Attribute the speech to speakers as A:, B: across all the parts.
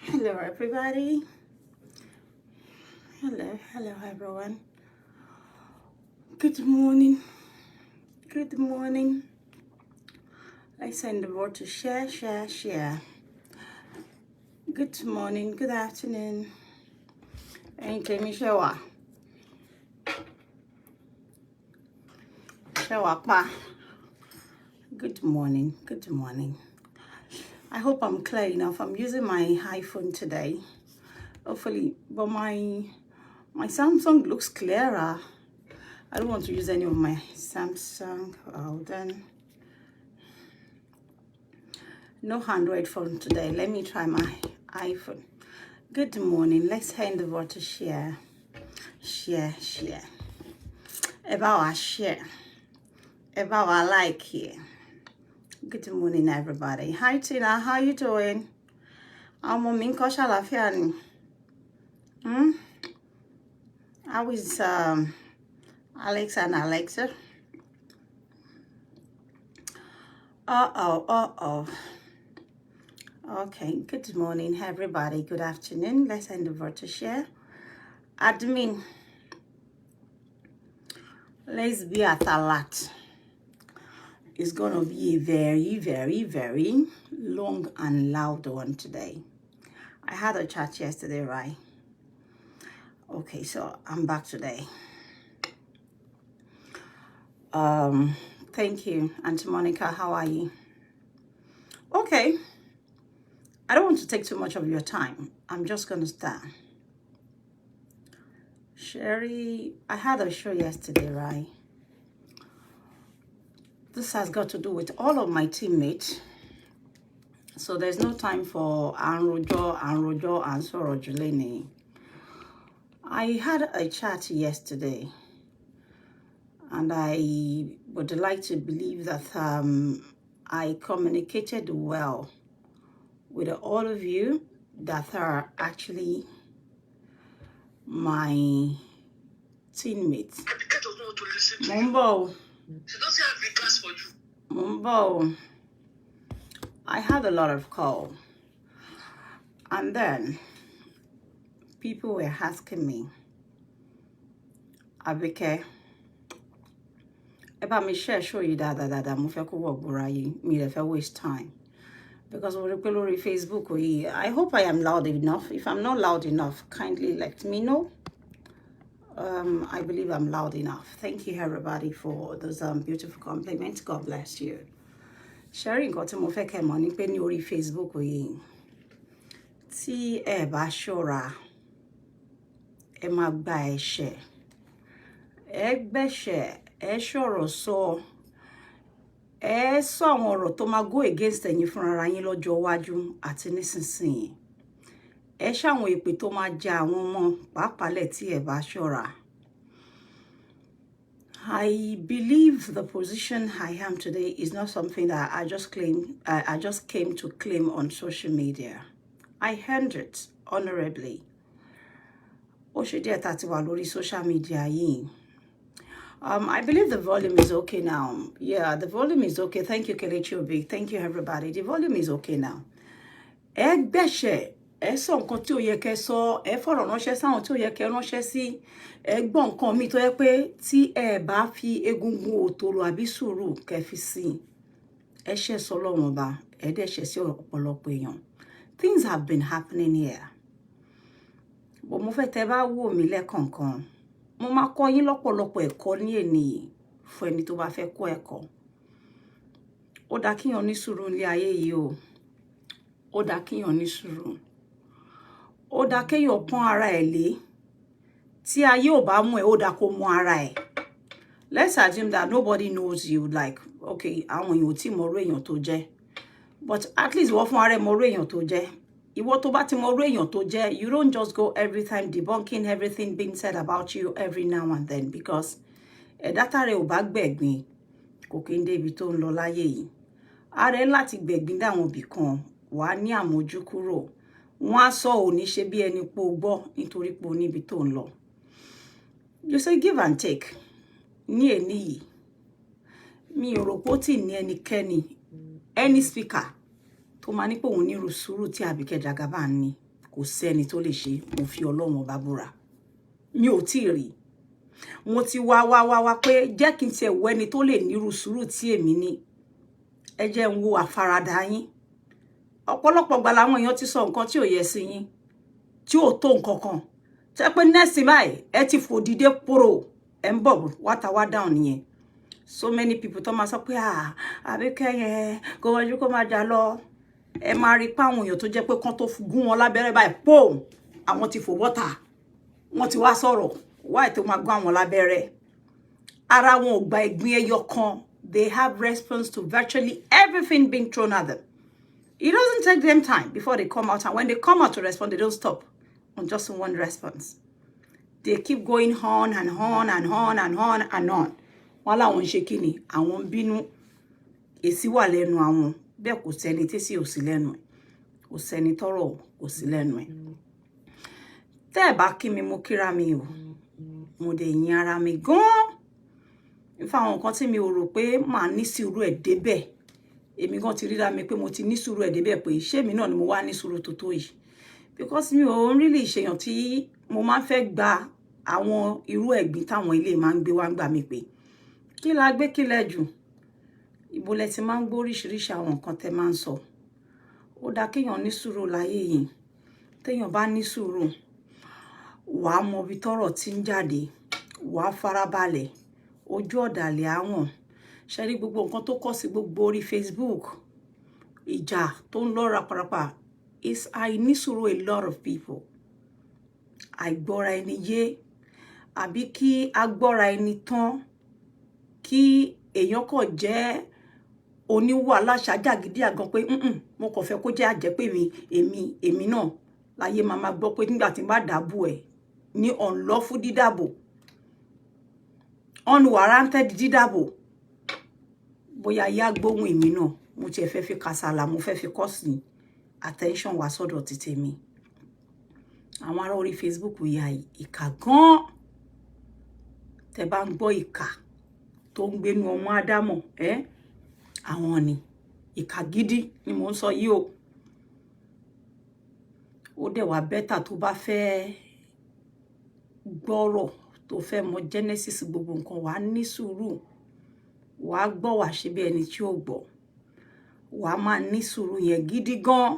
A: Hello, everybody. Hello, everyone. Good morning. Good morning. I send the word to share. Good morning, good afternoon. And can you shower pa. Good morning. I hope I'm clear enough. I'm using my iPhone today. Hopefully, but my Samsung looks clearer. I don't want to use any of my Samsung. Oh, then no Android phone today. Let me try my iPhone. Good morning. Let's hand over to share. About our share. About our like here. Good morning, everybody. Hi, Tina. How you doing? I'm on Minko Shalafiani. How is Alex and Alexa? Okay, good morning, everybody. Good afternoon. Let's hand over to share. Admin, let's be at a lot. It's gonna be a very long and loud one today. I had a chat yesterday, right? Okay, so I'm back today. Thank you, Auntie Monica. How are you? Okay, I don't want to take too much of your time. I'm just gonna start. Sherry, I had a show yesterday, right? This has got to do with all of my teammates. So there's no time for Anrojo, and Sorojuleni. I had a chat yesterday, and I would like to believe that I communicated well with all of you that are actually my teammates. Mumbo. She doesn't have the class for you. Mumbo. I had a lot of calls. And then people were asking me, Abike, about me show you that mufeko work burayi, me if I waste time. Because we're on Facebook, I hope I am loud enough. If I'm not loud enough, kindly let me know. I believe I'm loud enough. Thank you, everybody, for those beautiful compliments. God bless you. Sharing got to mufeke money pe ni ori Facebook tí ẹ bá ṣọ́ra ẹ máa gba ẹ̀ṣẹ̀ ẹ gbẹ̀ṣẹ̀ ẹ ṣọ̀rọ̀ sọ ẹ sọ àwọn ọ̀rọ̀ tó máa go against ẹ̀yin fúnra yín lọ́jọ́ iwájú àti nísinsìnyí ẹ ṣàwọn èpè tó máa ja àwọn ọmọ pàápàá lẹ̀ tí ẹ bá ṣọ́ra. I believe the position I am today is not something that I just came to claim on social media. I earned it honorably. Social media. I believe the volume is okay now. Yeah, the volume is okay. Thank you, Kelechi Obi. Thank you, everybody. The volume is okay now. Ẹ sọ nǹkan tí ó yẹ kẹ́ sọ, ẹ fọ̀rọ̀ ránṣẹ́ sáwọn tí ó yẹ kẹ́ ránṣẹ́ sí, ẹ gbọ́ nǹkan mi tó yẹ pé tí ẹ bá fi egungun òtòrò àbí sùúrù kẹ́ fi sí ẹ ṣẹ̀ sọ lọ́rùn ọba ẹ dẹ̀ ṣẹ̀ sí ọ̀pọ̀lọpọ̀ èèyàn. Things have been happening here. But mo fẹ́ tẹ́ bá wò mí lẹ́kọ̀ọ̀kan. Mo máa kọ́ yín lọ́pọ̀lọpọ̀ ẹ̀kọ́ ní èní fún ẹni tó bá fẹ́ kọ́ ẹ̀kọ́. Ó dá kíyàn ní sùúrù nílé ayé yìí o. Ó dá kíyàn ní sùúrù. Ó dá kéèyàn pọ́n ara ẹ̀ lé. Tí ayé ò bá mú ẹ, ó dá kó mú ara ẹ̀. Let's assume that nobody knows you, like, okay, àwọn èèyàn ò tí mọ orú èèyàn tó jẹ́. But at least wọ́n fún ara ẹ̀ mọ orú èèyàn tó jẹ́. Ìwọ tó bá ti mọ orú èèyàn tó jẹ́, you don't just go every time debunking everything being said about you every now and then, because ẹ̀dá tààrẹ ò bá gbẹ̀gbìn kò kí ń dé ibi tó ń lọ láyé yìí. Ààrẹ láti gbẹ̀gbìn dáwọn ibì kan wà ní àmójú kúrò. Wọ́n á sọ òní ṣe bí ẹni pé o gbọ́ nítorí pé o níbi tó ń lọ. You say give and take. Ní èní yìí. mi ò rò pé ó tì ní ẹnikẹ́ni any speaker tó máa ní pé òun ní irú sùúrù tí Abike Jagaban ní. Kò sẹ́ni tó lè ṣe, mo fi Ọlọ́run ọba búra. Mi ò tí rí. Mo ti wá pé jẹ́ kí n tiẹ̀ wo ẹni tó lè ní irú sùúrù tí èmi ní. Ẹ jẹ́ n wo àfaradà yín. Ọ̀pọ̀lọpọ̀ gbà làwọn èèyàn ti sọ nǹkan tí ò yẹ sí yín, tí ò tó nǹkan kan. Tẹ́ pé nẹ́ẹ̀sì báyìí ẹ ti fò dìde pòrò ẹ̀ ń bọ̀ wá down nìyẹn. So many people tó máa sọ pé Abike yẹn kò wájú kó máa jà lọ. Ẹ máa rí pé àwọn èèyàn tó jẹ́ pé kán tó gún wọn lábẹ́rẹ́ báyìí pòm àwọn ti fò bọ́tà. Wọ́n ti wá sọ̀rọ̀ why tó máa gún àwọn lábẹ́rẹ́. Ara wọn ò gba ẹ̀gbin ẹyọ kan. They have response to virtually everything being thrown at them. It doesn't take them time before they come out, and when they come out to respond, they don't stop on just one response. They keep going on and on and on and on and on. Wọ́n láwọn ń ṣe kíni, àwọn ń bínú. Èsì wà lẹ́nu àwọn. Bẹ́ẹ̀ kò sẹ́ni tí sì ò sí lẹ́nu ẹ̀. Kò sẹ́ni tọ́rọ̀ kò sí lẹ́nu ẹ̀. Tẹ́ ẹ bá kí mi mo kíra mi o. Mo dẹ̀ yin ara mi gan. Ìfà àwọn nǹkan tí mi ò rò pé màá ní sùúrù ẹ̀ débẹ̀. Èmi gan ti ríra mi pé mo ti ní sùúrù ẹ̀ débẹ̀ pé ṣé mi náà ni mo wá ní sùúrù tó tó yìí. Because mi ò really ṣèyàn tí mo máa ń fẹ́ gba àwọn irú ẹ̀gbin táwọn ilé máa ń gbé wá ń gbà mí pé kí la gbé kí lẹ jù. Ibo lẹ ti máa ń gbọ́ oríṣiríṣi àwọn nǹkan tẹ́ máa ń sọ. Ó dá kéèyàn ní sùúrù láyé yìí. Téèyàn bá ní sùúrù, wàá mọ ibi tọ́rọ̀ tí ń jáde, wàá farabalẹ̀, ojú ọ̀dàlẹ̀ àwọn. Ṣé rí gbogbo nǹkan tó kọ́ sí gbogbo orí Facebook, ìjà tó ń lọ raparapa, is I ní sùúrù a lot of people. Àìgbọ́ra ẹni yé, àbí kí agbọ́ra ẹni tán, kí èèyàn kò jẹ́ oníwàhálà ṣàjàgídí àgan pé mo kàn fẹ́ kó jẹ́ àjẹ́ pé èmi náà láyé máa gbọ́ pé nígbà tí n bá dàbò ẹ̀ ní unlawful dídàbò, unwarranted dídàbò, bóyá yá gbóhùn èmi náà mo tiẹ̀ fẹ́ fi kàsàlà, mo fẹ́ fi kọ́ sí attention wá sọ́dọ̀ ti tèmi. Àwọn ará orí Facebook ya ìkà gan. Tẹ́ bá ń gbọ́ ìkà tó ń gbénu ọmọ Ádámọ̀, àwọn ni ìkà gidi ni mò ń sọ yìí o. Ó dẹ̀ wá bẹ́tà tó bá fẹ́ gbọ́rọ̀, tó fẹ́ mọ genesis gbogbo nǹkan, wàá ní sùúrù. Wàá gbọ́ wàá ṣe bí ẹni tí ò gbọ́. Wàá máa ní sùúrù yẹn gidi gan.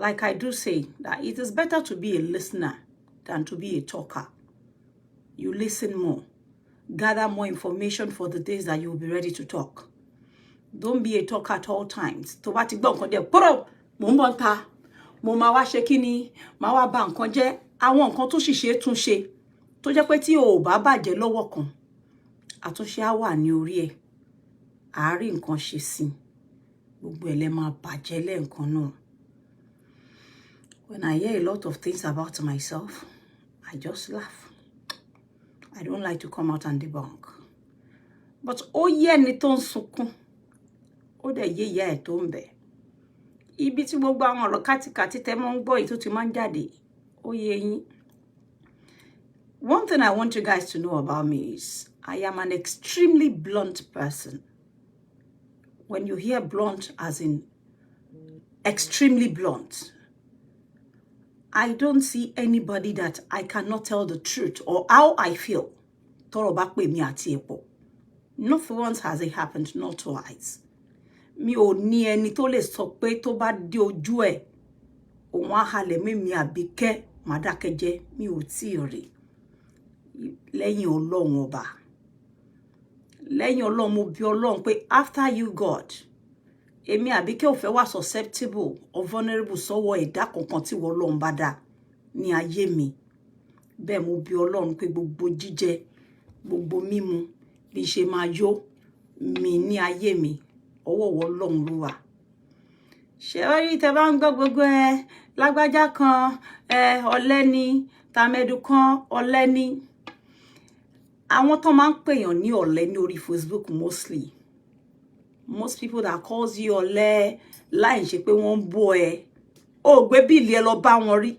A: Like I do say, that it is better to be a listener than to be a talker. You listen more. Gather more information for the days that you will be ready to talk. Don't be a talker at all times. Tó bá ti gbọ́ nǹkan jẹ́, pọ́rọ̀, mo ń bọ̀ ta. Mo máa wá ṣe kíni, máa wá bà nǹkan jẹ́. Àwọn nǹkan tó sì ṣe tún ṣe. Tó jẹ́ pé tí o ò bá bàjẹ́ lọ́wọ́ kan, àtúnṣe á wà ní orí ẹ̀. Àárín nǹkan ṣe sí. Gbogbo ẹ̀ lẹ máa bàjẹ́ lẹ́ẹ̀kan náà. When I hear a lot of things about myself, I just laugh. I don't like to come out and debunk. But ó yẹ ni tó ń sunkún. Ó dẹ̀ yé ìyá ẹ̀ tó ń bẹ̀. Ibi tí gbogbo àwọn ọ̀rọ̀ kátikàti tẹ́ mọ́ ń gbọ́ èyí tó ti máa ń jáde, ó yé yín. One thing I want you guys to know about me is I am an extremely blunt person. When you hear blunt as in extremely blunt, I don't see anybody that I cannot tell the truth or how I feel. Tọ́rọ̀ bá pè mí àti epo. Not once has it happened, not twice. Mi ò ní ẹni tó lè sọ pé tó bá dé ojú ẹ̀, òun á halẹ̀ mi Àbíkẹ́ má dákẹ́jẹ́, mi ò tí ì rí. Lẹ́yìn Ọlọ́run ọba. Lẹ́yìn Ọlọ́run mo bi Ọlọ́run pé after you God, èmi Àbíkẹ́ ò fẹ́ wà susceptible or vulnerable sọ́wọ́ ẹ̀dá kankan tí wọ́n Ọlọ́run bá dá ní ayé mi. Bẹ́ẹ̀ mo bi Ọlọ́run pé gbogbo jíjẹ, gbogbo mímu, bí ṣe máa yó mi ní ayé mi, ọwọ́ Ọlọ́run ló wà. Ṣé orí tẹ́ bá ń gbọ́ gbogbo lágbájá kan, ọ̀lẹ ni, tàmẹ́dù kan, ọ̀lẹ ni. Àwọn tó máa ń pèèyàn ní ọ̀lẹ ní orí Facebook mostly. Most people that calls you ọ̀lẹ láì ṣe pé wọ́n ń bú ẹ. Ó gbé bíìlì ẹ lọ bá wọn rí.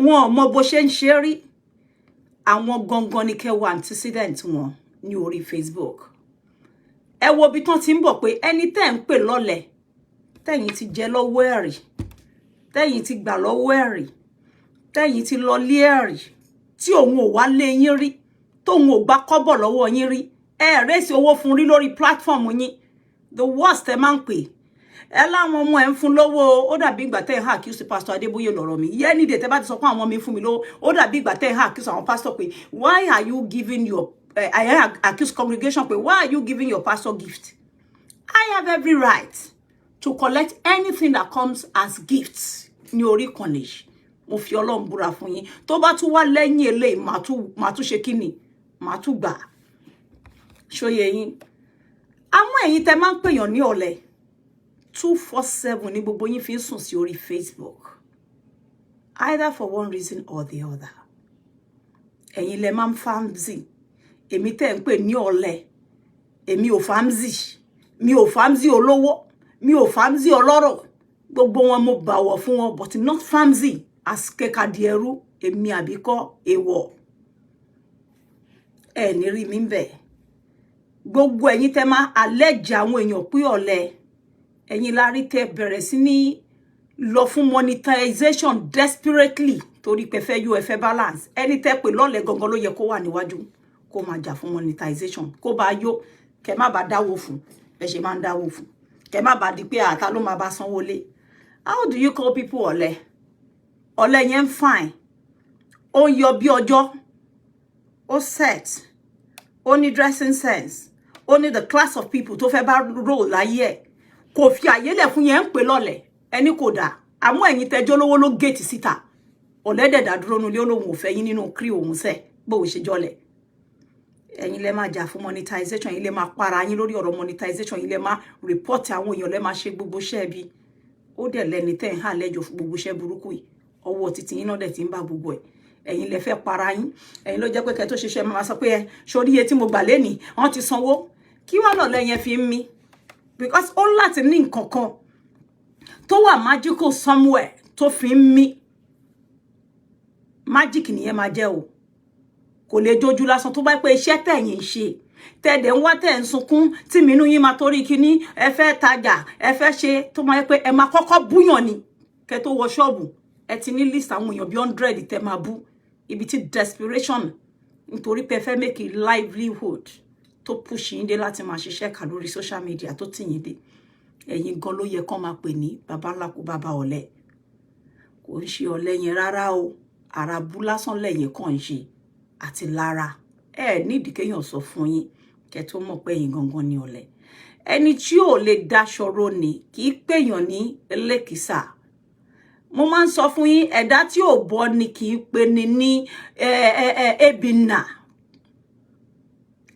A: Wọn ò mọ bó ṣe ń ṣe rí. Àwọn gangan ni kẹ́ wo antecedent wọn ní orí Facebook. ẹ wo bí tán ti ń bọ̀ pé ẹni tẹ́ ń pè lọ́lẹ̀ tẹ́yin ti jẹ lọ́wọ́ ẹ̀rí tẹ́yin ti gbà lọ́wọ́ ẹ̀rí tẹ́yin ti lọ lé ẹ̀rí tí òun ò wá lé yín rí tóun ò gbà kọ́bọ̀ lọ́wọ́ yín rí ẹ rèsì owó fún rí lórí platform yín the worst ẹ máa ń pè ẹ láwọn ọmọ ẹ ń fún lówó ó dàbí ìgbà tẹ́ ẹ hà accuse pastor Adébóyè lọ́rọ̀ mi yẹ́ nídìí tẹ́ bá ti sọ pé àwọn ọmọ mi fún mi lówó ó dàbí ìgbà tẹ́ ẹ hà accuse àwọn pastor pé why are you giving your I accuse congregation pé why are you giving your pastor gift? I have every right to collect anything that comes as gifts ní orí ìkànnì mo fi Ọlọ́run búra fún yín tó bá tún wá lẹ́yìn eléyìí màá tún ṣe kíni màá tún gbà ṣóyè yín àwọn ẹ̀yin tẹ́ máa ń pèyàn ní ọ̀lẹ 247 ní gbogbo yín fi ń sùn sí orí Facebook either for one reason or the other ẹ̀yin lẹ máa ń famzi èmi tẹ́ ń pè ní ọ̀lẹ èmi ò famzi mi ò famzi olówó mi ò famzi ọlọ́rọ̀ gbogbo wọn mo bàwọ̀ fún wọn but not famzi as kekadieru èmi àbíkọ́ èwọ̀ ẹ ní rí mi ńbẹ̀ gbogbo ẹ̀yin tẹ́ máa allege àwọn èèyàn pé ọ̀lẹ ẹ̀yin la rí tẹ́ bẹ̀rẹ̀ sí ní lọ fún monetization desperately torí pé fẹ́ yó ẹ fẹ́ balance ẹni tẹ́ pé lọ́lẹ̀ gangan ló yẹ kó wà níwájú kó máa jà fún monetization kó bá yó kẹ́ má bá dáwó fún ẹ ṣe máa ń dáwó fún kẹ́ má bá di pé ata ló máa bá sanwó lé how do you call people ọ̀lẹ ọ̀lẹ yẹn fine ó yọ bí ọjọ́ ó set ó ní dressing sense ó ní the class of people tó fẹ́ bá roll láyé ẹ̀ kò fi àyè lẹ̀ fún yẹn ń pè lọ́lẹ̀ ẹni kò dà àmọ́ ẹ̀yin tẹ́jọ́ lówó ló gate síta ọ̀lẹ́dẹ̀dà dúró nulẹ̀ olóhùn ò fẹ́ yín nínú krí òun sẹ̀ bó o ṣe jọlẹ̀ ẹ̀yin lẹ máa jà fún monetization yín lẹ máa para yín lórí ọ̀rọ̀ monetization yín lẹ máa report àwọn èèyàn lẹ máa ṣe gbogbo iṣẹ́ bí ó dẹ̀ lẹ́ni tẹ́ ń hà lẹ́jọ́ fún gbogbo iṣẹ́ burúkú yìí ọwọ́ títí yín náà dẹ̀ ti ń bá gbogbo ẹ̀ ẹ̀yin lẹ fẹ́ para yín ẹ̀yin ló jẹ́ pé kẹ́ tó ṣiṣẹ́ máa sọ pé ẹ sórí iye tí mo gbà lẹ́nìí wọ́n ti sanwó kí wá lọ́lẹ̀ yẹn fi ń mí because ó láti ní nǹkan kan tó wà magical somewhere tó fi ń mí magic nìyẹn máa jẹ́ o kò lè jójú lásán tó bá pé iṣẹ́ tẹ̀yin ṣe tẹ̀dẹ̀ ń wá tẹ̀ ń sunkún tí mínú yín máa torí kíní ẹ fẹ́ tajà ẹ fẹ́ ṣe tó máa pé ẹ máa kọ́kọ́ búyàn ni kẹ́ tó wọ ṣọ́ọ̀bù ẹ ti ní list àwọn èèyàn bí 100 tẹ́ máa bú ibi tí desperation nítorí pé ẹ fẹ́ make a livelihood tó push yín dé láti máa ṣiṣẹ́ kà lórí social media tó tì yín dé ẹ̀yin gan ló yẹ kán máa pè ní baba ńlá kó baba ọ̀lẹ kò ń ṣe ọ̀lẹ yẹn rárá o àràbù lásán lẹ́yìn kan ń ṣe àti lára ẹ nídìí kéèyàn sọ fún yín kẹ́ tó mọ̀ pé ẹ̀yin gangan ni ọ̀lẹ ẹni tí ò lè dáṣọrò ni kì í pèèyàn ní ẹlẹ́kìsà mo máa ń sọ fún yín ẹ̀dá tí ò bọ́ ni kì í pe ni ní ebìnà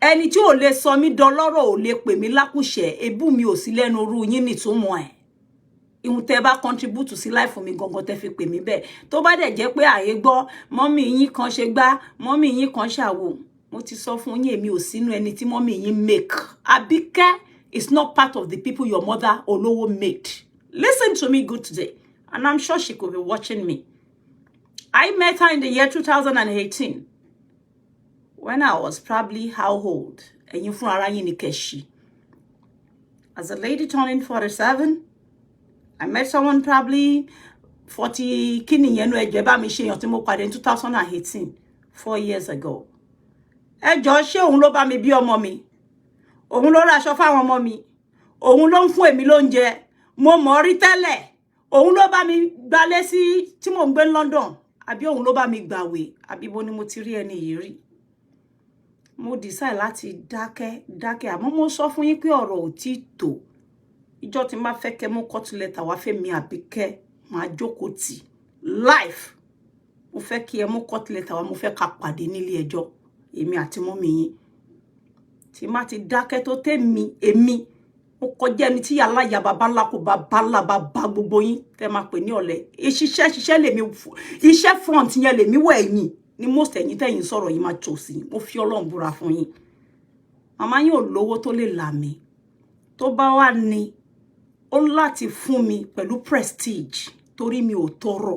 A: ẹni tí ò lè sọ mí dọlọ́rọ̀ ò lè pè mí lákùṣẹ̀ ebú mi ò sí lẹ́nu orú yín nìtúmọ̀ ẹ̀ ihun tẹ́ bá contribute sí life mi gangan tẹ́ fi pè mí bẹ́ẹ̀ tó bá dẹ̀ jẹ́ pé àyè gbọ́ mọ́mì yín kan ṣe gbá mọ́mì yín kan ṣàwò mo ti sọ fún yín èmi ò sínú ẹni tí mọ́mì yín make Abike is not part of the people your mother olówó made listen to me good today and I'm sure she could be watching me. I met her in the year 2018 when I was probably how old? Ẹ̀yin fún ara yín ní kẹ́ṣì. As a lady turning 47, I met someone probably 40 kíni yẹn nu ẹ̀jẹ̀ bá mi ṣe yàn tí mo pàdé in 2018, 4 years ago. Ẹ jọ̀ọ́ ṣé òun ló bá mi bí ọmọ mi? Òun ló ra aṣọ fáwọn ọmọ mi? Òun ló ń fún èmi lóúnjẹ? Mo mọ̀ rí tẹ́lẹ̀. Òun ló bá mi gbalé sí tí mò ń gbé London àbí òun ló bá mi gbàwé àbí bo ni mo ti rí ẹni yìí rí mo decide láti dákẹ́ àmọ́ mo sọ fún yín pé ọ̀rọ̀ ò tí tó ìjọ́ tí má fẹ́ kẹ́ mú cut letter wá fẹ́ mi Àbíkẹ́ máa jókòó tì life mo fẹ́ kí ẹ mú cut letter wá mo fẹ́ ká pàdé nílé ẹjọ́ èmi àti mọ́mì yín tí má ti dákẹ́ tó tèmi èmi ó kọjá ẹni tí yàrá ya baba ńlá kò baba ńlá baba gbogbo yín tẹ́ máa pè ní ọ̀lẹ ṣiṣẹ́ lèmi iṣẹ́ front yẹn lèmi wọ ẹ̀yìn ni most ẹ̀yin tẹ́yin sọ̀rọ̀ yìí máa tò sí mo fi Ọlọ́run búra fún yín màmá yín ò lówó tó lè là mí tó bá wà ní ó láti fún mi pẹ̀lú prestige torí mi ò tọrọ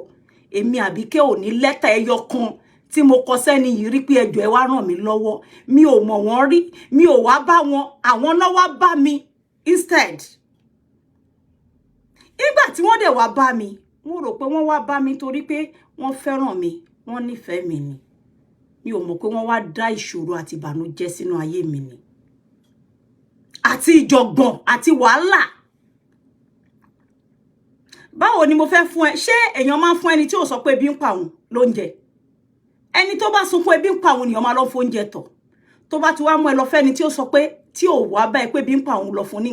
A: èmi Àbíkẹ́ ò ní lẹ́tà ẹyọ kan tí mo kọ sẹ́ni yìí rí pé ẹjọ́ ẹ wá ràn mí lọ́wọ́ mi ò mọ̀ wọ́n rí mi ò wá bá wọn àwọn náà wá bá mi instead ìgbà tí wọ́n dẹ̀ wá bá mi mo rò pé wọ́n wá bá mi torí pé wọ́n fẹ́ràn mi wọ́n nífẹ̀ẹ́ mi ni mi ò mọ̀ pé wọ́n wá dá ìṣòro àti ìbànújẹ́ sínú ayé mi ni àti ìjọ̀gbọ̀n àti wàhálà báwo ni mo fẹ́ fún ẹ ṣé èèyàn máa ń fún ẹni tí ò sọ pé ebi ń pa òun lóúnjẹ ẹni tó bá sunkún ebi ń pa òun nìyàn máa lọ fún oúnjẹ tọ̀ tó bá ti wá mú ẹ lọ fẹ́ni tí ó sọ pé tí ò wá bá ẹ pé ebi ń pa òun lọ fún ní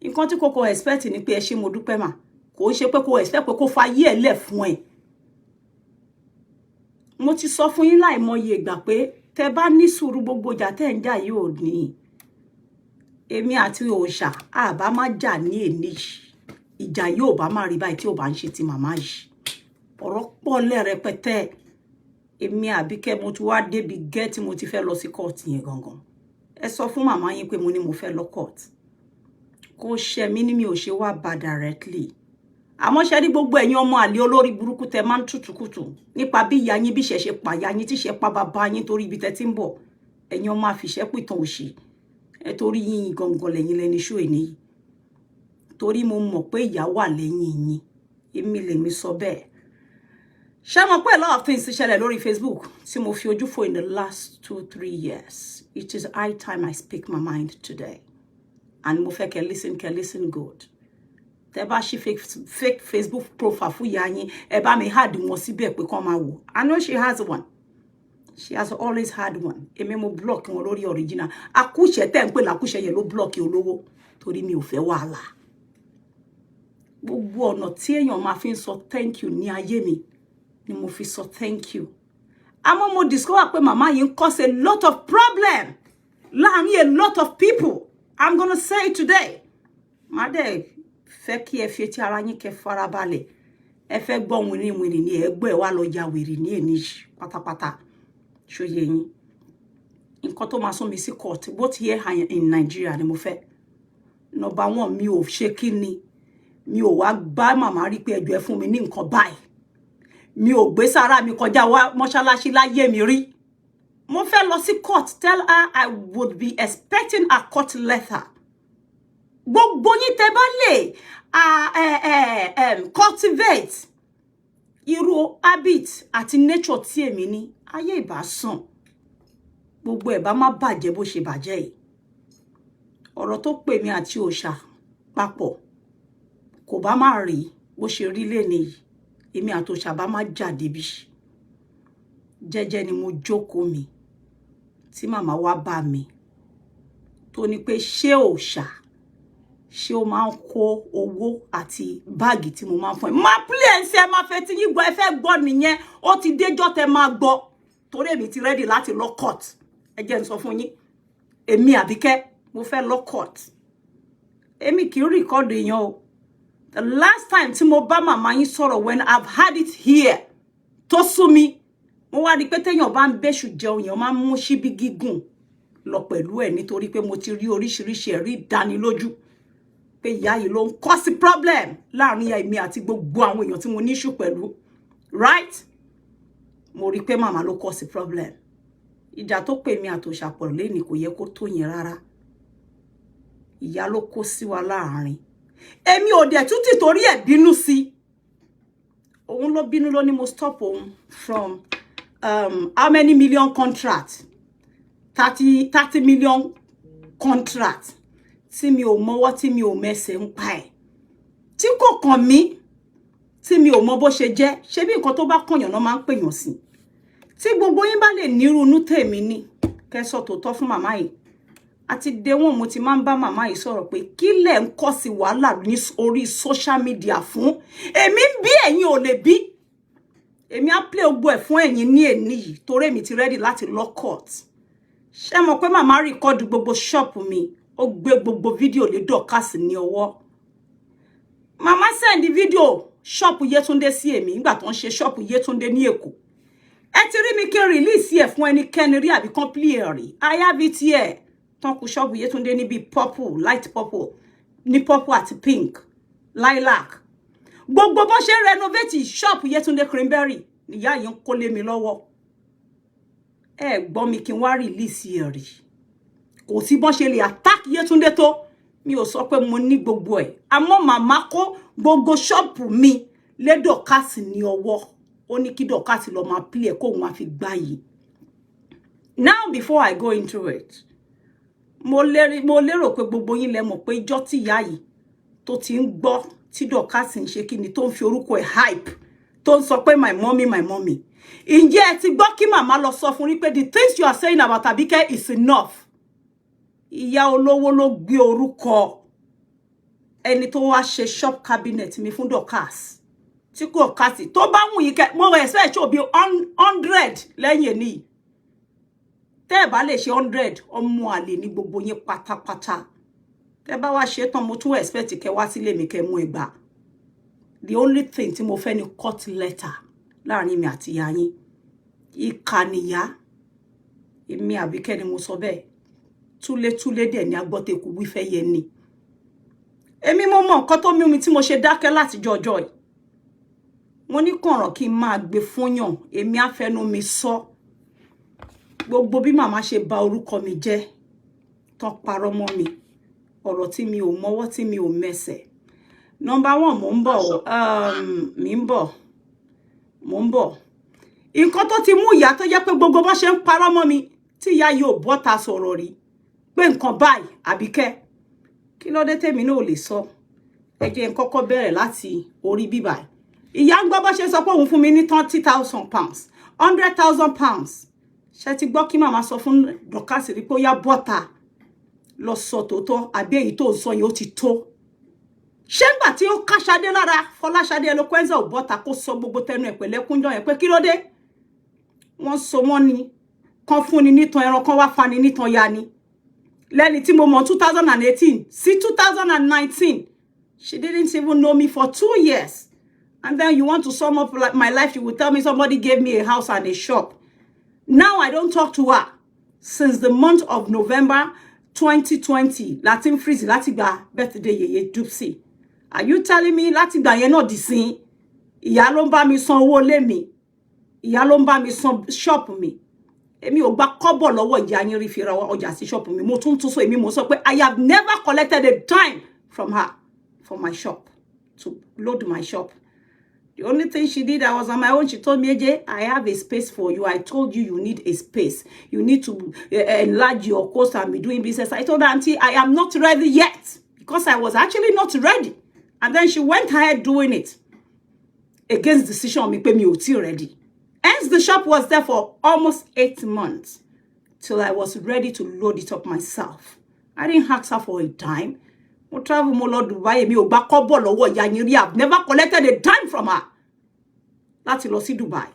A: nǹkan tí kò expect ni pé ẹ ṣé mo dúpẹ́ mà kò ṣe pé kò expect pé kò fa ayé ẹ lẹ̀ fún ẹ mo ti sọ fún yín láìmọye ìgbà pé tẹ́ bá ní sùúrù gbogbo ìjà tẹ́ ń jà yìí ò ní èmi àti òòṣà àbá má jà ní èní ìjà yóò bá má rí báyìí tí ò bá ń ṣe ti màmá yìí ọ̀rọ̀ pọ̀ lẹ́rẹpẹtẹ èmi Àbíkẹ́ mo ti wá débi gẹ́ tí mo ti fẹ́ lọ sí court yẹn gangan ẹ sọ fún màmá yín pé mo ní mo fẹ́ lọ court kò ṣe mí ní mi ò ṣe wá bá directly àmọ́ ṣe rí gbogbo ẹ̀yin ọmọ àlè olórí burúkú tẹ́ máa ń tútùkùtù nípa bí ìyá yín bí ṣe pa ìyá yín tí ṣe pa bàbá yín torí ibi tẹ́ ti ń bọ̀ ẹ̀yin ọmọ àfìṣẹ́ pìtàn òṣì ẹ torí yín gangan lẹ́yìn lẹ́ni ṣó èní torí mo mọ̀ pé ìyá wà lẹ́yìn yín èmi lèmi sọ bẹ́ẹ̀ ṣé mo pé a lot of things ṣẹlẹ̀ lórí Facebook tí mo fi ojú fo in the last 2-3 years it is high time I speak my mind today and mo fẹ́ kẹ́ listen good tẹ́ bá ṣí fake Facebook profile fún ìyá yín ẹ bá mi hard wọn síbẹ̀ pé kàn máa wò I know she has one she has always had one èmi mo block wọn lórí original akúṣẹ̀ tẹ́ ń pè lákúṣẹ̀ yẹn ló block olówó torí mi ò fẹ́ wàhálà gbogbo ọ̀nà tí èèyàn máa fi ń sọ thank you ní ayé mi ni mo fi sọ thank you àmọ́ mo discover pé màmá yìí ń cause a lot of problem láàrin a lot of people I'm gonna say it today má dẹ̀ fẹ́ kí ẹ fi etí ara yín kẹ́ farabalẹ̀ ẹ fẹ́ gbọ́ wìrìwìrì ní ẹgbẹ́ wa lọ ya wèrè ní èní pátápátá ṣòye yín nǹkan tó máa sún mi sí court both here in Nigeria ni mo fẹ́ number 1 mi ò ṣe kíni mi ò wá bá màmá rí pé ẹjọ́ ẹ fún mi ní nǹkan báyìí mi ò gbé sára mi kọjá wá mọ́ṣáláṣí láyé mi rí mo fẹ́ lọ sí court tell her I would be expecting a court letter gbogbo yín tẹ́ bá lè cultivate irú habit àti nature tí èmi ní ayé ìbá sàn gbogbo ẹ̀ bá má bàjẹ́ bó ṣe bàjẹ́ yìí ọ̀rọ̀ tó pè mí àti òòṣà papọ̀ kò bá má rí bó ṣe rí lẹ́ni yìí èmi àti òòṣà bá má jáde bí jẹ́jẹ́ ni mo jókòó mi tí màmá wá bá mi tó ní pé ṣé òòṣà ṣé o máa ń kó owó àti báàgì tí mo máa ń fún ẹ máa pílẹ̀nsì ẹ máa fẹ́ tí yín gbọ́ ẹ fẹ́ gbọ́ nìyẹn ó ti déjọ́ tẹ máa gbọ́ torí èmi ti rẹ́dì láti lọ court ẹ jẹ́ n sọ fún yín èmi Àbíkẹ́ mo fẹ́ lọ court èmi kì í rìkọ́dù èèyàn o the last time tí mo bá màmá yín sọ̀rọ̀ when I've had it here tó sú mi mo wá rí pé téèyàn bá ń bẹ́ṣù jẹun èèyàn máa ń mú síbí gígùn lọ pẹ̀lú ẹ̀ nítorí pé mo ti rí oríṣiríṣi ẹ̀rí ìdánilójú pé ìyá yìí ló ń kọ́ sí problem láàrin èmi àti gbogbo àwọn èèyàn tí mo ní issue pẹ̀lú right mo rí pé màmá ló kọ́ sí problem ìjà tó pè mí àtòṣàpọ̀ lẹ́ni kò yẹ kó tó yẹn rárá ìyá ló kó sí wa láàrin èmi ò dẹ̀ tún ti torí ẹ̀ bínú sí òun ló bínú ló ní mo stop òun from how many million contract 30 million contract tí mi ò mọwọ́ tí mi ò mẹsẹ̀ ń pa ẹ̀ tí kò kàn mí tí mi ò mọ bó ṣe jẹ́ ṣé bí nǹkan tó bá kànyàn náà máa ń pèyàn sí tí gbogbo yín bá lè nírú inú tèmi ní kẹsọ tó tọ́ fún màmá yìí àti déwọ̀n mo ti máa ń bá màmá yìí sọ̀rọ̀ pé kí lẹ̀ ń kọ́ sí wàhálà ní orí social media fún èmi ń bí ẹ̀yin ò lè bí èmi á play ogbó ẹ̀ fún ẹ̀yin ní èní yìí torí èmi ti ready láti lọ court ṣé mọ̀ pé màmá record gbogbo shop mi ó gbé gbogbo fídíò lé dọ̀kásì ní ọwọ́ màmá send fídíò shop Yétúndé sí èmi nígbà tó ń ṣe shop Yétúndé ní Èkó ẹ ti rí mi kí n release ẹ̀ fún ẹnikẹ́ni rí àbí kan play ẹ̀ rí I have it here tán kú shop Yétúndé níbi purple light purple ní purple àti pink lilac gbogbo bó ṣe renovate shop Yétúndé Cranberry níyà yìí ń kó lé mi lọ́wọ́ gbọ́ mi kí n wá release ẹ̀ rí kò sí bọ́n ṣe lè attack Yétúndé tó mi ò sọ pé mo ní gbogbo ẹ̀ àmọ́ màmá kó gbogbo ṣọ́ọ̀pù mi lé Dọ̀kásì ní ọwọ́ ó ní kí Dọ̀kásì lọ máa play kó wọn fi gbá yìí. Now before I go into it mo lérò pé gbogbo yín lẹ mọ̀ pé ìjọ́ tí ìyá yìí tó ti ń gbọ́ tí Dọ̀kásì ń ṣe kíni tó ń fi orúkọ ẹ̀ hype tó ń sọ pé my mommy ǹjẹ́ ẹ ti gbọ́ kí màmá lọ sọ fún rí pé the things you are saying about Abike is enough. Ìyá olówó ló gbé orúkọ ẹni tó wá ṣe shop cabinet mi fún Dorcas tí kò kásì tó bá wù yín kẹ́ mo expect ó bí 100 lẹ́yìn èní tẹ́ bá lè ṣe 100 ọmọ àlè ní gbogbo yín pátápátá tẹ́ bá wá ṣe tán mo tún expect kẹ́ wá sílé mi kẹ́ mú ẹgbà. The only thing tí mo fẹ́ ni court letter láàrin mi àti ìyá yín ìkànnìyá èmi Àbíkẹ́ ni mo sọ bẹ́ẹ̀ túlétúlé dẹ̀ ní agbọ́tẹ̀kù wífẹ́ yẹn ni èmi mo mọ nǹkan tó mú mi tí mo ṣe dákẹ́ láti jọjọ́ yìí mo ní kànràn kí n máa gbé fúnyàn èmi àfẹnu mi sọ gbogbo bí màmá ṣe bà orúkọ mi jẹ́ tán parọ́ mọ́ mi ọ̀rọ̀ tí mi ò mọ́wọ́ tí mi ò mẹsẹ̀. Number 1 mo ń bọ̀ mo ń bọ̀ nǹkan tó ti mú ìyá tó jẹ́ pé gbogbo bó ṣe ń parọ́ mọ́ mi tí ìyá yóò bọ́ta sọ̀rọ̀ rí pé nǹkan báyìí Àbíkẹ́ kí ló dé tèmi náà ò lè sọ ẹ jẹ́ n kọ́kọ́ bẹ̀rẹ̀ láti orí bíbà ìyá ń gbọ́ bó ṣe sọ pé òun fún mi ní 30,000 pounds 100,000 pounds ṣé ti gbọ́ kí màmá sọ fún Dorcas rí pé ó yá bọ́ta lọ sọ tòótọ́ àbí èyí tó ń sọ yìí ó ti tó ṣé ńgbà tí ó ká Ṣadé lára Fọláṣadé Eloquenza ò bọ́ta kó sọ gbogbo tẹnu ẹ̀ pẹ̀lẹ́kúnjọ́ yẹn pé kí ló dé wọ́n so wọ́n ni kan fún ni nítan ẹran kan wá fani nítan ya ni lẹ́ni tí mo mọ̀ 2018 sí 2019 she didn't even know me for 2 years and then you want to sum up my life you will tell me somebody gave me a house and a shop. Now I don't talk to her since the month of November 2020 Latin freeze láti gba birthday Yeye Dupsy. Are you telling me láti gba yẹn náà di sin ìyá ló ń bá mi san owó lé mi ìyá ló ń bá mi san shop mi èmi ò gba kọ́bọ̀ lọ́wọ́ ìyá yín rí fi ra ọjà sí shop mi mo tún sọ èmi mo sọ pé I have never collected a dime from her for my shop to load my shop. The only thing she did, I was on my own. She told me, AJ, I have a space for you. I told you you need a space. You need to enlarge your course and be doing business. I told her, Auntie, I am not ready yet because I was actually not ready. And then she went ahead doing it against the decision of me pay me oti ready. Hence, the shop was there for almost 8 months till I was ready to load it up myself. I didn't ask her for a dime. Mo travel mo lọ Dubai mi ò gba kọ́bọ̀ lọ́wọ́ ìyá yín rí. I've never collected a dime from her. Láti lọ sí Dubai.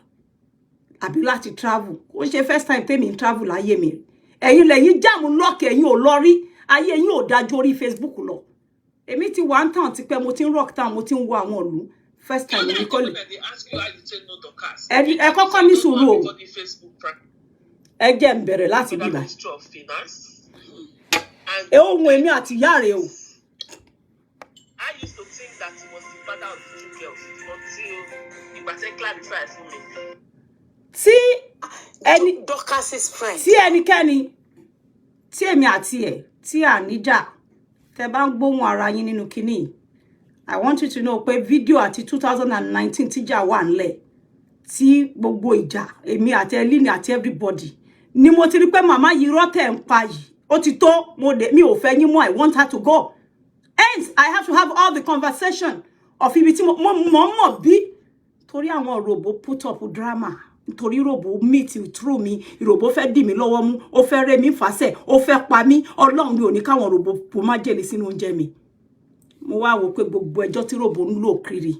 A: Àbí láti travel. Ó ṣe first time tèmi travel láyé mi. Ẹ̀yin lẹ́yìn jam lock ẹ̀yin ò lọ rí. Ayé yín ò dájú orí Facebook lọ. Èmi ti wà town ti pẹ́ mo ti ń rock town mo ti ń wo àwọn ìlú. First time mi kò lè. Ẹ kọ́kọ́ ní sùúrù o. Ẹ jẹ́ n bẹ̀rẹ̀ láti bí báyìí. Ohun èmi àti ìyá rẹ̀ o.
B: I used to think that he was the father of the 2 girls until he was clarified for me.
A: See,
B: Dorcas's friend.
A: See ẹnikẹ́ni tí èmi àti ẹ̀ tí à níjà tẹ́ bá ń gbóhùn ara yín nínú kíní. I want you to know pé fídíò àti 2019 tíjà wà ńlẹ̀ tí gbogbo ìjà èmi àti Elini àti everybody ni mo ti rí pé màmá yìí rọ́tẹ̀ ń pa yìí ó ti tó mi ò fẹ́ yín mọ́ I want her to go. Hence, I have to have all the conversation of ibi tí mo bí torí àwọn robo put up drama torí robo meet through me robo fẹ́ dì mí lọ́wọ́ mú ó fẹ́ rẹ́ mi fàṣẹ ó fẹ́ pa mí Ọlọ́run mi ò ní káwọn robo po má jẹ́lé sínú oúnjẹ mi mo wá wò pé gbogbo ẹjọ́ tí robo ń lò kiri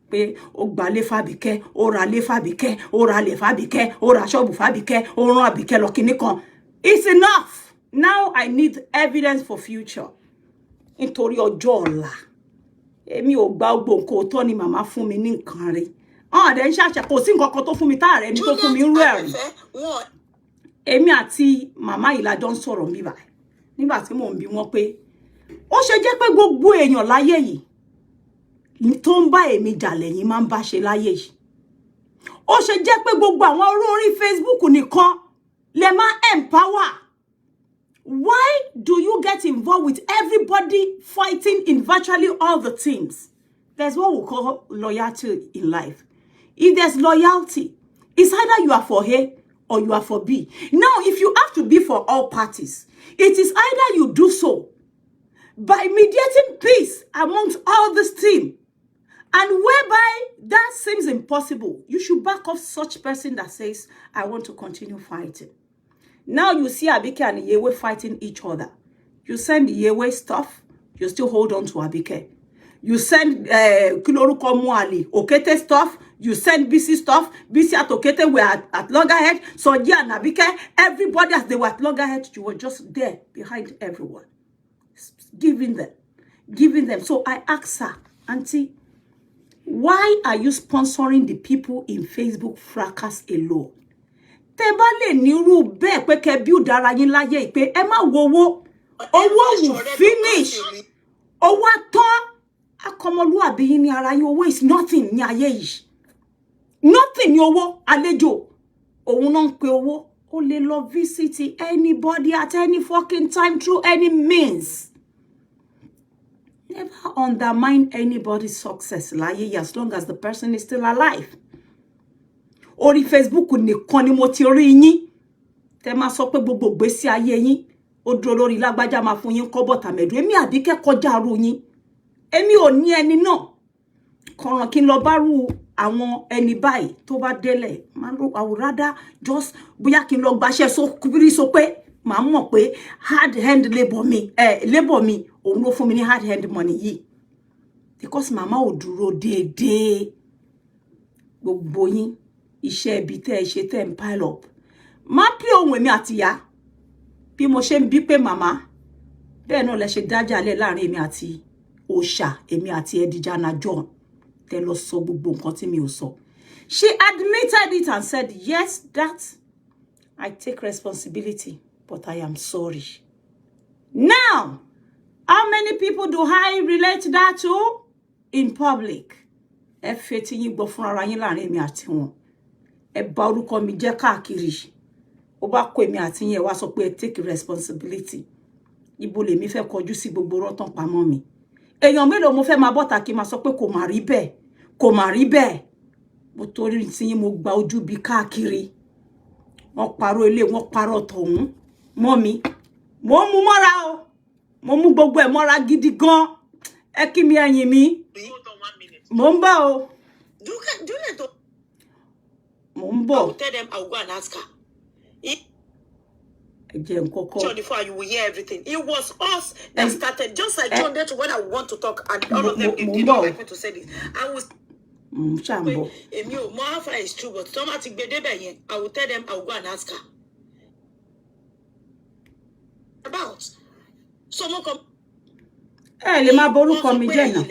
A: pé ó gba lé Fábíkẹ́ ó ra lé Fábíkẹ́ ó ra lé Fábíkẹ́ ó ra ṣọ́ọ̀bù Fábíkẹ́ ó rán Àbíkẹ́ lọ kíní kan it's enough. Now I need evidence for future. Nítorí ọjọ́ ọ̀la èmi ò gba gbogbo nǹkan tó ní màmá fún mi ní nǹkan rí de ń ṣàṣà kò sí nǹkan kan tó fún mi tá rẹ̀ ní tó fún mi rú ẹ̀rí èmi àti màmá yìí la jọ ń sọ̀rọ̀ mi báyìí nígbà tí mò ń bi wọ́n pé ó ṣe jẹ́ pé gbogbo èèyàn láyé yìí tó ń bá èmi jà lẹ́yìn máa ń bá ṣe láyé yìí ó ṣe jẹ́ pé gbogbo àwọn orí Facebook nìkan Lema empower. Why do you get involved with everybody fighting in virtually all the teams? There's what we call loyalty in life. If there's loyalty, it's either you are for A or you are for B. Now, if you have to be for all parties, it is either you do so by mediating peace amongst all this team, and whereby that seems impossible, you should back off such person that says, I want to continue fighting. Now you see Abike and Yewe fighting each other. You send Yewe stuff, you still hold on to Abike. You send Kiloruko Muali, Okete stuff, you send BC stuff, BC at Okete were at loggerhead, so yeah, and Abike, everybody as they were at loggerhead, you were just there behind everyone. Giving them. So I asked her, Auntie, why are you sponsoring the people in Facebook fracas alone? Tebale niru be pe ke build ara yin láyé pé ẹ má wowo will finish owo aton akomoluabi yin ni ara yin owo is nothing ní ayé yìí nothing ní owo àlejò ohun náà pé owo ó lè lọ visit anybody at any fucking time through any means. Never undermine anybody's success láyé as long as the person is still alive. Orí Facebook nìkan ni mo ti rí yín tẹ́ máa sọ pé gbogbo gbésí ayé yín ó dúró lórí lágbájá máa fún yín kọ́bọ̀ tàmẹ̀dù èmi Àbíkẹ́ kọjá ru yín èmi ò ní ẹni náà kọ̀ràn kí n lọ bá ru àwọn ẹni báyìí tó bá délẹ̀ máa lo I would rather just bóyá kí n lọ gbaṣẹ́ so kubiri so pé màá mọ̀ pé hard hand labor mi òun ló fún mi ní hard hand money yìí because màmá ò dúró déédéé gbogbo yín iṣẹ́ ibi tẹ́ ẹ ṣe tẹ́ ń pile up má pí ohun èmi àti ìyá bí mo ṣe ń bí pé màmá bẹ́ẹ̀ náà lẹ ṣe dájàlẹ̀ láàrin èmi àti òòṣà èmi àti Edijana John tẹ́ lọ sọ gbogbo nǹkan tí mi ò sọ. She admitted it and said, yes, that I take responsibility, but I am sorry. Now, how many people do I relate that to in public? Ẹ fẹ́ tí yín gbọ́ fún ara yín láàrin èmi àti wọn. Ẹ bà orúkọ mi jẹ́ káàkiri. Ó bá kó èmi àti yín ẹ wá sọ pé ẹ take responsibility. Ibo lèmi fẹ́ kọjú sí gbogbo rọ́tàn pamọ́ mi. Èèyàn mélòó mo fẹ́ máa bọ́ta kí máa sọ pé kò má rí bẹ́ẹ̀. Mo torí tí yín mo gba ojú bí káàkiri. Wọ́n parọ́ ilé, wọ́n parọ́ tọ̀hún. Mọ́ mi. Mo mú mọ́ra o. Mo mú gbogbo ẹ̀ mọ́ra gidi gan. Ẹ kí mi ẹ̀yìn mi. Mo ń bọ̀ o. Mo ń bọ̀.
B: I will tell them I will go and ask her. Before you will hear everything. It was us that started, just like John there to when I want to talk, and all of them did not like me to say this. I was is true, but I will tell them I will go and ask her. About someone come.
A: Le ma borúkọ mi jẹ́ náà.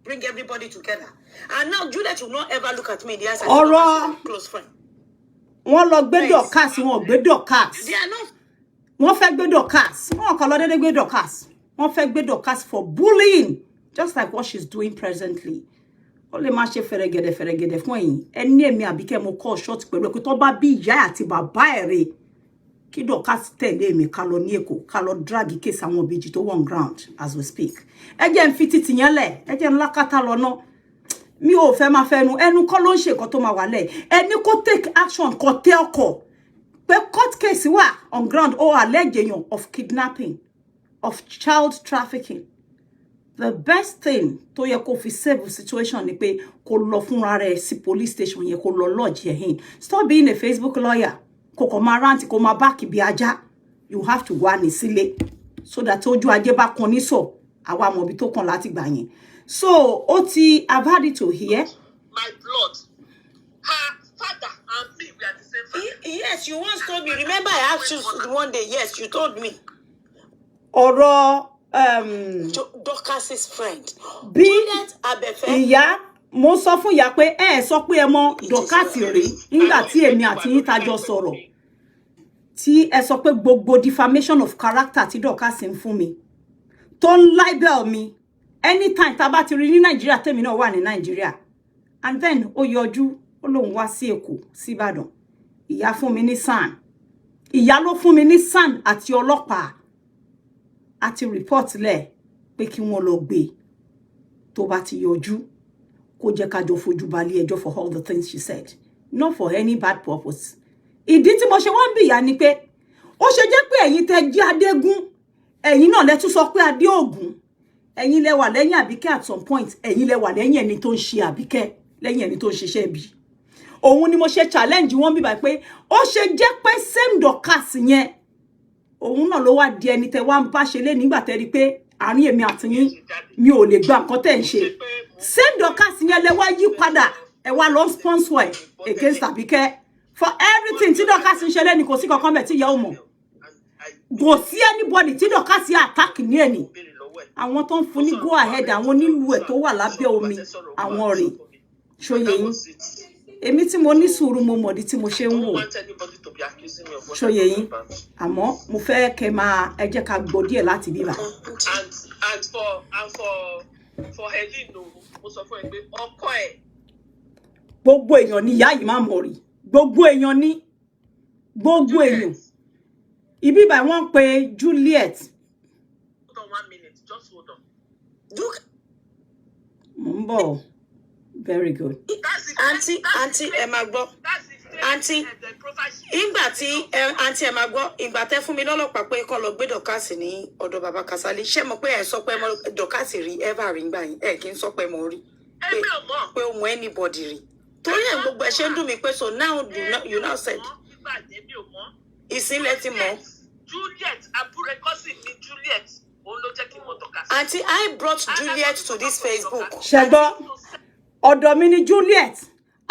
B: Bring everybody together. And now Juliet will not ever look at me in the eyes as
A: a
B: close friend.
A: Wọ́n lọ gbé Dorcas, wọ́n gbé Dorcas.
B: They are not.
A: Wọ́n fẹ́ gbé Dorcas. Wọ́n kàn lọ dédé gbé Dorcas. Wọ́n fẹ́ gbé Dorcas for bullying, just like what she's doing presently. Ó lè máa ṣe fẹ̀rẹ̀gẹ̀dẹ̀ fún ẹ̀yin. Ẹni èmi Àbíkẹ́ mo call short pẹ̀lú pé tó bá bí ìyá àti bàbá ẹ̀ rè. Kí Dorcas tẹ̀lé mi ká lọ ní Èkó, ká lọ drag case àwọn ìbejì tó on ground as we speak. Ẹ jẹ́ n fi titi yẹn lẹ̀, ẹ jẹ́ n lákàtà lọ náà. Mi ò fẹ́ máa fẹ́nu ẹnu kọ́ ló ń ṣe nǹkan tó máa wà lẹ̀. Ẹni kó take action kó tẹ́ ọkọ̀. Pé court case wà on ground ó allege èèyàn of kidnapping, of child trafficking. The best thing tó yẹ kó fi save situation ni pé kó lọ fúnra rẹ̀ sí police station yẹn kó lọ lodge yẹn. Stop being a Facebook lawyer. Kó kó máa rant kó máa back bí ajá. You have to wá ní sílé so that ojú ajé bá kan ní sọ àwa mọ̀ bí tó kàn láti gbà yẹn. So, Oti, I've had it to hear.
B: My blood. Her father and me, we are the same father. Yes, you once told me. Remember, I asked you one day. Yes, you told me.
A: Ọ̀rọ̀
B: Dorcas's friend.
A: Bí ìyá mo sọ fún ìyá pé ẹ sọ pé ẹ mọ̀ Dorcas rí nígbà tí èmi àti yín tá jọ sọ̀rọ̀. Tí ẹ sọ pé gbogbo defamation of character tí Dorcas ń fún mi. Tó ń libel mi. Anytime tá bá ti rí ní Nigeria tèmi náà wà ní Nigeria. And then ó yọjú ó lóun wá sí Èkó sí Ìbàdàn ìyá fún mi ní SAN ìyá ló fún mi ní SAN àti ọlọ́pàá àti report lẹ̀ pé kí wọ́n lọ gbé tó bá ti yọjú kó jẹ́ ká jọ fojú balẹ̀ ẹjọ́ for all the things she said not for any bad purpose ìdí tí mo ṣe wá ń bí ìyá ni pé ó ṣe jẹ́ pé ẹ̀yin tẹ́ jẹ́ Adégún ẹ̀yin náà lẹ tún sọ pé Adéògùn ẹ̀yin lẹ wà lẹ́yìn Àbíkẹ́ at some point ẹ̀yin lẹ wà lẹ́yìn ẹni tó ń ṣe Àbíkẹ́ lẹ́yìn ẹni tó ń ṣiṣẹ́ bí òun ni mo ṣe challenge wọn bí báyìí pé ó ṣe jẹ́ pé same Dorcas yẹn òun náà ló wá di ẹni tẹ́ wá ń bá ṣe lé nígbà tẹ́ rí pé àárín èmi àti yín mi ò lè gba nǹkan tẹ́ ń ṣe same Dorcas yẹn lẹ wá yí padà ẹ wá lọ sponsor ẹ against Àbíkẹ́ for everything tí Dorcas ń ṣe lẹ́ni kò sí kankan bẹ̀ tí ìyá ò mọ̀ kò sí anybody tí Dorcas yà attack ní ẹni àwọn tó ń fún ní go ahead àwọn onílù ẹ̀ tó wà lábẹ́ omi àwọn rẹ̀ ṣòye yín èmi tí mo ní sùúrù mo mọ̀dí tí mo ṣe ń wò ṣòye yín àmọ́ mo fẹ́ kẹ́ máa ẹ jẹ́ ká gbọ́ díẹ̀ láti bíbá.
B: and for Helene mo sọ fún ẹ pé ọkọ ẹ.
A: gbogbo èèyàn ni ìyá yìí máa mọ̀ rí gbogbo èèyàn ní gbogbo èèyàn ibi báyìí wọ́n pe Juliet.
B: Hold on 1 minute, just hold on.
A: Mumbo. Very good.
C: Auntie Emma gbọ́. Auntie ìgbà tí Auntie Emma gbọ́ ìgbà tẹ́ fún mi lọ́lọ́pàá pé kó lọ gbé Dorcas ní ọ̀dọ̀ bàbá Kasali ṣé mo pé ẹ sọ pé mo Dorcas rí ever rí gbà yín ẹ kì í sọ pé mo rí pé o mọ anybody rí torí ẹ gbogbo ẹ ṣe ń dùn mí pé so now you now said ìsínlẹ̀ ti mọ̀.
B: Juliet àbúrò cousin mi Juliet òun ló jẹ́ kí mo Dorcas.
C: Auntie I brought Juliet to this Facebook.
A: Ṣẹ́gbọ́ ọ̀dọ̀ mi ni Juliet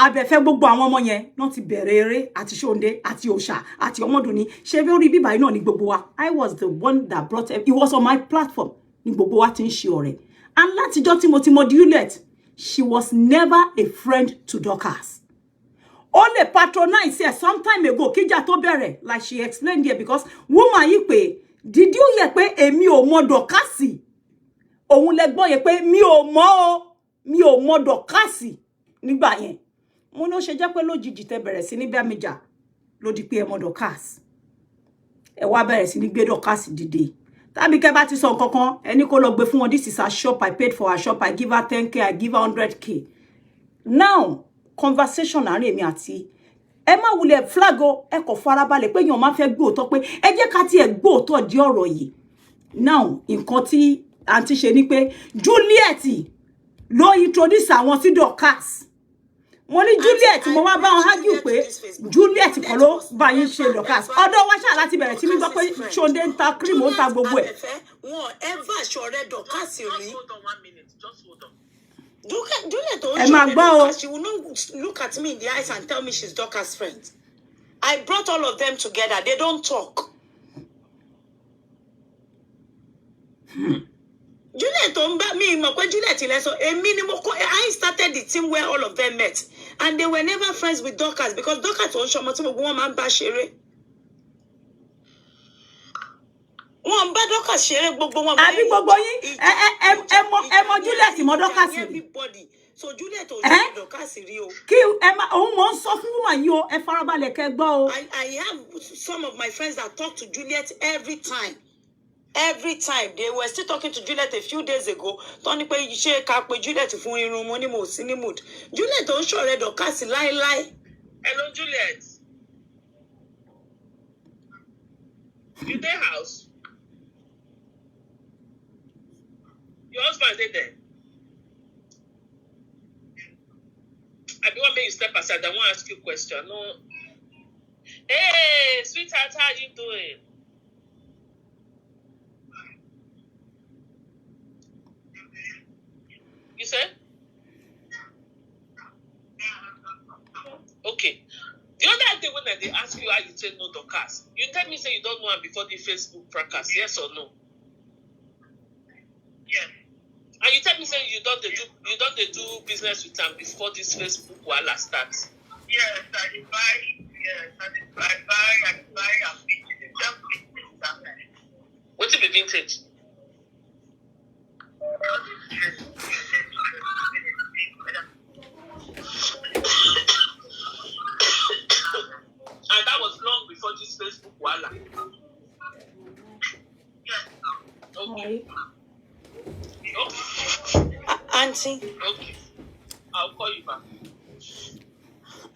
A: abẹ́fẹ́ gbogbo àwọn ọmọ yẹn náà ti bẹ̀rẹ̀ eré àti Ṣóndé àti Òòṣà àti Ọmọdùnní ṣe bí orí bíbá náà ní gbogbo wa. I was the one that brought it was on my platform ní gbogbo wa ti ń ṣe ọ̀rẹ́ and látijọ́ tí mo ti mọ Juliet she was never a friend to Dorcas. Only patronize here some time ago kíjà tó bẹ̀rẹ̀ like she explained here because woman yìí pé did you hear pé èmi ò mọ Dorcas òun lẹ gbọ́ yẹ pé mi ò mọ Dorcas nígbà yẹn mo ní ó ṣe jẹ́ pé lójijì tẹ́ bẹ̀rẹ̀ sí ní bá mi jà ló di pé ẹ mọ Dorcas ẹ wá bẹ̀rẹ̀ sí ní gbé Dorcas dìde tàbí kẹ́ bá ti sọ nǹkan kan ẹni kó lọ gbé fún wọn this is her shop I paid for her shop I give her 10k I give her 100k now conversation àárín èmi àti ẹ má wulẹ̀ flag o ẹ kò farabalẹ̀ pé èèyàn máa fẹ́ gbọ́ òótọ́ pé ẹ jẹ́ ká tiẹ̀ gbọ́ òótọ́ di ọ̀rọ̀ yìí now nǹkan tí àǹtí ṣe ni pé Juliet ló introduce àwọn sí Dorcas mo ní Juliet mo wá bá wọn argue pé Juliet kọ́ ló bá yín ṣe Dorcas ọ̀dọ̀ wa ṣáà láti bẹ̀rẹ̀ tí mi gbọ́ pé Ṣóndé ń ta cream ó ń ta gbogbo ẹ̀.
C: wọn ever ṣọ̀rẹ́ Dorcas rí.
B: Hold on 1 minute, just hold on.
C: Juliet don't
A: ẹ máa gbọ́ o.
C: she will not look at me in the eyes and tell me she's Dorcas' friend. I brought all of them together. They don't talk. Juliet don't me mo pe Juliet le so èmi ni mo ko I started the team where all of them met and they were never friends with Dorcas because Dorcas on ṣọmọ tí gbogbo wọn máa ń bá ṣeré. Wọ́n bá Dorcas ṣeré gbogbo wọn.
A: Àbí gbogbo yín ẹ mọ Juliet mọ Dorcas
C: everybody. So Juliet ò ṣe Dorcas rí o.
A: Kí ẹ má òun mo ń sọ fún woman yìí o ẹ farabalẹ̀ kẹ́ gbọ́ o.
C: I have some of my friends that talk to Juliet every time. Every time they were still talking to Juliet a few days ago. Tony pé ṣé ká pé Juliet fún irun mo ní mo sí ní mood. Juliet ò ń ṣọ̀rẹ́ Dorcas láíláí.
B: Hello Juliet. You dey house? Your husband dey there? I don't want me to step aside. I want to ask you a question. No. Hey, sweetheart, how you doing? You said? Okay. The other day when they ask you how you say no Dorcas, you tell me say you don't know her before the Facebook fracas, yes or no? Yes. And you tell me say you don't do business with them before this Facebook wahala starts. Yes, I buy and what be vintage? Okay.
C: Auntie.
B: Okay. I'll call you back.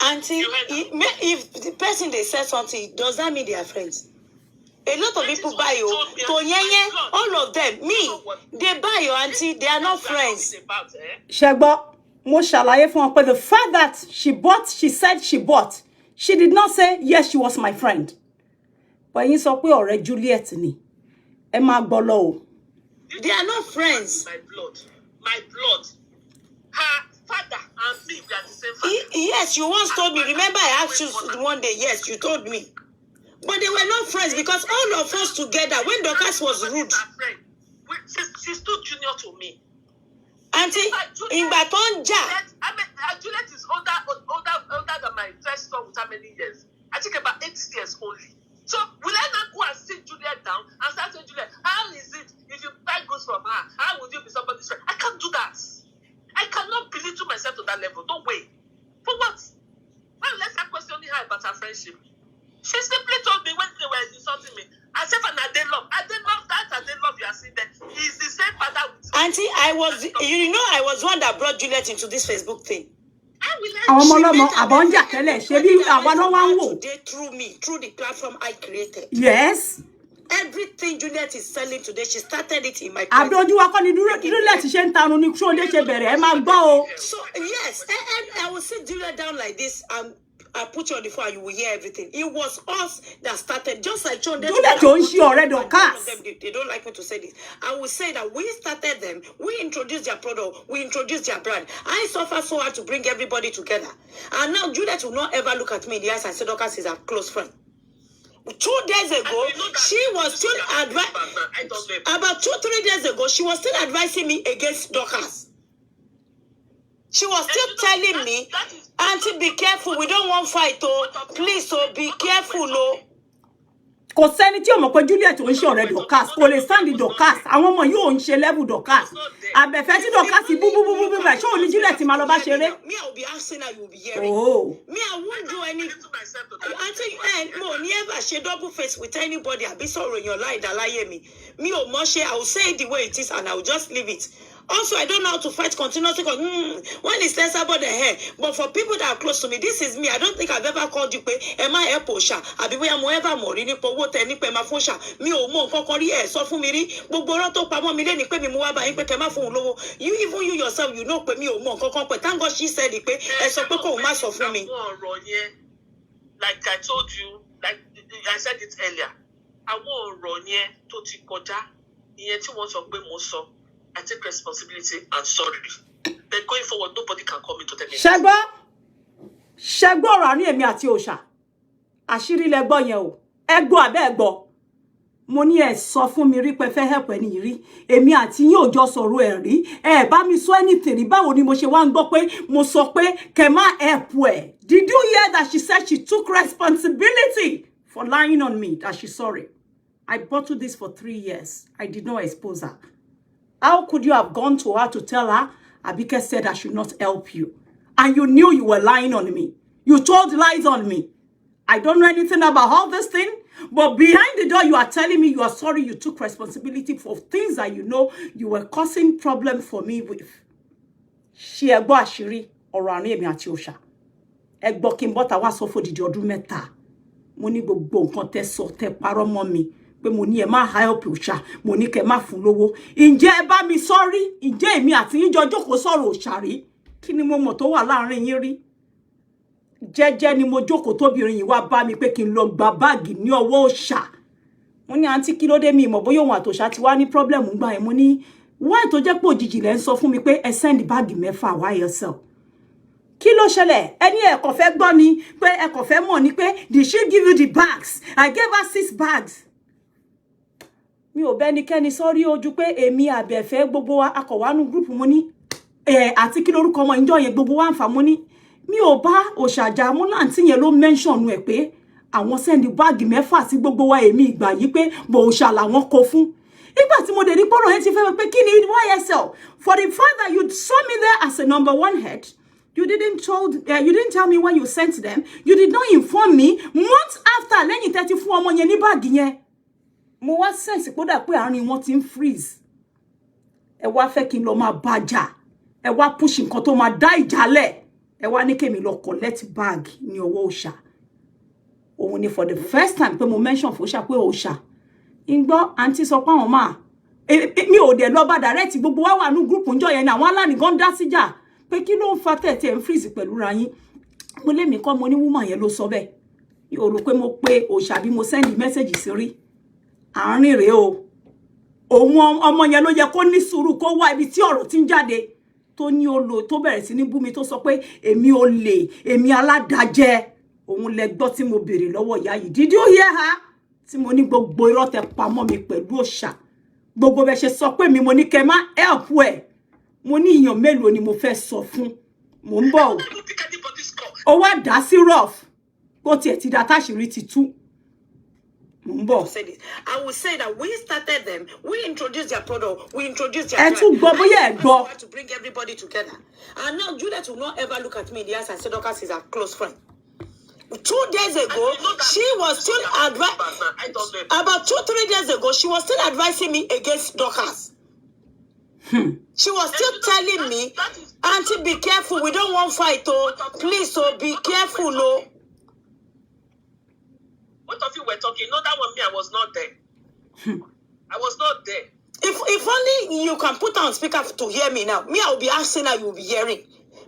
C: Auntie, if the person they said something, does that mean they are friends? A lot of people buy you. All of them. Me, they buy your auntie. They are not friends.
A: Shegbo, mo ṣàlàyé fún wọn pé the fact that she said she bought, she did not say yes, she was my friend. But yín sọ pé ọ̀rẹ́ Juliet ni. Ẹ máa gbọ́ lọ o.
C: They are not friends.
B: My blood. Her father and me, we are the same father.
C: Yes, you once told me. Remember, I asked you one day. Yes, you told me. But they were not friends because all of us together, when Dorcas was rude.
B: She's too junior to me.
C: Auntie, in Batonja.
B: Juliet is older than my first son with how many years? I think about 8 years only. So will I not go and sit Juliet down and start saying, Juliet, how is it if you buy goods from her? How would you be somebody's friend? I can't do that. I cannot belittle myself to that level. No way. For what? Why will I start questioning her about her friendship? She simply told me when they were insulting me, I said, and I did love that, I did love you are seeing that. He's the same father with me.
C: Auntie, I was one that brought Juliet into this Facebook thing. Through the platform I created.
A: Yes.
C: Everything Juliet is selling today, she started it in my So yes, I will sit Juliet down like this. I put you on the phone and you will hear everything. It was us that started, just like John. They don't like me to say this. I will say that we started them. We introduced their product. We introduced their brand. I suffer so hard to bring everybody together. And now Juliet will not ever look at me in the eyes and say, Dorcas is a close friend. 2 days ago, she was still about 2-3 days ago, she was still advising me against Dorcas. She was still telling me, Auntie, be careful. We don't want fight, oh. Please, oh, be careful, oh.
A: Kò sẹ́ni tí ó mọ̀ pé Juliet ò ń ṣe ọ̀rẹ́ Dorcas, kò lè stand Dorcas. Àwọn ọmọ yóò ń ṣe level Dorcas. Àbẹ̀fẹ́ tí Dorcas bú bá ṣé ò ní Juliet máa lọ bá ṣeré.
C: Me, I will be asking her, you will be hearing.
A: Oh.
C: Me, I won't do any. Auntie, mo never share double face with anybody. I'll be sorry in your lie that lie me. Me or Moshe, I will say it the way it is and I will just leave it. Also, I don't know how to fight continuously because when it's less about the hair. But for people that are close to me, this is me. I don't think I've ever called you. Am I a posha? I be where I'm ever more. Ni po what any pe ma fosha. Me o mo kokori e so fun mi ri. Gbogbo ran to pamọ́ mi le ni pe mi mu wa ba yin pe ke ma fun lowo. You even you yourself, you know pe mi o mo kokon pe. Thank God she said it pe e so pe ko ma sọ fún mi.
B: Like I told you, like I said it earlier. Àwọn ọ̀rọ̀ yẹn tó ti kọjá, ìyẹn tí wọ́n sọ pé mo sọ. I take responsibility and sorry. Then going forward, nobody can come into the meeting.
A: Ṣẹ́gbọ́ ọ̀rọ̀ àárín èmi àti òòṣà. Àṣírí lẹ gbọ́ yẹn o. Ẹ gbọ́ àbẹ́ ẹ gbọ́. Mo ní ẹ sọ fún mi rí pé fẹ́ help ẹni rí. Èmi àti yín ò jọ sọ̀rọ̀ ẹ̀ rí. Ẹ bá mi sọ anything rí. Báwo ni mo ṣe wá ń gbọ́ pé mo sọ pé kẹ́ má help ẹ. Did you hear that she said she took responsibility for lying on me, that she's sorry? I bottled this for 3 years. I did not expose her. How could you have gone to her to tell her, Abike said I should not help you? And you knew you were lying on me. You told lies on me. I don't know anything about all this thing, but behind the door, you are telling me you are sorry you took responsibility for things that you know you were causing problem for me with. Ṣé ẹ gbọ́ àṣírí ọ̀rọ̀ àárín èmi àti òòṣà. Ẹ gbọ́ kí n bọ́ta wá sọ fún odidi ọdún 3. Mo ní gbogbo nǹkan tẹ́ sọ tẹ́ parọ́ mọ́ mi. Pé mo ní ẹ má help òòṣà, mo ní kẹ́ má fún lówó. Ǹjẹ́ ẹ bá mi sorry? Ǹjẹ́ èmi àti yín jọ jókòó sọ̀rọ̀ òòṣà rí? Kí ni mo mọ̀ tó wà láàrin yín rí? Jẹ́jẹ́ ni mo jókòó tóbìnrin yìí wá bá mi pé kí n lọ gba báàgì ní ọwọ́ òòṣà. Mo ní àǹtí kí ló dé mi mọ̀ bóyá òun àtòṣà ti wá ní problem ńgbà yẹn. Mo ní why tó jẹ́ pé òjijì lẹ ń sọ fún mi pé ẹ send báàgì 6 why yourself. Kí ló ṣẹlẹ̀? Ẹni ẹ kò fẹ́ gbọ́ ni pé ẹ kò fẹ́ mọ̀ ni pé did she give you the bags? I gave her 6 bags. Mi ò bẹ́nikẹ́ni sọ́rí ojú pé èmi àbẹ̀fẹ́ gbogbo wa akọ̀wánú group mo ní àti kí lórúkọ ọmọ ìjọ yẹn gbogbo wa ń fà mo ní mi ò bá òṣàjà mú láǹtí yẹn ló mention ẹ̀ pé àwọn send báàgì 6 sí gbogbo wa èmi ìgbà yìí pé bò òṣà làwọn kó fún. Nígbà tí mo dé rí pọ́rọ̀ yẹn ti fẹ́ pé kí ni YSL for the fact that you saw me there as a #1 head. You didn't tell me when you sent them. You did not inform me months after lẹ́yìn 30 fún ọmọ yẹn ní báàgì yẹn. mo wá sense pé ó dà pé àárín wọn ti ń freeze ẹ wá fẹ́ kí n lọ máa bàjà ẹ wá push nǹkan tó máa dá ìjálẹ̀ ẹ wá ní kémi lọ collect bag ní ọwọ́ òòṣà òun ni for the first time pé mo mention fún òòṣà pé òòṣà ń gbọ́ àǹtí sọ pé àwọn máa mi ò dẹ̀ lọ bá direct gbogbo wa wà ní group ńjọ́ yẹn ní àwọn alánìgán dá síjà pé kí ló ń fa tẹ̀tẹ̀ ń freeze pẹ̀lú ra yín mo lé mi kọ́ mo ní woman yẹn ló sọ bẹ́ẹ̀ yóò rò pé mo pé òòṣà bí mo send message sí rí àárín rèé o òun ọmọ yẹn ló yẹ kó ní sùúrù kó wá ibi tí ọ̀rọ̀ ti ń jáde tó ní olo tó bẹ̀rẹ̀ sí ní bú mi tó sọ pé èmi olè èmi aládàjẹ òun lẹ gbọ́ tí mo béèrè lọ́wọ́ ìyá yìí did you hear her tí mo ní gbogbo irọ́ tẹ pamọ́ mi pẹ̀lú òòṣà gbogbo bẹ ṣe sọ pé mi mo ní kẹ́ má help ẹ mo ní ìyàn mélòó ni mo fẹ́ sọ fún mo ń bọ̀ ó wá dá sí rough kó tiẹ̀ ti dá táṣìírí ti tú.
C: I will say that we started them, we introduced their product, we introduced their
A: brand.
C: To bring everybody together. And now Juliet will not ever look at me in the eyes and say Dorcas is her close friend. 2 days ago, she was still about 2-3 days ago, she was still advising me against Dorcas. She was still telling me, Auntie, be careful, we don't want fight, oh, please, oh, be careful, oh.
B: Both of you were talking. No, that one me, I was not there. I was not there.
C: If only you can put on speaker to hear me now. Me, I will be asking how you will be hearing.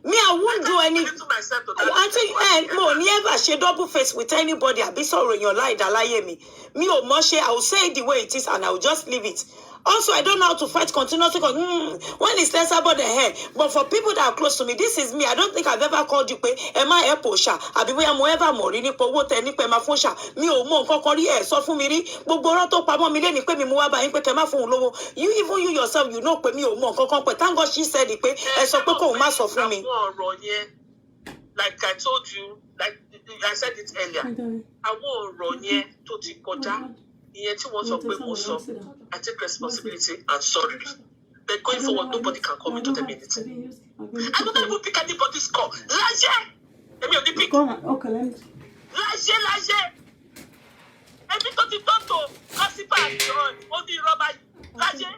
C: Me, I won't do any. Auntie, no, never share double face with anybody. I'll be sorry in your life that lie me. Me or Moshe, I will say it the way it is and I will just leave it. Also, I don't know how to fight continuously because when it's less about the head. But for people that are close to me, this is me. I don't think I've ever called you, am I a posha? I'll be where I'm ever more in for what any pay my fosha. Me or more kokori, so for me, but Boroto Pamo Mileni pay me more by Impekama for low. You even you yourself, you know, pay me or more kokon, but thank God she said it pay and so poko mass of me.
B: Like I told you, like I said it earlier, I won't run here to the quarter. I take responsibility and sorry. But going forward, nobody can come into the minute. I don't even pick anybody's call. Laje!
A: Okay, let me.
B: Laje! Everybody don't know. Gossip and all the rubber. Laje!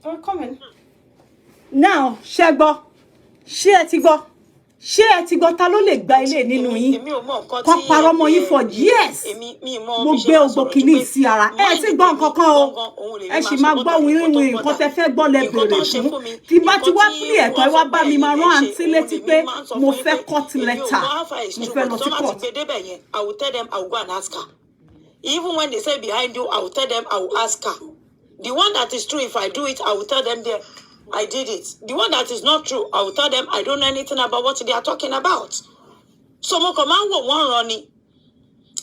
A: Oh, come in. Now, Shegbo. Ṣé ẹ ti gbọ́ ta ló lè gba ilé nínú yín kó parọ́ mọ́ yín for years mo gbé ogbó kìíní sí ara ẹ ti gbọ́ nǹkan kan o ẹ sì máa gbọ́ wíwíwí nǹkan tẹ fẹ́ gbọ́ lẹ bèrè fún tí bá ti wá pílì ẹ̀tọ́ ẹ wá bá mi máa rán àǹtí létí pé mo fẹ́ court letter mo fẹ́ lọ sí court.
C: I will tell them I will go and ask her. Even when they say behind you, I will tell them I will ask her. The one that is true, if I do it, I will tell them there. I did it. The one that is not true, I will tell them I don't know anything about what they are talking about. So mo command one running.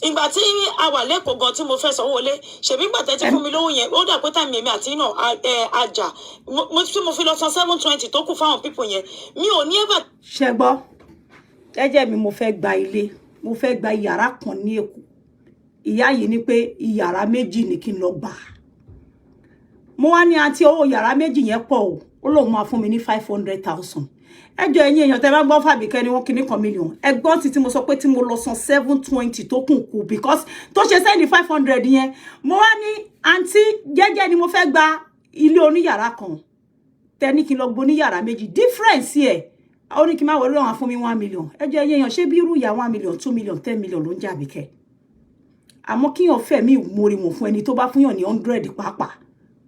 C: Ìgbà tí àwa leko gan tí mo fẹ́ sanwó lé, ṣebí ìgbà tẹ́ ti fún mi lówó yẹn, ó dà pé time mi àti no àjà. Mo fi lọ san 720 tó kù fáwọn people yẹn. Mi ò ní ever
A: Ṣẹ́gbọ́. Jẹ́jẹ́ mi mo fẹ́ gba ilé. Mo fẹ́ gba yàrá kan ní Èkó. Ìyá yìí ní pé yàrá méjì ni kí n lọ gbà. Mo wá ní àǹtí owó yàrá méjì yẹn pọ̀ o. Ó lóun máa fún mi ní 500,000. Ẹjọ́ ẹ̀yin èèyàn tẹ́ bá gbọ́ Fàbíkẹ́ ni wọ́n kíní kan million. Ẹ gbọ́ tí mo sọ pé tí mo lọ san 720 tó kù because tó ṣe send 500 yẹn. Mo wá ní àǹtí jẹ́jẹ́ ni mo fẹ́ gba ilé oníyàrá kan. Tẹ́ ní kí n lọ gbọ́ ní yàrá méjì. Difference here. Ó ní kí n má wọlé wọn fún mi 1 million. Ẹjọ́ ẹ̀yin èèyàn ṣé bí irú ìyá 1 million, 2 million, 10 million ló ń jà Àbíkẹ́. Àmọ́ kí yàn fẹ́ mi mórí wọn fún ẹni tó bá fún yàn ní 100 pàápàá.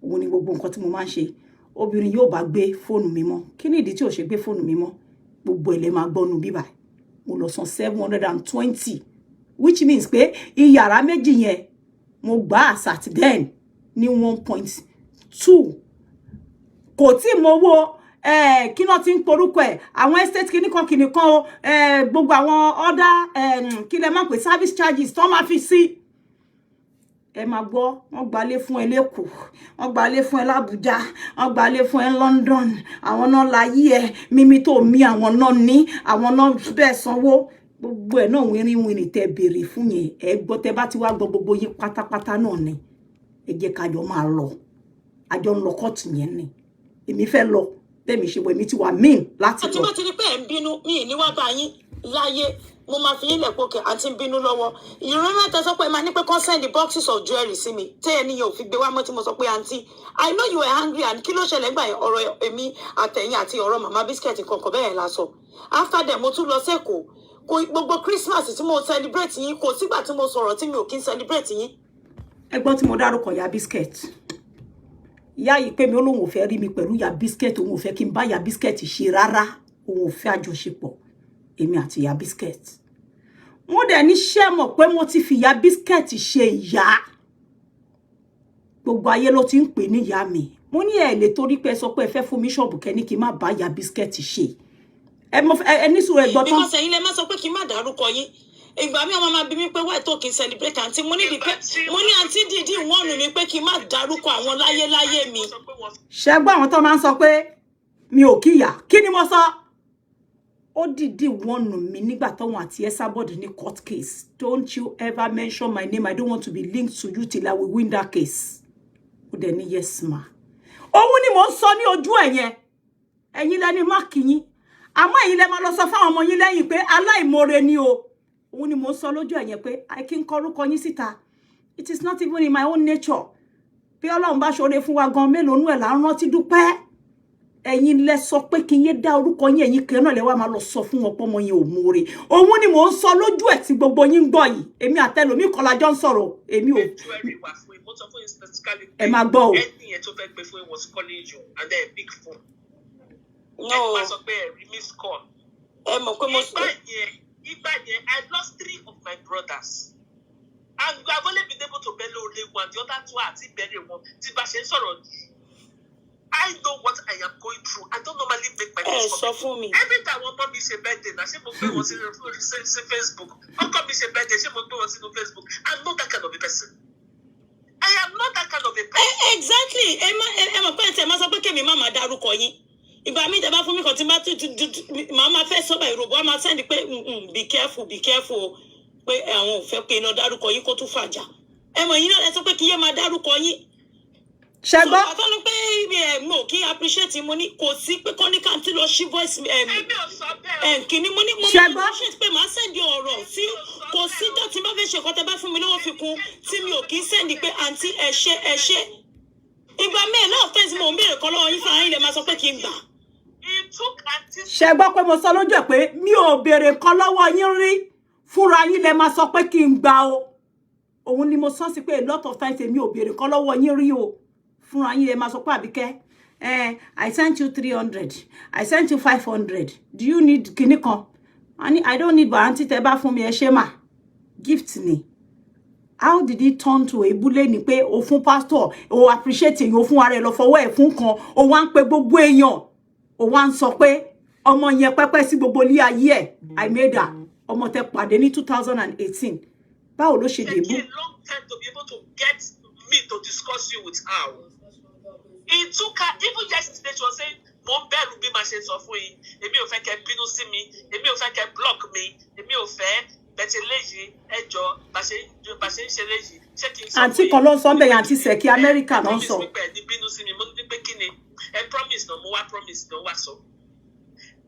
A: Òun ni gbogbo nǹkan tí mo máa ń ṣe. Obìnrin yóò bá gbé fóònù mi mọ́ kí ni ìdí tí ó ṣe gbé fóònù mi mọ́ gbogbo ele máa gbọ́nu bíbá mo lọ san 720 which means pé iyàrá méjì yẹn mo gbà as at then ní 1.2 kò tí mo wo kí náà ti ń porúkọ ẹ̀ àwọn estate kíní kan o gbogbo àwọn other kí lẹ máa pè service charges tó máa fi sí ẹ máa gbọ́ wọ́n gbalé fún ẹ lÉkòó wọ́n gbalé fún ẹ l'Ábùjá wọ́n gbalé fún ẹ London àwọn náà láyé ẹ mímí tó mi àwọn náà ní àwọn náà bẹ́ẹ̀ sanwó gbogbo ẹ̀ náà wínrínwínrìn tẹ́ béèrè fún yẹn ẹ gbọ́ tẹ́ bá ti wá gbọ́ gbogbo yín pátápátá náà ni ẹ jẹ́ ká jọ máa lọ àjọ ń lọ kóòtù yẹn ni èmi fẹ́ lọ tẹ́mi ṣe bọ̀ èmi ti wà mean láti lọ.
C: àti bá ti rí pé ẹ̀ ń bínú mi ní wá bá yín láyé mo máa fi yín lẹ̀ pé òkè àǹtí ń bínú lọ́wọ́. Ìrora tẹ sọ pé máa ní pé kán send the boxes of jewelry sí mi tẹ́ ẹni yẹn ò fi gbé wá mọ́ tí mo sọ pé àǹtí I know you were angry and kí ló ṣẹlẹ̀ nígbà yẹn ọ̀rọ̀ èmi àtẹ̀yìn àti ọ̀rọ̀ màmá biscuit kankan bẹ́ẹ̀ la sọ. After that mo tún lọ sẹ́kọ̀ọ́ kò gbogbo Christmas tí mo celebrate yín kò sígbà tí mo sọ̀rọ̀ tí mi ò kí ń celebrate yín.
A: Ẹgbọ́n tí mo dárúkọ ya biscuit ìyá yìí pé mi ó lóun ò fẹ́ rí mi pẹ̀lú ya biscuit òun ò fẹ́ kí n bá ya biscuit ṣe rárá òun ò fẹ́ àjọṣepọ̀ èmi àti ya biscuit. Wọ́n dẹ̀ ní ṣé mọ̀ pé mo ti fi ya biscuit ṣe ìyá gbogbo ayé ló ti ń pè ní ìyá mi. Mo ní ẹ lè torí pé sọ pé ẹ fẹ́ fún mi ṣọ́ọ̀bù kẹ́ ní kí n má bá ya biscuit ṣe. Ẹ ní sùúrù ẹgbọ́n tán.
C: Because ẹ̀yin lẹ má sọ pé kí n má dárúkọ yín. Ìgbà mi ọmọ máa bí mi pé why tó kí n celebrate àǹtí mo ní àǹtí dìdí wọ́n mi pé kí n má dárúkọ àwọn láyé mi.
A: Ṣẹ́gbọ́n àwọn tó máa ń sọ pé mi ò kíyà kí ni mo sọ? Ó dìdí wọ́n mi nígbà táwọn àti Esabod ní court case. Don't you ever mention my name. I don't want to be linked to you till I will win that case. Ó dẹ̀ ní yes ma. Òun ni mo ń sọ ní ojú ẹ̀yẹn. Ẹ̀yin lẹni má kìyín. Àmọ́ ẹ̀yin lẹ máa lọ sọ fáwọn ọmọ yín lẹ́yìn pé aláìmoore ni o. Òun ni mo sọ lójú ẹ̀yẹn pé I kí n kọrúkọ yín síta. It is not even in my own nature. Bí Ọlọ́run bá ṣoore fún wa gan mélòó nú ẹ̀ là ń rántí dúpẹ́. Ẹ̀yin lẹ sọ pé kí n yé dá orúkọ yín ẹ̀yin kan náà lẹ wá máa lọ sọ fún wọn pé ọmọ yín ò moore. Òun ni mo ń sọ lójú ẹ̀ tí gbogbo yín gbọ́ yìí. Èmi àtẹlòmí kan la jọ ń sọ̀rọ̀. Èmi ò ẹ máa gbọ́ o.
B: Ẹni tó fẹ́ gbé fún was calling you and then a big phone.
C: No.
B: Ẹ sọ pé miss call.
C: Ẹ mọ̀ pé mo sọ.
B: Ìgbà yẹn, I lost 3 of my brothers. And we have only been able to bury only one. The other 2 are still bury one. Tí bá ṣe ń sọ̀rọ̀ yìí. I know what I am going through. I don't normally make my face
C: sọ fún mi.
B: Every time one mom ṣe birthday, na ṣé mo gbé wọn sí Facebook. Ọkọ mi ṣe birthday, ṣé mo gbé wọn sínú Facebook. I'm not that kind of a person. I am not that kind of a person.
C: Exactly. Ẹ mọ̀ pé ẹ̀ tẹ̀ máa sọ pé kémi má máa dárúkọ yín. Ìgbà mi tẹ́ bá fún mi kan tí bá màá máa fẹ́ sọ́bà ìròbó á máa sẹ́ni pé be careful pé àwọn ò fẹ́ pé iná dárúkọ yín kó tún fàjà. Ẹ mọ̀ yín náà ẹ sọ pé kí yé máa dárúkọ yín.
A: Ṣẹ́gbọ́n.
C: So àtọ́nu pé mo kí appreciate mo ní kò sí pé kọ́ní kan tí lọ ṣí voice kìíní mo ní appreciate pé màá sẹ́ndì ọ̀rọ̀ sí kò sí dọ̀tí bá fẹ́ ṣe kọ́ tẹ́ bá fún mi lówó fi kún tí mi ò kí sẹ́ndì pé àǹtí ẹ ṣé. Ìgbà mẹ́ẹ̀ náà fẹ́ẹ́ tí mo ń béèrè kọ́ lọ́wọ́ yín fún ayé lè máa sọ pé kí n gbà.
A: Ṣẹ́gbọ́n pé mo sọ lójú ẹ̀ pé mi ò béèrè kan lọ́wọ́ yín rí fúnra yín lẹ máa sọ pé kí n gbà o. Òun ni mo sọ sí pé a lot of times èmi ò béèrè kan lọ́wọ́ yín rí o. Fúnra yín lẹ máa sọ pé Àbíkẹ́ I sent you 300. I sent you 500. Do you need kíní kan? I don't need but auntie tẹ́ bá fún mi ẹ ṣé mà. Gift ni. How did it turn to a bullet ni pé o fún pastor o appreciate èyàn o fún ara ẹ lọ fọwọ́ ẹ̀ fún kan o wá ń pe gbogbo èèyàn o wá ń sọ pé ọmọ yẹn pẹ́pẹ́ sí gbogbo ilé ayé ẹ̀ I made her ọmọ tẹ́ pàdé ní 2018 báwo ló ṣe débú.
B: It took a long time to be able to get me to discuss you with her. It took her even yesterday she was saying mo ń bẹ̀rù bí màá ṣe sọ fún yín èmi ò fẹ́ kẹ́ bínú sí mi èmi ò fẹ́ kẹ́ block mi èmi ò fẹ́ bẹ̀tẹ̀ léyìí ẹjọ́ bá ṣe ń ṣe léyìí ṣé kí n sọ.
A: Àǹtí kan ló ń sọ bẹ́ẹ̀ àǹtí Ṣẹ̀kí Amẹ́ríkà ló ń sọ.
B: ní bínú sí mi mo ní pé kí ni ẹ promise náà mo wá promise náà wá sọ.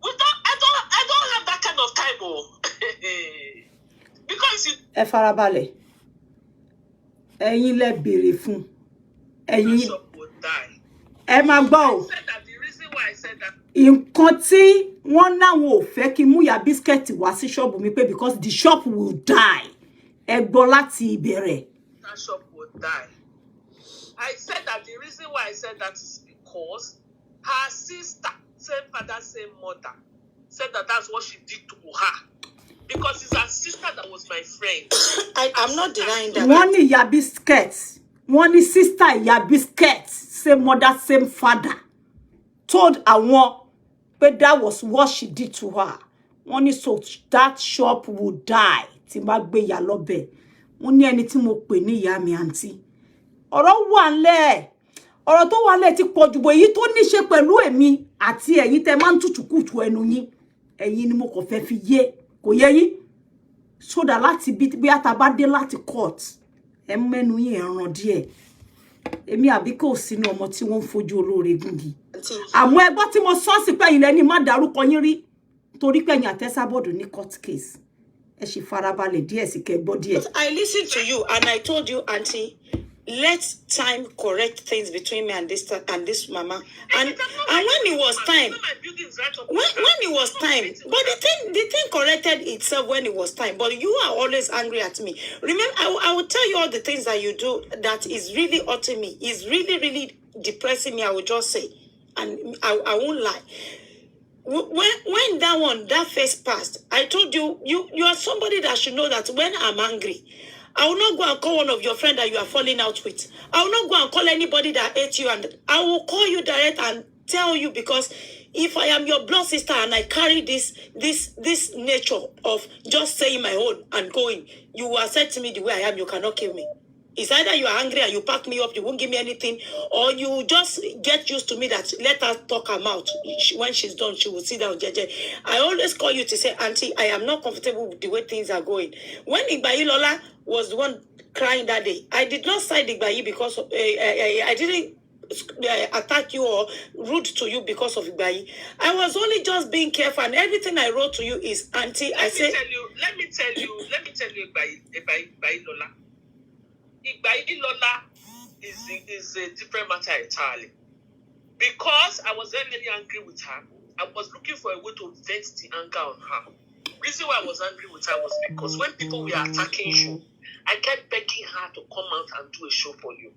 B: I don't have that kind of time o. Because you.
A: Ẹ farabalẹ̀ ẹ̀yin lẹ béèrè fún ẹ̀yin ẹ máa gbọ́ o. Nǹkan tí wọ́n náwọn ò fẹ́ kí mú ya biscuit wá sí ṣọ́ọ̀bù mi pé because the shop will die. Ẹ gbọ́ láti ìbẹ̀rẹ̀.
B: That shop will die. I said that the reason why I said that is because her sister, same father, same mother, said that that's what she did to her. Because it's her sister that was my friend.
C: I'm not denying that.
A: One ní ìyá biscuit. One ní sister ìyá biscuit. Same mother, same father. Told àwọn pé that was what she did to her. One ní so that shop will die. Tí má gbé ìyá lọ́bẹ̀. Wọ́n ní ẹni tí mo pè ní ìyá mi àǹtí. Ọ̀rọ̀ wà ńlẹ̀. Ọ̀rọ̀ tó wà ńlẹ̀ ti pọ̀ jù bó èyí tó ní ṣe pẹ̀lú èmi àti ẹ̀yin tẹ́ máa ń tutùkùtù ẹnu yín. Ẹ̀yin ni mo kàn fẹ́ fi yé. Kò yé yín. So that láti bí ata bá dé láti court ẹ mẹ́nu yín ẹran díẹ̀. Èmi àbí kò sínú ọmọ tí wọ́n fojú olóore gungi. Àmọ́ ẹgbọ́n tí mo sọ sí pé ilẹ̀ ni má dárúkọ yín rí torí pé ẹ̀yin àti Esabod ní court case. ẹ sì farabalẹ̀ díẹ̀ sí kẹ́ gbọ́ díẹ̀.
C: But I listened to you and I told you, Auntie, let time correct things between me and this mama. And when it was time, when it was time, but the thing corrected itself when it was time. But you are always angry at me. Remember, I will tell you all the things that you do that is really hurting me. Is really, really depressing me. I will just say, and I won't lie. When that phase passed, I told you, you are somebody that should know that when I'm angry, I will not go and call one of your friends that you are falling out with. I will not go and call anybody that hates you, and I will call you direct and tell you, because if I am your blood sister and I carry this nature of just saying my own and going, you will accept me the way I am. You cannot kill me. It's either you are angry and you pack me up, you won't give me anything, or you just get used to me that let her talk her mouth. When she's done, she will sit down. I always call you to say, Auntie, I am not comfortable with the way things are going. When Igbayi Lola was the one crying that day, I did not side Igbayi because of, I didn't attack you or rude to you because of Igbayi. I was only just being careful, and everything I wrote to you is, Auntie,
B: let me tell you, Igbayi Lola. Igbayi Lola is a different matter entirely. Because I was very, very angry with her, I was looking for a way to vent the anger on her. Reason why I was angry with her was because when people were attacking you, I kept begging her to come out and do a show for you.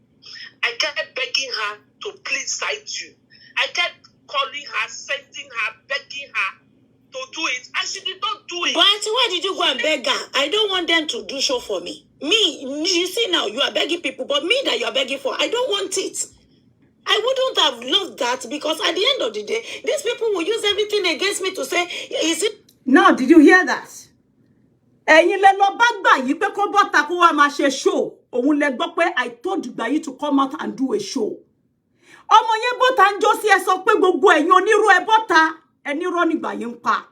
B: I kept begging her to please cite you. I kept calling her, sending her, begging her to do it, and she did not do it.
C: But why did you go and beg her? I don't want them to do show for me. Me, you see now, you are begging people, but me that you are begging for, I don't want it. I wouldn't have loved that, because at the end of the day, these people will use everything against me to say, is it?
A: Now, did you hear that? Ẹ̀yin lẹ lọ bá Gbayi pé kó bọ́ta kó wá máa ṣe show. Òun lẹ gbọ́ pé I told Gbayi to come out and do a show. Ọmọ yẹn bọ́ta ń jó sí ẹ sọ pé gbogbo ẹ̀yin onírú ẹ bọ́ta. Ẹni rọ́ ni Gbayi ń pa.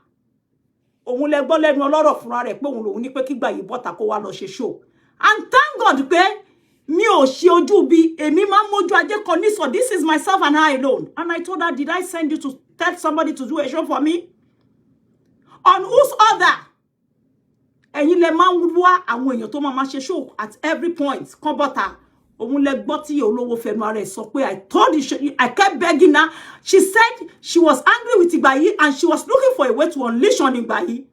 A: Òun lẹ gbọ́ lẹ́nu ọlọ́rọ̀ fúnra rẹ̀ pé òun lòun ní pé kí Gbayi bọ́ta kó wá lọ ṣe show. And thank God pé mi ò ṣe ojú bí èmi máa ń mójú ajé kan ní sọ. This is myself and I alone. And I told her, did I send you to tell somebody to do a show for me? On whose other? Ẹ̀yin lẹ máa ń wá àwọn èèyàn tó máa ṣe show at every point. Kan bọ́ta. Òun lẹ gbọ́ tí olówó fẹnu ara ẹ̀ sọ pé I told you, I kept begging her. She said she was angry with Igbayi and she was looking for a way to unleash on Igbayi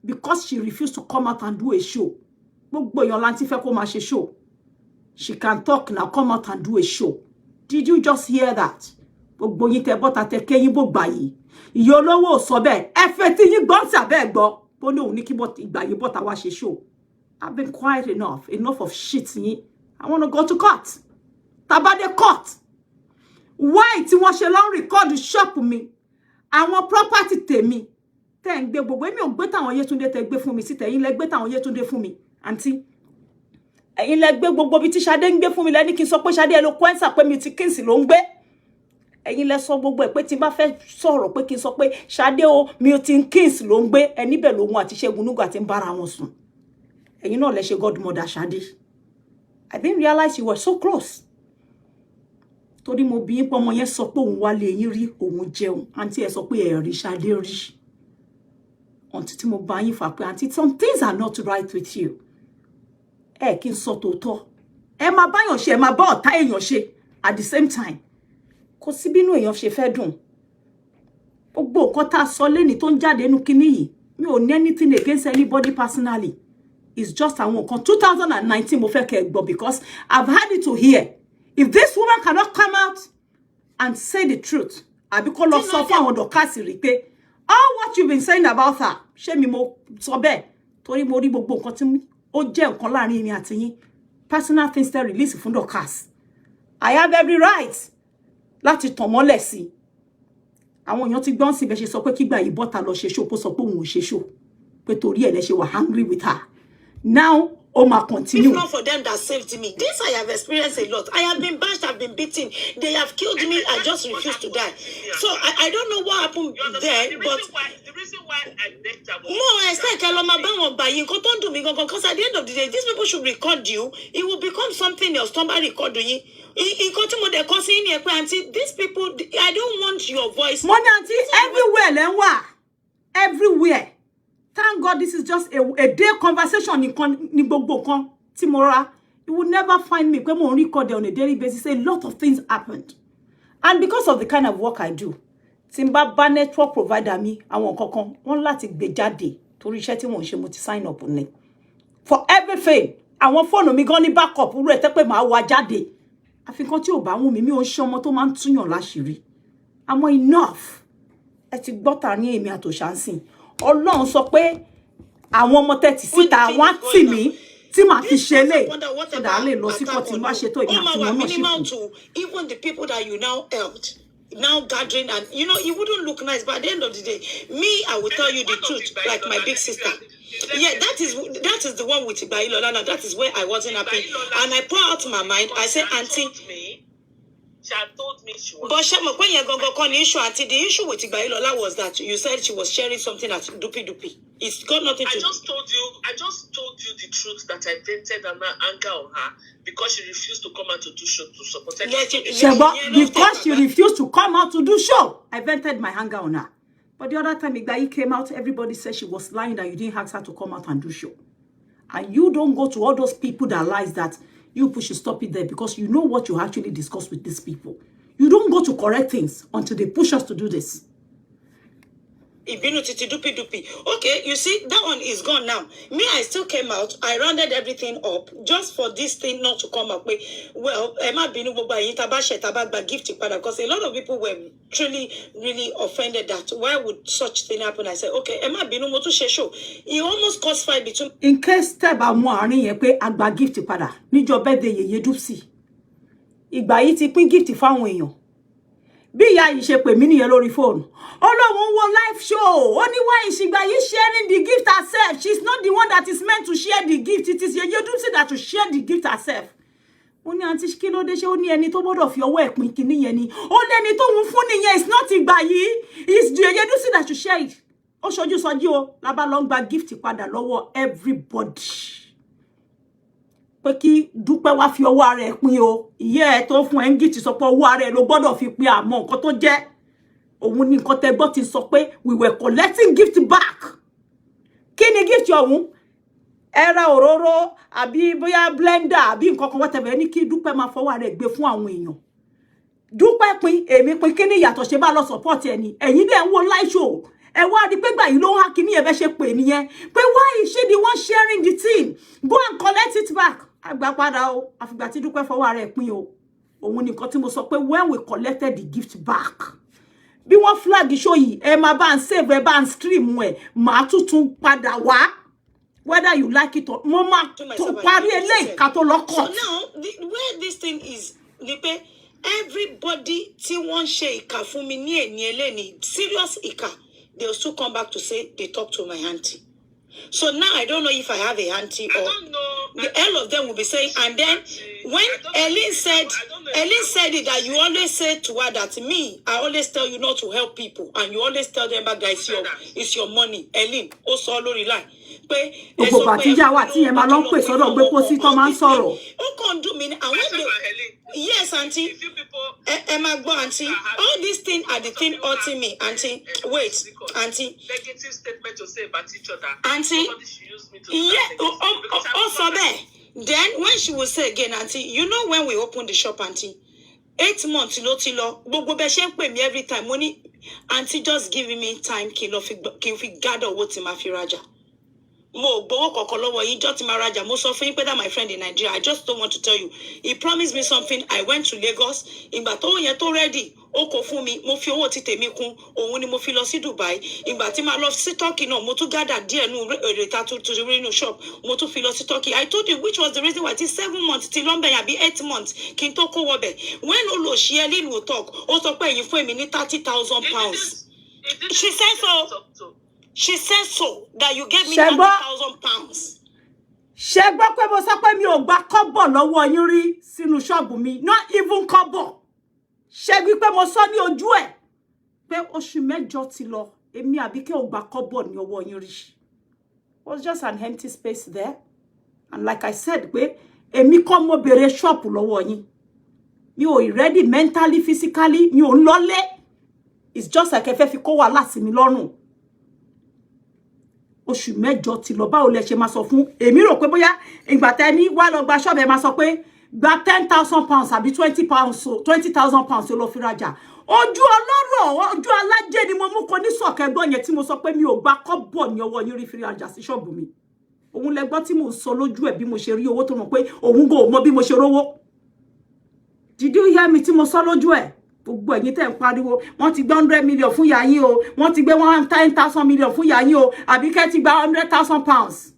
A: because she refused to come out and do a show. Gbogbo èèyàn lanti fẹ́ kó máa ṣe show. She can talk now, come out and do a show. Did you just hear that? Gbogbo yín tẹ́ bọ́ta tẹ́ kẹ́yìn bó Gbayi. Ìyá olówó sọ bẹ́ẹ̀. Ẹ fẹ́ tí yín gbọ́n tí àbẹ́ gbọ́. Bó ní òun ní kí Igbayi bọ́ta wá ṣe show. I've been quiet enough. Enough of shit yín. I want to go to court. Tabade court. Why tí wọ́n ṣe lọ record shop mi? Àwọn property tèmi. Tẹ́ ń gbé gbogbo èmi ò gbé tàwọn Yétúndé tẹ́ gbé fún mi sí tẹ̀yin lẹ gbé tàwọn Yétúndé fún mi. Auntie. Ẹ̀yin lẹ gbé gbogbo bí tí Ṣadé ń gbé fún mi lẹ ní kí n sọ pé Ṣadé eloquence pé mi ti Kings ló ń gbé. Ẹ̀yin lẹ sọ gbogbo ẹ̀ pé tí n bá fẹ́ sọ̀rọ̀ pé kí n sọ pé Ṣadé o mi ti Kings ló ń gbé. Ẹni bẹ̀ lòun àti Ṣẹ́gun Núgà tí ń bára wọn sùn. Ẹ̀yin náà lẹ ṣe godmother Ṣadé. I didn't realize you were so close. Torí mo bí yín pé ọmọ yẹn sọ pé òun wá lé yín rí òun jẹun. Auntie ẹ sọ pé ẹ rí Ṣadé rí. Until tí mo bá yín fà pé auntie, some things are not right with you. Ẹ kí n sọ tòótọ́. Ẹ máa bá yàn ṣe, ẹ máa bá ọ̀tá èèyàn ṣe at the same time. Kò sí bínú èèyàn ṣe fẹ́ dùn. Gbogbo nǹkan tá sọ lẹ́ni tó ń jáde nínú kíní yìí. Mi ò ní anything against anybody personally. It's just àwọn nǹkan 2019 mo fẹ́ kẹ́ gbọ́, because I've had it to hear. If this woman cannot come out and say the truth, àbí kó lọ sọ fún àwọn dọ̀kásì rí pé all what you've been saying about her, ṣé mi mo sọ bẹ́ẹ̀ torí mo rí gbogbo nǹkan tí ó jẹ́ nǹkan láàrin mi àti yín. Personal things tẹ́ release fún dọ̀kásì. I have every right láti tàn mọ́lẹ̀ sí. Àwọn èèyàn ti gbọ́n sí bẹ́ẹ̀ ṣe sọ pé kí Gbayi bọ́ta lọ ṣe show, kó sọ pé òun ò ṣe show. Pé torí ẹ̀ lẹ ṣe wà angry with her. Now, Oma continue.
C: If not for them that saved me, this I have experienced a lot. I have been bashed, I've been beaten. They have killed me. I just refuse to die. So I don't know what happened there, but
B: the reason why I begged her was
C: more I said, because at the end of the day, these people should record you. It will become something else. Somebody record you. These people, I don't want your voice.
A: Money auntie, everywhere, everywhere. Thank God this is just a day conversation ni gbogbo kan tí mo ra. You will never find me pé mo record on a daily basis. A lot of things happened. And because of the kind of work I do, tí n bá bá network provider mi àwọn kankan wọ́n láti gbé jáde torí iṣẹ́ tí wọ́n ṣe mo ti sign up ní. For everything, àwọn phone mi gan ní backup ru ẹ tẹ́ pé máa wá jáde. Àfikún tí ò bá wù mí mi ò ṣe ọmọ tó máa ń túyàn láṣìírí. Àmọ́ enough. Ẹ ti gbọ́ ta ní èmi àtòṣànsìn. Ọlọ́run sọ pé àwọn ọmọ tẹ́tí síta wọ́n tì mí tí màá fi ṣe lè so that lè lọ sí kọ́ tí bá ṣe tó ìmọ̀ àti wọn náà ṣe kù.
C: Even the people that you now helped, now gathering, and you know, it wouldn't look nice, but at the end of the day, me, I will tell you the truth, like my big sister. Yeah, that is the one with Ibayilola. Now that is where I wasn't happy, and I pour out my mind. I said, Auntie.
B: She had told me she was.
C: But Shema, when you go on the issue, Auntie, the issue with Ibayilola was that you said she was sharing something at Dupi Dupi. It's got nothing to do.
B: I just told you the truth that I vented an anger on her because she refused to come out to do show to support her.
A: Because she refused to come out to do show, I vented my anger on her. But the other time Igbayi came out, everybody said she was lying, that you didn't ask her to come out and do show. And you don't go to all those people that lies that you should stop it there because you know what you actually discuss with these people. You don't go to correct things until they push us to do this.
C: Okay, you see, that one is gone now. Me, I still came out. I rounded everything up just for this thing not to come up. Well, gift because a lot of people were truly, really offended that why would such thing happen? I said, okay, Emma Binu Motu show. It almost caused fight between.
A: In case step amoarin ye pe agba gift padà níjọ́ birthday Yeyedupsi. Ìgbà yìí ti pín gift fáwọn èèyàn. Bí ìyá yìí ṣe pè mí nìyẹn lórí phone. Ọlọ́run wo live show. Only why is Igbayi sharing the gift herself? She's not the one that is meant to share the gift. It is Yeyedupsi that to share the gift herself. Ó ní àǹtí kí ló dé ṣé ó ní ẹni tó gbọ́dọ̀ fi ọwọ́ ẹ̀ pín kíní yẹn ni. Ó lẹ́ni tó ń fún nìyẹn. It's not Igbayi. It's Yeyedupsi that to share it. Ó ṣojú sọjí o. La bá lọ gba gift padà lọ́wọ́ everybody. Pé kí Dúpẹ́ wá fi ọwọ́ ara ẹ̀ pín o. Ìyá ẹ̀ tó fún ẹ̀ ń gift sọ pé ọwọ́ ara ẹ̀ ló gbọ́dọ̀ fi pín àmọ́ nǹkan tó jẹ́. Òun ní nǹkan tẹ́ gbọ́ ti sọ pé we were collecting gift back. Kí ni gift ọ̀hún? Ẹra òróró àbí bóyá blender àbí nǹkan kan whatever ní kí Dúpẹ́ máa fọwọ́ ara ẹ̀ gbé fún àwọn èèyàn. Dúpẹ́ pín èmi pín kí ni yàtọ̀ ṣe bá lọ support ẹni. Ẹ̀yin dẹ̀ ń wo live show. Ẹ wá di pé gbà yìí ló ń há kíní ẹ bẹ́ ṣe pè nìyẹn. Pé why is she the one sharing the thing? Go and collect it back. Àgbà padà o. Àfìgbà tí Dúpẹ́ fọwọ́ ara ẹ̀ pín o. Òun ní nǹkan tí mo sọ pé when we collected the gift back. Bí wọ́n flag show yìí, ẹ máa bá ń save, ẹ bá ń stream ẹ̀, máa tún padà wá. Whether you like it or mo máa tó parí eléyìí ká tó lọ court.
C: So now, where this thing is, Nipe, everybody tí wọ́n ṣe ìkà fún mi ní èní eléni, serious ìkà, they'll still come back to say they talk to my auntie. So now I don't know if I have a auntie or all of them will be saying, and then when Ellen said it that you always say to her that me, I always tell you not to help people, and you always tell them back that it's your money. Ellen, also all lie.
A: Gbogbo àtijọ́ wa tí ẹ máa lọ pè sọ́dọ̀ gbé pósí tó máa ń sọ̀rọ̀.
C: Ó kàn dùn mí ní àwọn yes, auntie. Emma go, auntie. All these things are the thing hurting me, auntie. Wait, auntie.
B: Negative statement to say about each other.
C: Auntie. Yeah, also there. Then when she will say again, auntie, you know when we open the shop, auntie, 8 months, tilo, gbogbo be ṣe ń pè mí every time. Money, auntie, just giving me time, kí n fi gather what in my firaja. Mo gbowó kọ̀ọ̀kan lọ́wọ́ yín jọ́ ti máa rajà mo sọ fún yín pé that my friend in Nigeria I just don't want to tell you he promised me something I went to Lagos ìgbà tó yẹn tó ready ó kò fún mi mo fi owó ti tèmi kún òun ni mo fi lọ sí Dubai ìgbà tí máa lọ sí Turkey náà mo tún gather díẹ̀ nù èrè ta to the reno shop mo tún fi lọ sí Turkey I told you which was the reason why till 7 months till London àbí 8 months kí n tó kó wọbẹ̀ when olóṣì Ellen will talk ó sọ pé ẹ̀yin fún èmi ní 30,000 pounds she said so. She said so that you gave me 30,000 pounds.
A: Ṣé gbọ́ pé mo sọ pé mi ò gba kọ́bọ̀ lọ́wọ́ yín rí sínú ṣọ́ọ̀bù mi, not even kọ́bọ̀. Ṣé gbí pé mo sọ ní ojú ẹ̀ pé oṣù mẹ́jọ ti lọ, èmi Àbíkẹ́ ò gba kọ́bọ̀ ní ọwọ́ yín rí. It was just an empty space there. And like I said pé èmi kọ́ mo bèrè ṣọ́ọ̀bù lọ́wọ́ yín. Mi ò ready mentally, physically, mi ò ń lọlé. It's just like ẹ fẹ́ fi kó wàhálà sí mi lọ́rùn. oṣù mẹ́jọ ti lọ báwo lẹ ṣe máa sọ fún èmi rò pé bóyá ìgbà tẹ́ ní wá lọ gba shop ẹ máa sọ pé gba 10,000 pounds àbí 20,000 pounds lọ fi rajà ojú ọlọ́rọ̀ ojú alájẹ ni mo mú ko ní sọ̀kẹ́gbọ́n yẹn tí mo sọ pé mi ò gba kọ́bọ̀ ní ọwọ́ yín rí fi rajà sí ṣọ́ọ̀bù mi òun lẹ́gbọ́n tí mo sọ lójú ẹ̀ bí mo ṣe rí owó tó mọ̀ pé òun kò mọ bí mo ṣe rówó did you hear me tí mo sọ lójú ẹ̀ gbogbo ẹ̀yin tẹ́ ń pariwo wọ́n ti gbé 100 million fún ìyá yín o wọ́n ti gbé 10,000 million fún ìyá yín o àbí kẹ́ ti gba 100,000 pounds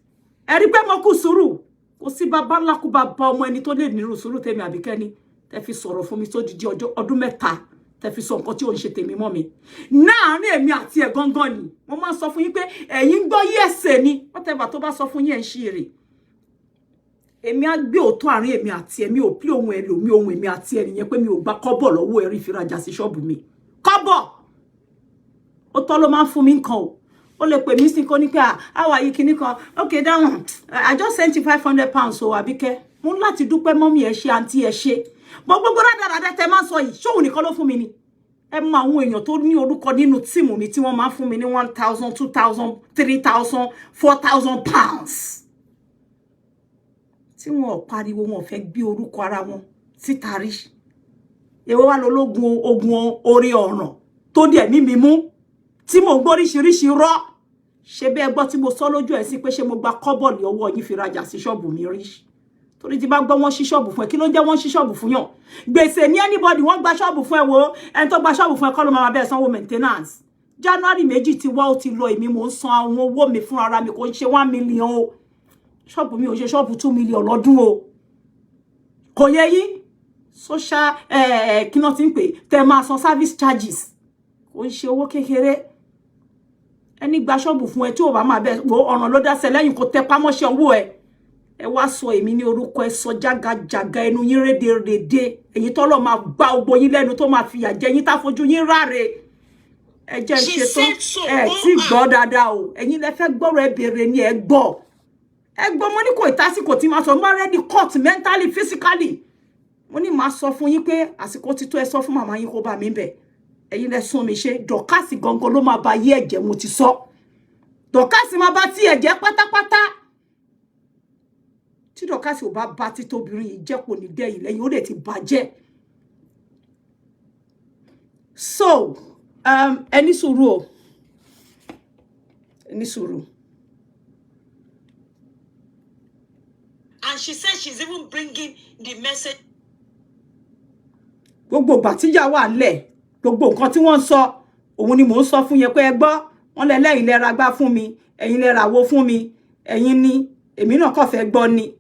A: ẹ rí pé mo kù sùúrù kò sí bàbá ńlá kú bàbá ọmọ ẹni tó lè nírú sùúrù tèmi àbí kẹ́ni tẹ́ fi sọ̀rọ̀ fún mi tó di ọdún mẹ́ta tẹ́ fi sọ nǹkan tí ò ń ṣe tèmi mọ́ mi láàárín èmi àti ẹ̀ gangan ni mo máa ń sọ fún yín pé ẹ̀yin gbọ́ yí ẹ̀sẹ̀ ni whatever tó bá sọ fún yín ẹ̀ ń ṣe èrè èmi á gbé òótọ́ àárín èmi àti ẹ̀ mi ò pí ohun ẹlòmí ohun èmi àti ẹ̀ nìyẹn pé mi ò gba kọ́bọ̀ lọ́wọ́ ẹ̀rí fi rajà sí ṣọ́ọ̀bù mi kọ́bọ̀ ó tọ́ ló máa ń fún mi nǹkan o ó lè pè mí sí kó ní pé àwa yìí kinní kan okay down I just sent you 500 pounds o àbíkẹ́ mo ní láti dúpẹ́ mọ́mí ẹ̀ ṣe àǹtí ẹ̀ ṣe gbogbo rádaràdà tẹ máa ń sọ yìí ṣóhun nìkan ló fún mi ni ẹ mọ àwọn èèyàn tó ní orúkọ nínú tíìmù mi tí wọ́n máa ń fún mi ní 1,000 2,000 3,000 4,000 pounds tí wọn ò pariwo wọn ò fẹ́ gbé orúkọ ara wọn síta rí èwo wá lológun ogun orí ọ̀ràn tó dẹ̀ ní mi mú tí mo gbóríṣiríṣi rọ́ ṣe bẹ́ẹ̀ gbọ́ tí mo sọ lójú ẹ̀ sí pé ṣé mo gba kọ́bọ̀lì ọwọ́ yín fi rajà sí ṣọ́ọ̀bù mi rí torí tí bá gbọ́ wọ́n ṣí ṣọ́ọ̀bù fún ẹ kí ló jẹ́ wọ́n ṣí ṣọ́ọ̀bù fún yàn gbèsè ní anybody wọ́n gba ṣọ́ọ̀bù fún ẹ wo ẹni tó gba ṣọ́ọ̀bù fún ẹ kọ́ ló máa bẹ́ẹ̀ sanwó maintenance January méjì ti wá ó ti lọ èmi mò ń san àwọn owó mi fún ara mi kò ń ṣe 1 million o ṣọ́ọ̀bù mi ò ṣe ṣọ́ọ̀bù 2 million lọ́dún o kò yẹ yín social kí náà ti ń pè tẹ máa san service charges kò ń ṣe owó kékeré ẹni gba ṣọ́ọ̀bù fún ẹ tí ò bá máa bẹ́ẹ̀ wo ọ̀ràn ló dá sẹ lẹ́yìn kó tẹ pámọ́ṣẹ́ owó ẹ wá sọ èmi ní orúkọ ẹ sọ jágajàga ẹnu yín rédèrèdè èyí tọ́lọ̀ máa gbá ogbó yín lẹ́nu tó máa fìyà jẹ yín tá fojú yín ráre ẹ jẹ́ ṣe tó ẹ tí gbọ́ dáadáa o ẹ̀yin lẹ fẹ́ gbọ́rọ̀ ẹ bèrè ni ẹ gbọ́ mo ní kò ìtásìkò tí máa sọ mo ready cut mentally physically mo ní máa sọ fún yín pé àsìkò ti tó ẹ sọ fún màmá yín kó bá mi bẹ̀ ẹ̀yin lẹ sún mi ṣe dọ̀kásì gangan ló máa ba yé ẹ̀jẹ̀ mo ti sọ dọ̀kásì máa bá tí ẹ̀jẹ̀ pátápátá tí dọ̀kásì ò bá tí tóbìnrin yìí jẹ́ kò ní dẹ́yìn lẹ́yìn ó lè ti bàjẹ́ so ẹni sùúrù o ẹni sùúrù.
C: And she said she's even bringing the message.
A: Gbogbo ìgbà tíjà wà ńlẹ̀ gbogbo nǹkan tí wọ́n sọ òun ni mò ń sọ fún yẹn pé ẹ gbọ́ wọ́n lẹ́yìn lẹ ra gbá fún mi ẹ̀yin lẹ ra wo fún mi ẹ̀yin ni èmi náà kàn fẹ́ gbọ́ ni.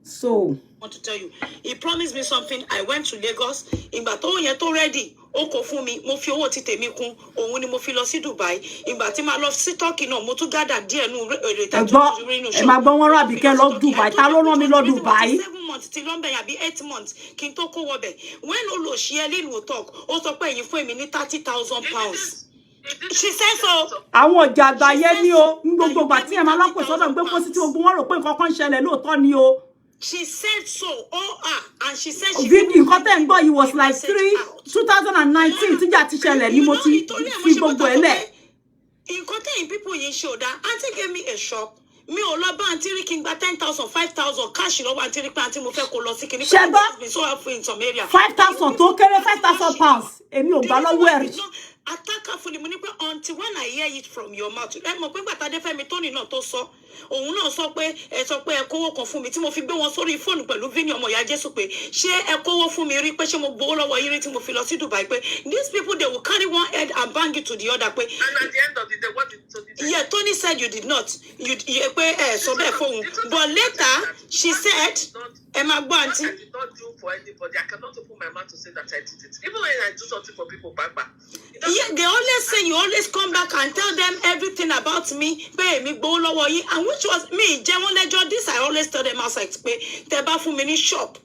A: So
C: I want to tell you, he promised me something. I went to Lagos. Ìgbà tó yẹn tó ready, ó kò fún mi. Mo fi owó ti tèmi kún. Òun ni mo fi lọ sí Dubai. Ìgbà tí máa lọ sí Turkey náà, mo tún gather díẹ̀ nù èrè tá tó rí nù show.
A: Ẹ máa gbọ́ wọ́n rán Àbíkẹ́ lọ Dubai. Ta ló rán mi lọ Dubai?
C: 7 months ti lọ́nbẹ̀ yàbí 8 months kí n tó kó wọbẹ̀. When Olóṣìẹ́lì will talk, ó sọ pé ẹ̀yin fún èmi ní 30,000 pounds. She said so.
A: Àwọn ọjà àgbáyé ni o. Ní gbogbo ìgbà tí ẹ máa lọ́pọ̀ sọ́dọ̀ gbé pósí tí ogun wọn rò pé nǹkan kan ṣẹlẹ̀ lóòótọ́ ni o.
C: She said so. And she said she
A: video nǹkan tẹ́ ń gbọ́ yìí was like 2019 tíjà ti ṣẹlẹ̀ ni mo ti fi gbogbo ẹ̀ lẹ̀.
C: Nǹkan tẹ́yìn people yìí show that auntie gave me a shop. Mi ò lọ bá auntie rí kí n gba 10,000 5,000 cash lọ́wọ́ auntie rí pé auntie mo fẹ́ kó lọ sí kíní.
A: Ṣẹ́gbọ́
C: So helpful in some area.
A: 5,000 tó kéré 5,000 pounds èmi ò gbà lọ́wọ́ ẹ̀rí.
C: Attack her fully. Mo ní pé until when I hear it from your mouth. Ẹ mọ̀ pé gbàtà dé Fẹ́mi Tóní náà tó sọ. Òun náà sọ pé ẹ kówó kan fún mi tí mo fi gbé wọn sórí fóònù pẹ̀lú Vini ọmọ ìyá Jésù pé ṣé ẹ kówó fún mi rí pé ṣé mo gbowó lọ́wọ́ yín rí tí mo fi lọ sí Dubai pé these people they will carry one head and bang it to the other pé.
B: And at the end of the day, what did Tony say?
C: Yeah, Tony said you did not. You pé so bẹ́ẹ̀ fóun. But later she said ẹ máa gbọ́ àǹtí.
B: I did not do for anybody. I cannot open my mouth to say that I did it. Even when I do something for people back.
C: Yeah, they always say you always come back and tell them everything about me. Pé èmi gbowó lọ́wọ́ yín, and which was me jẹ́ wọ́n lẹ́jọ́. This I always tell them outside pé tẹ́ bá fún mi ní shop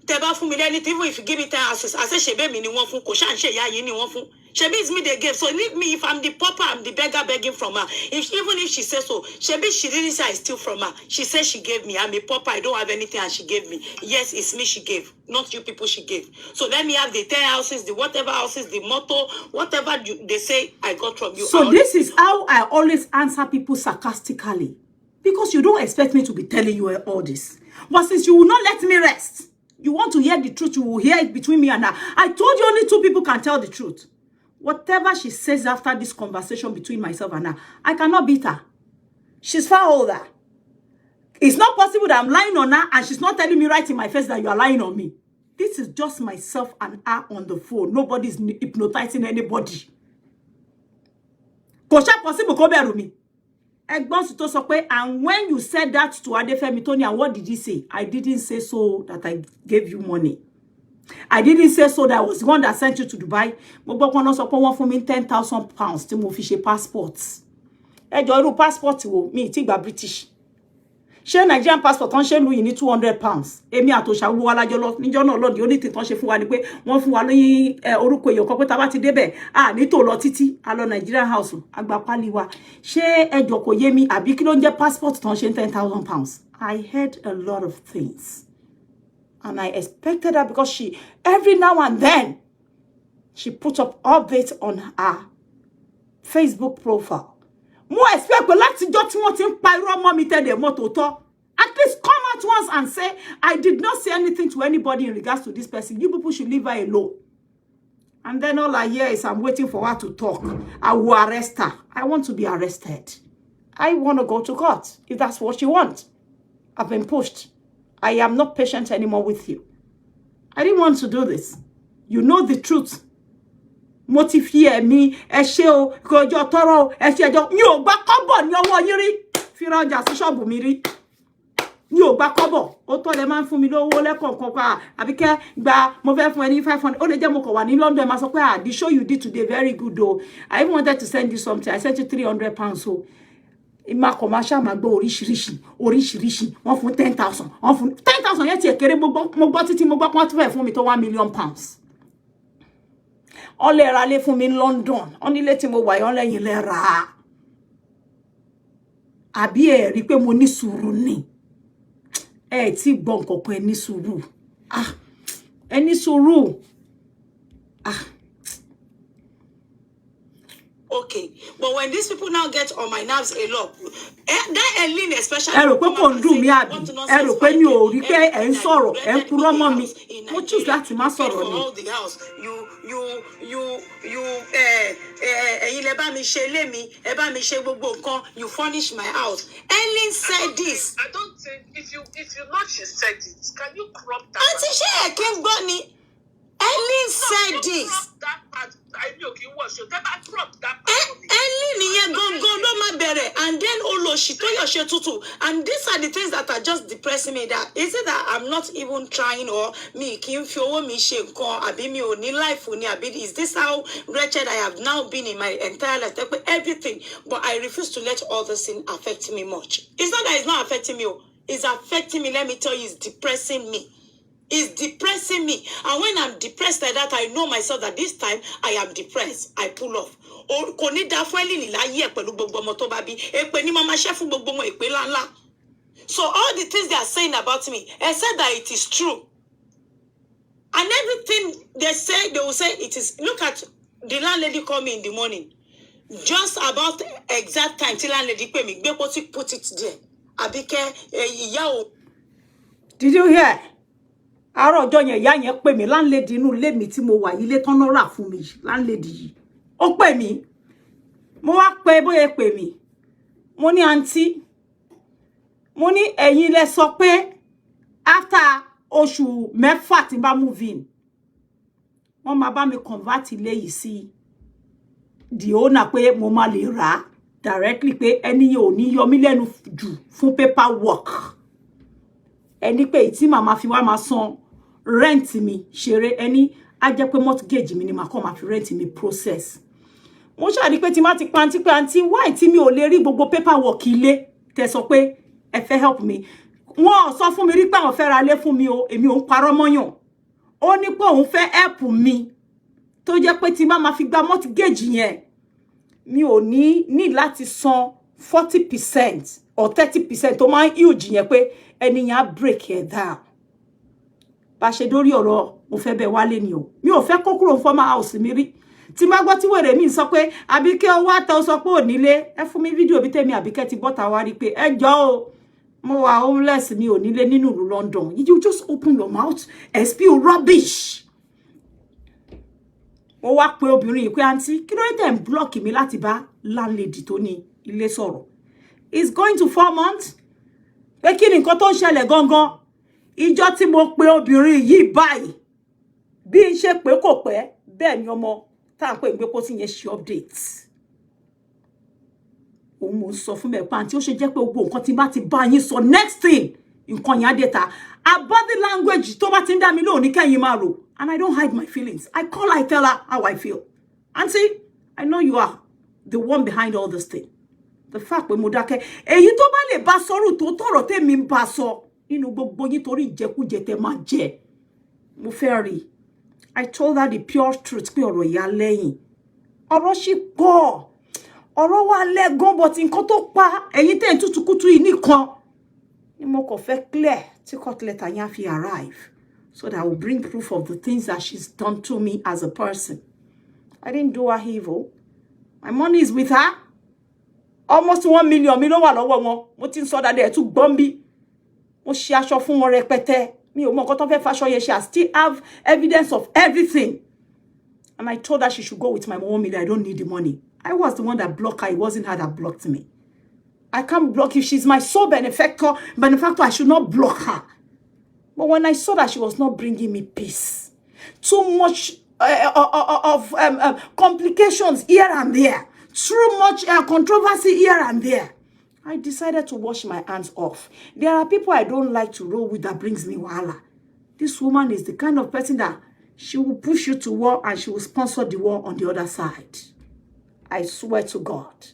C: Tẹ́ bá fún mi anything, even if you give me 10 houses, I say shebe mi ni wọ́n fún, kò ṣá ṣe ya yin ni wọ́n fún. Shebi is me they gave. So leave me if I'm the pauper, I'm the beggar begging from her. Even if she says so, Shebi, she didn't say I steal from her. She said she gave me. I'm a pauper, I don't have anything, and she gave me. Yes, it's me she gave, not you people she gave. So let me have the 10 houses, the whatever houses, the motto, whatever they say I got from you.
A: So this is how I always answer people sarcastically. Because you don't expect me to be telling you all this. But since you will not let me rest, you want to hear the truth, you will hear it between me and her. I told you only 2 people can tell the truth. Whatever she says after this conversation between myself and her, I cannot beat her. She's far older. It's not possible that I'm lying on her and she's not telling me right in my face that you are lying on me. This is just myself and her on the phone. Nobody's hypnotizing anybody. Kosha possible ko beru mi. Egbon si to sọ pé, and when you said that to Adefemi Tony, and what did he say? I didn't say so that I gave you money. I didn't say so that I was the one that sent you to Dubai. Mo gbọ́ pé wọ́n sọ pé wọ́n fún mi 10,000 pounds tí mo fi ṣe passport. Ẹ jọ̀ọ́ irú passport wo mi ti gba British. Ṣé Nigerian passport on ṣe lu yìí ní 200 pounds. Èmi àtòṣà wo alájọ lọ níjọ́ náà lọ di only thing ton ṣe fún wa ni pé wọ́n fún wa ní orúkọ èyàn kan pé tá bá ti débẹ̀ ní tó lọ títí a lọ Nigerian house agba pali wa. Ṣé ẹ jọ̀ọ́ kò yé mi àbí kí ló ń jẹ́ passport ton ṣe 10,000 pounds. I heard a lot of things. And I expected her because she, every now and then, she put up updates on her Facebook profile. Mo expect pé láti jọ́ tí wọ́n ti ń pa irọ́ mọ́ mi tẹ́lẹ̀ mọ́ tòótọ́. At least come out once and say, I did not say anything to anybody in regards to this person. You people should leave her alone. And then all I hear is I'm waiting for her to talk. I will arrest her. I want to be arrested. I want to go to court if that's what you want. I've been pushed. I am not patient anymore with you. I didn't want to do this. You know the truth. Motifie mi, ṣé o, kojo toro, ṣé jo, mi ò gbà kọ́bọ̀ ní ọwọ́ yín rí. Fi rajà sí shop mi rí. Mi ò gbà kọ́bọ̀. Ó tó lè máa ń fún mi lówó lẹ́kọ̀ọ̀kan pa, Abike gba mo fẹ́ fún ẹ ní 500. Ó lè jẹ́ mo kò wà ní London, ma sọ pé the show you did today very good though. I even wanted to send you something. I sent you 300 pounds so. Ima commercial ma gbo oríṣiríṣi wọ́n fún 10,000 wọ́n fún 10,000 yẹn ti ekere mo gbọ́ títí mo gbọ́ pọ́n ti fẹ́ fún mi tó 1 million pounds ó lè ra lé fún mi ní London ó ní lé tí mo wà yon lẹ́yìn lè ra àbí ẹ rí pé mo ní sùúrù ni ẹ ti gbọ́ nǹkan kan ẹ ní sùúrù ẹ ní sùúrù
C: Okay, but when these people now get on my nerves a lot, that Eileen especially.
A: Ẹ rò pé kò ń dùn mí àbí ẹ rò pé mi ò rí pé ẹ ń sọ̀rọ̀ ẹ ń purọ́ mọ́ mi mo choose láti má sọ̀rọ̀ ni.
C: Ẹ̀yin lẹ bá mi ṣe ilé mi, ẹ bá mi ṣe gbogbo nǹkan, you furnish my house. Eileen said this.
B: I don't think if you know she said it, can you crop that?
C: Auntie ṣé ẹ kí n gbọ́ ni? Eileen said this.
B: Crop that part. I know you watch you. Never crop that part.
C: Eileen yẹn gangan ló máa bẹ̀rẹ̀, and then olóṣì tó yọ̀ ṣe tútù, and these are the things that are just depressing me. That is it that I'm not even trying, or me kì í fi owó mi ṣe nǹkan, àbí mi ò ní life ni, àbí is this how wretched I have now been in my entire life? Everything, but I refuse to let all this thing affect me much. It's not that it's not affecting me, it's affecting me. Let me tell you, it's depressing me. It's depressing me. And when I'm depressed like that, I know myself that this time I am depressed. I pull off. Kò ní dá fún Eileen láyé pẹ̀lú gbogbo ọmọ tó bá bí. Èpè ni mama ṣe fún gbogbo wọn, èpè ńlá. So all the things they are saying about me, except that it is true. And everything they say, they will say it is. Look at the landlady call me in the morning. Just about exact time till landlady pay me. Put it there. Abike, ìyá o.
A: Did you hear? Àárọ̀ ọjọ́ yẹn ìyá yẹn pè mí landlady inú ilé mi tí mo wà ilé tán ló rà fún mi landlady yìí ó pè mí mo wá pè bóyá pè mí mo ní aunty mo ní ẹ̀yin lẹ sọ pé after oṣù mẹ́fà tí bá move in wọ́n máa bá mi convert ilé yìí sí the owner pé mo máa lè rà directly pé ẹni yẹn ò ní yọ mí lẹ́nu jù fún paperwork ẹni pé tí màmá fi wá máa san rent mi ṣeré ẹni á jẹ́ pé mortgage mi ni màá kọ́ máa fi rent mi process mo ṣàrí pé tí má ti panti pé àǹtí why tí mi ò lè rí gbogbo paperwork ilé tẹ́ sọ pé ẹ fẹ́ help me wọ́n sọ fún mi rí pé àwọn fẹ́ ra lé fún mi o èmi ò ń parọ́ mọ́yàn ó ní pé òun fẹ́ help mi tó jẹ́ pé tí má fi gba mortgage yẹn mi ò ní láti san 40% or 30% tó máa huge yẹn pé ẹni yẹn á break it down bá ṣe dórí ọ̀rọ̀ mo fẹ́ bẹ̀ wálé ni o mi ò fẹ́ kó kúrò former house mi rí tí má gbọ́ tí wèrè mi sọ pé Àbíkẹ́ owó àtọ̀ sọ pé ò nílé ẹ fún mi fídíò bí tèmi Àbíkẹ́ ti bọ́ta wá rí pé ẹ jọ̀ọ́ o mo wà homeless mi ò nílé nínú ìlú London you just open your mouth and spill rubbish mo wá pé obìnrin yìí pé àǹtí kí ló dé tẹ̀ ń block mi láti bá landlady tó ní ilé sọ̀rọ̀ it's going to 4 months pé kí ni nǹkan tó ń ṣẹlẹ̀ gangan ìjọ tí mo pe obìnrin yìí báyìí bí n ṣe pé kò pẹ́ bẹ́ẹ̀ ni ọmọ tá à ń pè ń gbé pósí yẹn ṣe update òun mo sọ fún mẹ́pà àǹtí ó ṣe jẹ́ pé gbogbo nǹkan tí bá ti bá yín sọ next thing nǹkan yẹn á dé ta body language tó bá ti ń dá mi lóhùn ní kẹ́yìn máa rò and I don't hide my feelings I call I tell her how I feel auntie I know you are the one behind all this thing the fact pé mo dákẹ́ èyí tó bá lè bá sọ̀rọ̀ tó tọ̀rọ̀ tèmi ń bá sọ nínú gbogbo yín torí ìjẹkújẹ tẹ́ máa jẹ mo fẹ́ rí I told her the pure truth pé ọ̀rọ̀ ìyá lẹ́yìn ọ̀rọ̀ sì pọ̀ ọ̀rọ̀ wa lẹ́gàn but nǹkan tó pa ẹ̀yin tẹ́ ń tútùkútù yìí nìkan ni mo kàn fẹ́ clear tí court letter yẹn fi arrive so that I will bring proof of the things that she's done to me as a person. I didn't do her evil. My money is with her. Almost 1 million mi ló wà lọ́wọ́ wọn. Mo ti ń sọ dáadáa ẹ̀ tún gbọ́n bí. Mo ṣe aṣọ fún wọn rẹpẹtẹ. Mi ò mọ nǹkan tó fẹ́ faṣọ yẹn ṣe. I still have evidence of everything. And I told her she should go with my 1 million. I don't need the money. I was the one that blocked her. It wasn't her that blocked me. I can't block if she's my sole benefactor. I should not block her. But when I saw that she was not bringing me peace, too much of complications here and there, too much controversy here and there, I decided to wash my hands off. There are people I don't like to roll with that brings me wahala. This woman is the kind of person that she will push you to war and she will sponsor the war on the other side. I swear to God.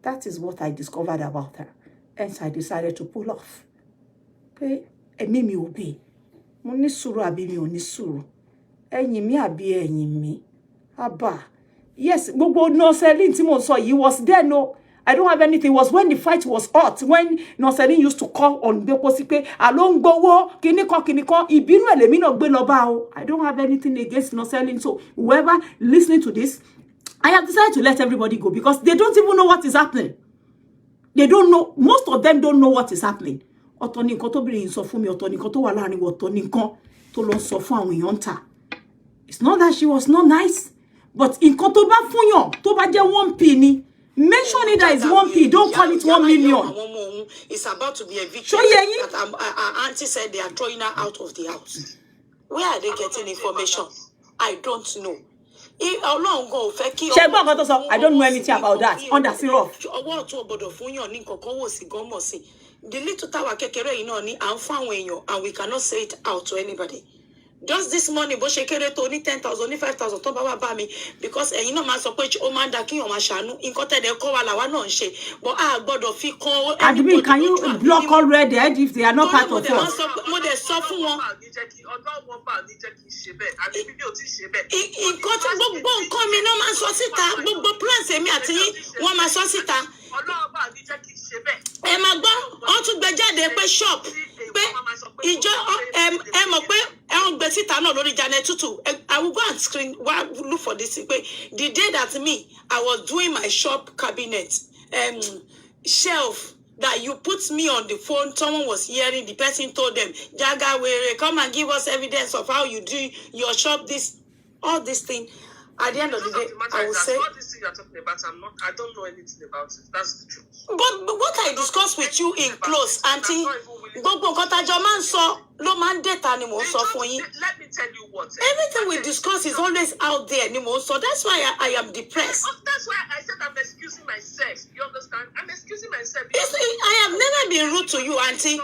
A: That is what I discovered about her. Hence, I decided to pull off. Okay? Èmi mi ò gbé. Mo ní sùúrù àbí mi ò ní sùúrù. Ẹ̀yin mi àbí ẹ̀yin mi. Abba. Yes, gbogbo Noselin tí mo sọ yìí was there, no. I don't have anything. It was when the fight was hot. When Noselin used to call on Beposi pé àló ń gbowó kíníkan ìbínú ẹ̀ lèmi náà gbé lọ bá o. I don't have anything against Noselin. So whoever listening to this, I have decided to let everybody go because they don't even know what is happening. They don't know. Most of them don't know what is happening. Ọ̀tọ̀ ni nǹkan tó bìnrin sọ fún mi, ọ̀tọ̀ ni nǹkan tó wà láàrin ọ̀tọ̀ ni nǹkan tó lọ sọ fún àwọn èèyàn ta. It's not that she was not nice, but nǹkan tó bá fúnyàn tó bá jẹ́ 1p ni. Mention it as 1p. Don't call it 1 million.
C: It's about to be evicted.
A: So yeah,
C: our auntie said they are throwing her out of the house. Where are they getting information? I don't know.
A: I don't know anything about that. Under syrup.
C: The little tower kekere ino ni and we cannot say it out to anybody. Just this morning, bo shekere to ni 10,000, ni 5,000 to baba ba mi because you know man so pe o man da ki o ma shanu nkan te de ko wa la wa na nse but a gbodo fi kon
A: admin can you block already if they are not part of us
C: mo de sọ fún wọn nkan tí gbogbo nǹkan mi no ma sọ síta gbogbo plans èmi àti yín wọ́n ma sọ síta ẹ má gbọ́ wọ́n tún gbé jáde pé shop pé ìjọ ẹ mọ̀ pé ẹ̀wọ̀n gbé síta náà lórí Janet Tutu. I will go and screen look for this pé the day that I was doing my shop cabinet shelf that you put me on the phone, someone was hearing, the person told them, Jaga, come and give us evidence of how you do your shop, all this thing. At the end of the day, I will say,
B: all this thing you're talking about, I don't know anything about it. That's the truth.
C: But what I discuss with you in close, auntie, gbogbo nǹkan tá jọ máa ń sọ ló máa ń data ni mò ń sọ fún yín.
B: Let me tell you what.
C: Everything we discuss is always out there ni mò ń sọ. That's why I am depressed.
B: That's why I said I'm excusing myself. You understand? I'm excusing myself.
C: I have never been rude to you, auntie.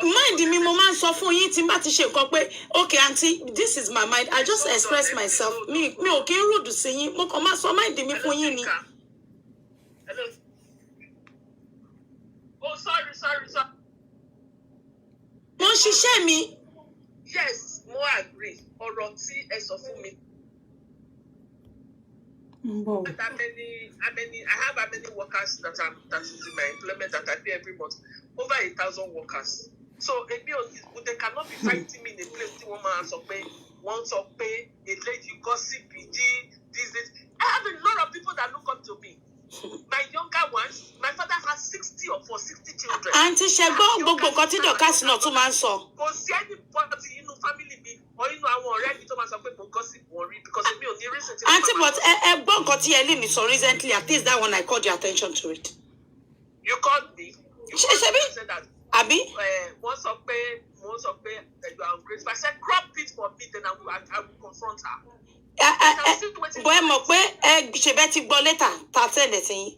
C: Mind mi mo máa ń sọ fún yín tí n bá ti ṣe nǹkan pé, okay, auntie, this is my mind. I just express myself. Mi ò kí ń rude sí yín. Mo kàn máa sọ mind mi fún yín ni.
B: Oh, sorry.
C: yé mi.
B: Yes, mo agree. Ọ̀rọ̀ tí ẹ sọ fún mi.
A: Wow.
B: I have many workers that is in my employment that I pay every month. Over 1,000 workers. So they cannot be fighting me in a place tí wọ́n máa sọ pé wọ́n sọ pé a lady gossip this. I have a lot of people that look up to me. My younger ones, my father has 60 children.
C: Auntie Shego, gbogbo nǹkan tí Dorcas náà tún máa ń sọ.
B: Kò sí anybody inú family mi or inú àwọn ọ̀rẹ́ mi tó máa sọ pé mo gossip worry because mi ò ní reason to.
C: Auntie, but gbọ́ nǹkan tí Elin sọ recently, at least that one I called your attention to it.
B: You called me. You said that.
C: Abi?
B: Wọ́n sọ pé you are ungrateful. I said crop it for me, then I will confront her.
C: Bọ́ ẹ mọ̀ pé ṣe bẹ́ẹ̀ ti gbọ́ létà ta send ẹ̀ sí yín.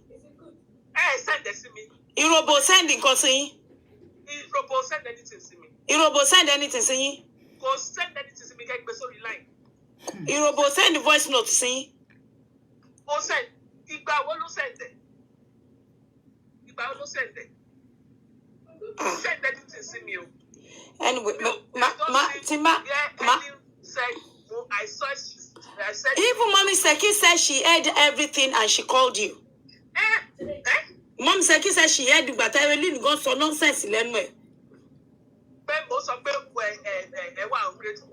B: Send it to me.
C: Irobo send nǹkan sí yín.
B: Irobo send anything to me.
C: Irobo send anything sí yín.
B: Go send anything to me, get gbé sórí line.
C: Irobo send voice note sí yín.
B: Go send. Ìgbà wo ló send ẹ̀? Send anything to me.
C: Anyway,
B: I said
C: even Mommy Seki said she heard everything and she called you. Mommy Seki said she heard ìgbà tí Elin gan sọ nonsense lẹ́nu ẹ̀.
B: Pé mo sọ pé ẹ wà ungrateful.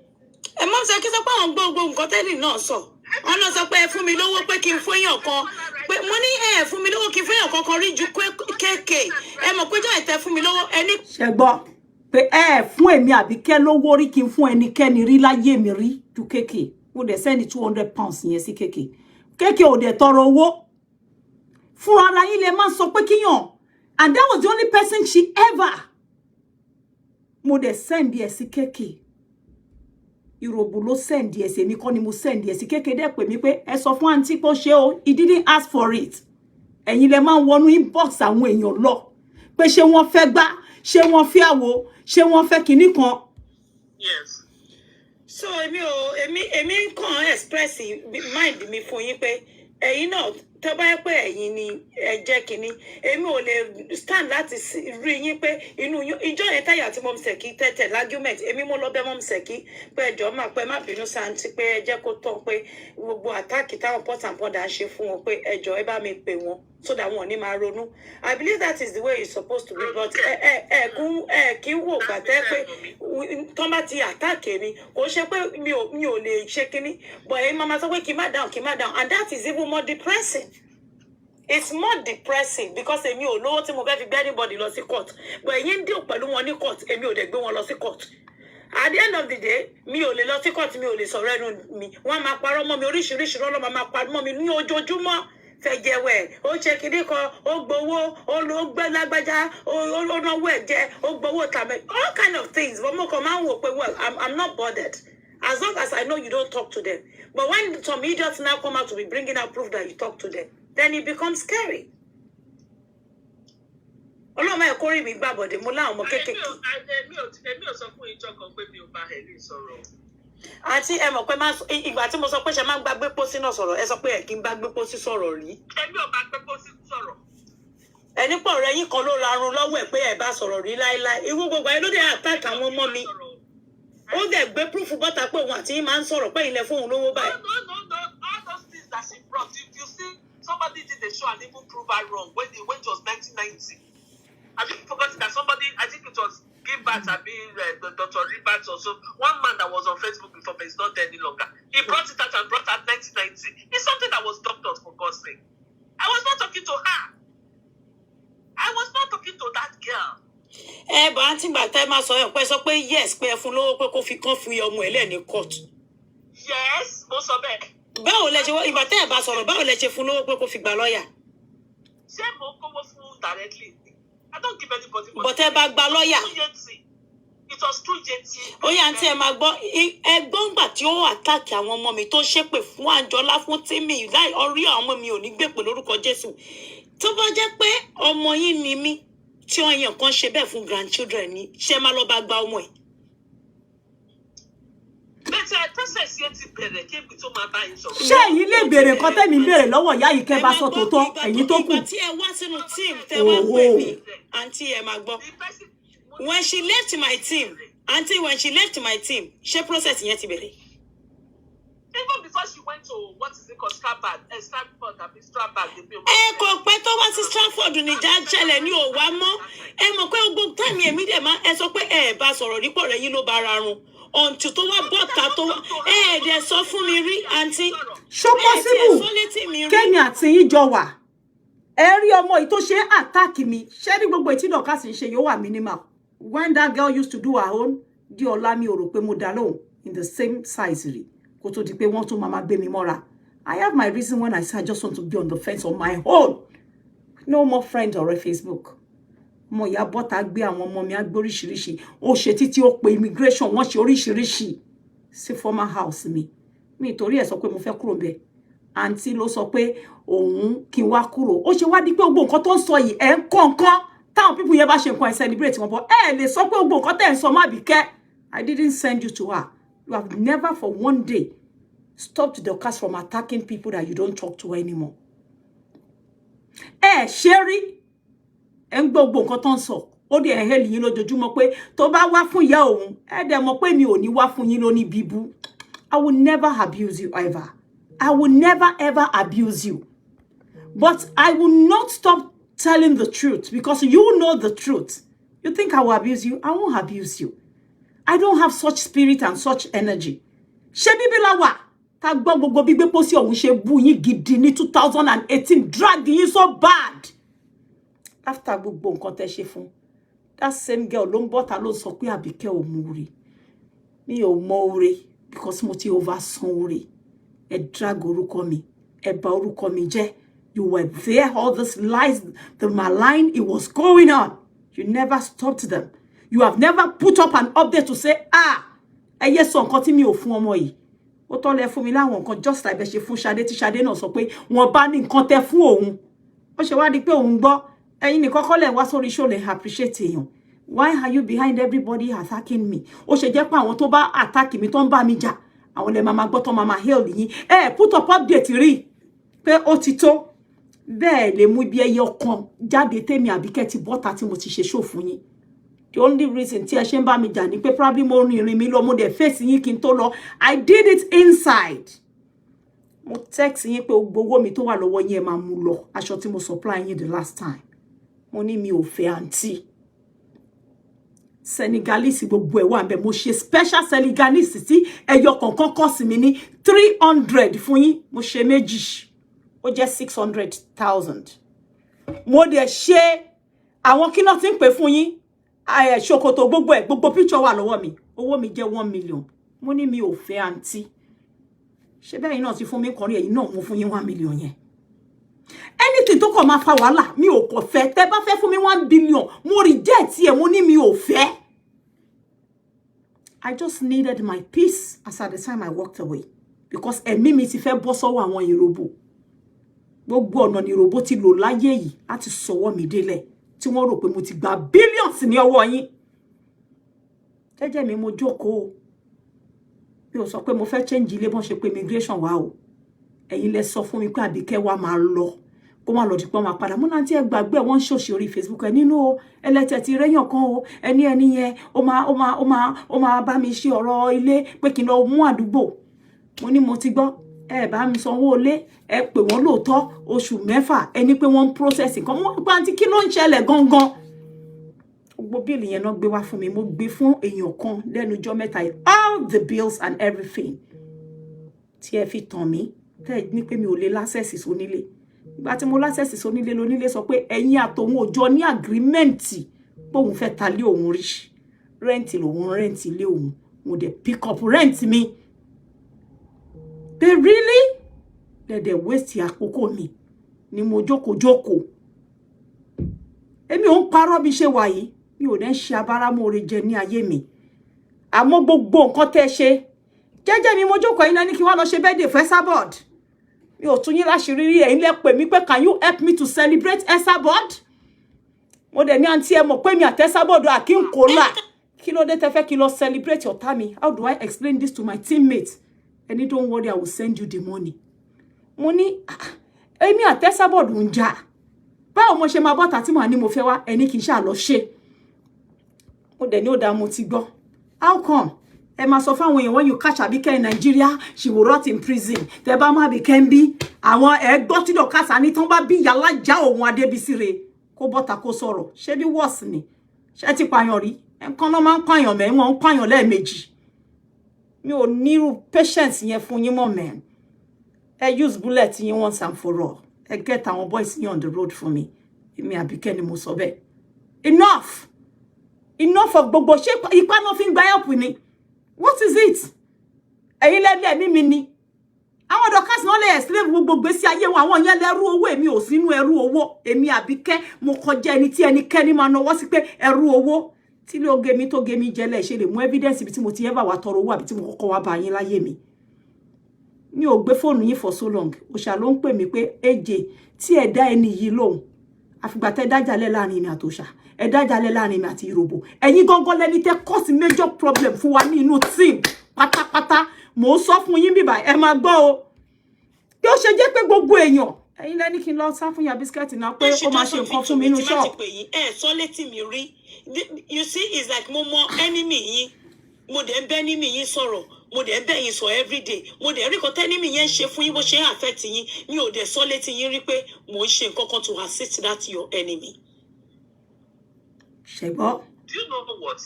C: Mommy Seki sọ pé àwọn gbogbo nǹkan tẹ́lẹ̀ náà sọ. Wọ́n náà sọ pé ẹ fún mi lówó pé kí n fún èèyàn kan. Pé mo ní ẹ fún mi lówó kí n fún èèyàn kankan rí ju kéèké. Ẹ mọ̀ pé jọ́ ìtẹ́ fún mi lówó ẹni.
A: Ṣé gbọ́ pé ẹ fún èmi Àbíkẹ́ lówó rí kí n fún ẹnikẹ́ni rí láyé mi rí ju kéèké. Mo dẹ̀ send £200 yẹn sí kéèké. Kéèké ò dẹ̀ tọrọ owó. Fúnra ara yín lè máa sọ pé kíyàn. And that was the only person she ever. Mo dẹ̀ send ẹ sí kéèké. Irobo ló send ẹ sí, èmi kọ́ ni mo send ẹ sí kéèké dẹ̀ pè mí pé ẹ sọ fún aunty pé ó ṣe o, he didn't ask for it. Ẹ̀yin lẹ máa ń wọnú inbox àwọn èèyàn lọ. Pé ṣé wọ́n fẹ́ gbá, ṣé wọ́n fẹ́ àwo, ṣé wọ́n fẹ́ kinní kan.
B: Yes.
C: So èmi kàn express mind mi fún yín pé ẹ̀yin náà tó bá yẹ pé ẹ̀yin ni ẹ jẹ́ kinní èmi ò lè stand láti rí yín pé inú ìjọ yẹn táyà tí Mom Seki tẹ̀tẹ̀ argument èmi mo lọ bẹ̀ Mom Seki pé ẹjọ́ máa pẹ́ má bínú sáǹtì pé ẹ jẹ́ kó tán pé gbogbo àtàkì táwọn port and border ṣe fún wọn pé ẹjọ́ ẹ bá mi pè wọ́n so that wọn ò ní máa ronú. I believe that is the way it's supposed to be, but kí wò gbàtẹ́ pé tán bá ti àtàkì mi kò ṣe pé mi ò lè ṣe kinní but èyí máa sọ pé kí má down and that is even more depressing. It's more depressing because èmi ò lówó tí mo fẹ́ fi gbé anybody lọ sí court but ẹ̀yin ń deal pẹ̀lú wọn ní court èmi ò dẹ̀ gbé wọn lọ sí court. At the end of the day mi ò lè lọ sí court mi ò lè sọ̀rọ̀ ẹnu mi wọ́n máa parọ́ mọ́ mi oríṣiríṣi rọ́lọ́ máa parọ́ mọ́ mi ní ojoojúmọ́ fẹ́ jẹ́wẹ́ ó ṣe kinní kan ó gbowó ó gbé lágbájá ó náwó ẹ̀jẹ̀ ó gbowó tàmẹ́ all kind of things but mo kàn máa ń wò pé well I'm not bothered as long as I know you don't talk to them but when some idiots now come out to be bringing out proof that you talk to them then it becomes scary. Ọlọ́mọ ẹ̀ kórìí mi gbàbọ̀dé mo láwọn ọmọ kéékèèké.
B: Èmi ò sọ fún ìjọ kan pé mi ò bá Helen sọ̀rọ̀.
C: Àǹtí ẹ mọ̀ pé ìgbà tí mo sọ pé ṣe máa ń gbàgbé pósí náà sọ̀rọ̀ ẹ sọ pé ẹ kì í gbàgbé pósí sọ̀rọ̀ rí.
B: Èmi ò bá gbé pósí sọ̀rọ̀.
C: Ẹni pọ̀ rẹ yín kan ló rarun lọ́wọ́ ẹ̀ pé ẹ bá sọ̀rọ̀ rí láéláé irú gbogbo ẹ ló dé attack àwọn ọmọ mi. Ó dẹ̀ gbé proof bọ́ta pé òun àti yín máa ń sọ̀rọ̀ pé ilẹ̀ fóun lówó báyìí.
B: No, all those things that she brought, if you see somebody did the show and even prove her wrong when it was 1990. Have you forgotten that somebody, I think it was Gilbert, Dr. Ribert or so, one man that was on Facebook before, but he's not there any longer. He brought it out and brought out 1990. It's something that was doctored, for God's sake. I was not talking to her. I was not talking to that girl.
C: But àǹtí gbàtẹ́ máa sọ pé yes pé ẹ fún lówó pé kó fi kán fi ọmọ ẹ̀ lẹ́ni court.
B: Yes, mo sọ bẹ́ẹ̀.
C: Báwo lẹ ṣe ìgbà tẹ́ ẹ bá sọ̀rọ̀ báwo lẹ ṣe fún lówó pé kó fi gbà lọ́ọ̀yà.
B: Ṣé mo kówó fún directly? I don't give anybody money.
C: But ẹ bá gba lọ́ọ̀yà.
B: It was too Yeti.
C: Ó yá àǹtí ẹ máa gbọ́ ẹgbọ́n gbà tí ó àtàkì àwọn ọmọ mi tó ṣépè fún Àǹjọ́lá fún Tímì láì orí àwọn ọmọ mi ò ní gbèpè lórúkọ Jésù. Tó bá jẹ́ pé ọmọ yín ni mí tí ọyàn kan ṣe bẹ́ẹ̀ fún grandchildren ni ṣé máa lọ bá gba ọmọ ẹ̀.
A: Ṣé ẹ̀yin lè béèrè nǹkan tẹ́mi béèrè lọ́wọ́ ìyá yìí kẹ́ bá sọ tòótọ́ ẹ̀yin tó kù.
C: Ìgbà tí ẹ wá sínú team tẹ wá pè mí àǹtí ẹ máa gbọ́. When she left my team Auntie, when she left my team, she process yẹn ti bẹ̀rẹ̀.
B: Even before she went to, what is it called, Stratford,
C: Kò pẹ́ tó wá sí Stratford ní Jàǹṣẹ̀lẹ̀ ní òwá mọ́. Mọ̀ pé gbogbo time èmi dẹ̀ máa sọ pé bá sọ̀rọ̀ nípò rẹ̀ yín ló bá ara run. Until tó wá bọ́ta tó wá dẹ̀ sọ fún mi rí, Auntie.
A: Ṣó possible Kẹ́mi àti yín jọ wà. Ẹ rí ọmọ yìí tó ṣe attack mi. Ṣé ní gbogbo ìtí Dorcas ń ṣe yóò wà minimal. When that girl used to do her own, di ọlá mi ò rò pé mo dá lóhùn in the same size rí. Kó tó di pé wọ́n tún máa gbé mi mọ́ra. I have my reason when I say I just want to be on the fence on my own. No more friends or Facebook. Mo ya bọ́ta gbé àwọn ọmọ mi agbóríṣiríṣi. Ó ṣe títí ó pe immigration wọ́n ṣe oríṣiríṣi sí former house mi. Mi torí ẹ̀ sọ pé mo fẹ́ kúrò ńbẹ̀. Auntie ló sọ pé òun kí n wá kúrò. Ó ṣe wá di pé gbogbo nǹkan tó ń sọ yìí ẹ̀ ń kọ̀ọ̀kan. Táwọn people yẹn bá ṣe nǹkan ẹ̀ celebrate wọn bọ̀. Lè sọ pé gbogbo nǹkan tẹ́ ń sọ má Abike. I didn't send you to her. You have never for one day stopped Dorcas from attacking people that you don't talk to anymore. Sherry, gbogbo nǹkan tó ń sọ. Ó dé hell yín lójoojúmọ́ pé tó bá wá fún ìyá òun, dẹ̀ mọ̀ pé mi ò ní wá fún yín lóní bíbú. I will never abuse you ever. I will never ever abuse you. But I will not stop telling the truth because you know the truth. You think I will abuse you? I won't abuse you. I don't have such spirit and such energy. Ṣé bíbí la wà? Ta gbọ́ gbogbo bí gbé pósí ọ̀hún ṣe bú yín gidi ní 2018 drag yín so bad. After gbogbo nǹkan tẹ́ ṣe fún. That same girl ló ń bọ̀ ta ló sọ pé Abike ò mú ore. Mi ò mọ ore because mo ti oversan ore. Ẹ drag orúkọ mi. Ẹ bà orúkọ mi jẹ́. You were there, all these lies, the malign, it was going on. You never stopped them. You have never put up an update to say, ẹ yé sọ nǹkan tí mi ò fún ọmọ yìí. Ó tọ́ lẹ fún mi láwọn nǹkan just like bẹ́ ṣe fún Ṣadé tí Ṣadé náà sọ pé wọ́n bá ní nǹkan tẹ́ fún òun. Ó ṣe wá di pé òun gbọ́. Ẹ̀yin nìkan kọ́ lẹ̀ wá sórí show lẹ̀ appreciate èèyàn. Why are you behind everybody attacking me? Ó ṣe jẹ́ pé àwọn tó bá attack mi tó ń bá mi jà. Àwọn lè máa gbọ́ tó máa hail yín. Put up update rí pé ó ti tó. Bẹ́ẹ̀ lè mú bí ẹyọ kan jáde tèmi Abike ti bọ́ta tí mo ti ṣe show fún yín. The only reason tí ẹ ṣe ń bá mi jà ni pé probably mo rin ìrìn mi lọ mo dẹ̀ face yín kí n tó lọ. I did it inside. Mo text yín pé gbogbo mi tó wà lọ́wọ́ yín ẹ máa mú lọ. Aṣọ tí mo supply yín the last time. Mo ní mi ò fẹ́ auntie. Senegalese gbogbo ẹ̀ wà ńbẹ̀. Mo ṣe special Senegalese tí ẹyọ kọ̀ọ̀kan cost mi ní 300 fún yín. Mo ṣe méjì. Ó jẹ́ 600,000. Mo dẹ̀ ṣe àwọn kí ló ti ń pè fún yín. Ṣòkòtò gbogbo ẹ̀ gbogbo picture wà lọ́wọ́ mi. Owó mi jẹ́ 1 million. Mo ní mi ò fẹ́ auntie. Ṣé bẹ́ẹ̀ yín náà ti fún mi kọrí ẹ̀yin náà mo fún yín 1 million yẹn. Anything tó kọ̀ máa fa wàhálà mi ò kọ̀ fẹ́. Tẹ́ bá fẹ́ fún mi 1 billion mo reject ẹ̀ mo ní mi ò fẹ́. I just needed my peace as at the time I walked away because ẹ̀mí mi ti fẹ́ bọ́ sọ́wọ́ àwọn ìròbó. Gbogbo ọ̀nà ni ìròbó ti lò láyé yìí láti sọwọ́ mi délẹ̀ tí wọ́n rò pé mo ti gba billions ní ọwọ́ yín. Jẹ́jẹ́ mi mo jókòó. Mi ò sọ pé mo fẹ́ change ilé bọ́n ṣe pé immigration wá o. Ẹ̀yin lẹ sọ fún mi pé Abike wa máa lọ. Kó má lọ di pé máa padà. Mo náà tí ẹ gbàgbé wọ́n ṣòṣì orí Facebook ẹ nínú ẹlẹ́tẹ̀ ti rẹ́yàn kan o. Ẹni yẹn ó máa bá mi ṣe ọ̀rọ̀ ilé pé kí n lọ mú àdúgbò. Mo ní mo ti gbọ́. Ẹ bá mi sanwó ilé ẹ pè wọ́n lóòótọ́ oṣù 6 ẹni pé wọ́n process nǹkan mo pa àǹtí kí ló ń ṣẹlẹ̀ gangan. Gbogbo bill yẹn náà gbé wá fún mi mo gbé fún èèyàn kan lẹ́nu ọjọ́ mẹ́ta yìí all the bills and everything. Tí ẹ fi tàn mí tẹ́ ní pé mi ò lè l'access sónílé. Ìgbà tí mo l'access sónílé lónílé sọ pé ẹ̀yin àtòun ò jọ ní agreement pé òun fẹ́ ta lé òun rí. Rent lòun rent ilé òun. Mo dẹ̀ pick up rent mi. They really? They waste àkókò mi. Ni mo jókòó. Èmi ò ń parọ́ bí ṣe wà yìí. Mi ò dẹ̀ ṣe abáramọ̀ọ́rẹ́ jẹ ní ayé mi. Àmọ́ gbogbo nǹkan tẹ́ ṣe. Jẹ́jẹ́ mi mo jókòó yín ní kí wá lọ ṣe birthday fún Esabod. Mi ò tún yín láṣìírí rí ẹ̀yin lẹ pè mí pé can you help me to celebrate Esabod? Mo dẹ̀ ní àǹtí ẹ mọ̀ pé mi àti Esabod à kí n kò là. Kí ló dé tẹ́ fẹ́ kí lọ celebrate ọ̀tá mi? How do I explain this to my teammates? And don't worry, I will send you the money. Money, èmi àti Esabod ń jà. Báwo mo ṣe máa bọ́ta tí mo ní mo fẹ́ wá ẹni kì í ṣá lọ ṣe. Mo dẹ̀ ní ó dá mo ti gbọ́. How come? Ẹ máa sọ fáwọn èèyàn when you catch Abike in Nigeria, she will rot in prison. Tẹ́ bá má Abike ń bí, àwọn ẹ gbọ́ tí Dorcas ní tán bá bí yàlá já òun Adébísí re. Kó bọ́ta kó sọ̀rọ̀. Ṣé bí worse ni? Ṣé ti pààyàn rí? Ẹ̀kan náà máa ń pààyàn mẹ́, wọ́n ń pààyàn lẹ́ẹ̀mejì. Mi ò nírú patience yẹn fún yín mọ́ man. Ẹ use bullet yín once and for all. Ẹ get àwọn boys yín on the road for me. Èmi Abike ni mo sọ bẹ́ẹ̀. Enough! Enough of gbogbo ṣé ipá náà fi ń gba help ni. What is it? Ẹ̀yin lẹ́lẹ́ mi ni. Àwọn Dorcas náà lè slave gbogbo gbèsè ayé wọn, àwọn yẹn lẹ́rú owó, èmi ò sínú ẹrú owó. Èmi Abike mo kọjá ẹni tí ẹnikẹ́ni máa nawọ́ sí pé ẹrú owó. Tí ló gé mi tó gé mi jẹ́lẹ̀ ṣe lè mú evidence bí tí mo ti ever wá tọrọ owó àbí tí mo kọ́kọ́ wá bá yín láyé mi. Mi ò gbé fóònù yín for so long. Òṣà ló ń pè mí pé èjè tí ẹ dá ẹni yìí lóhùn. Àfìgbà tẹ́ dájálẹ̀ láàrin mi àtòṣà. Ẹ dájálẹ̀ láàrin mi àti Ìròbò. Ẹ̀yin gangan lẹni tẹ́ cause major problem fún wa ní inú team. Pátápátá mo sọ fún yín bíbá ẹ máa gbọ́ o. Bí ó ṣe jẹ́ pé gbogbo èèyàn ẹ̀yin lẹ́ni kí n lọ sá fún ya biscuit náà pé ó máa ṣe nǹkan fún mi nínú shop.
C: Sọ létí mi rí. You see, it's like mo enemy yín. Mo dẹ̀ ń bẹ́ enemy yín sọ̀rọ̀. Mo dẹ̀ ń bẹ́ yín sọ every day. Mo dẹ̀ rí kan tẹ́ enemy yẹn ṣe fún yín bó ṣe ń affect yín. Mi ò dẹ̀ sọ létí yín rí pé mo ń ṣe nǹkan kan to assist that your enemy.
A: Ṣẹ̀gbọ́.
B: Do you know what?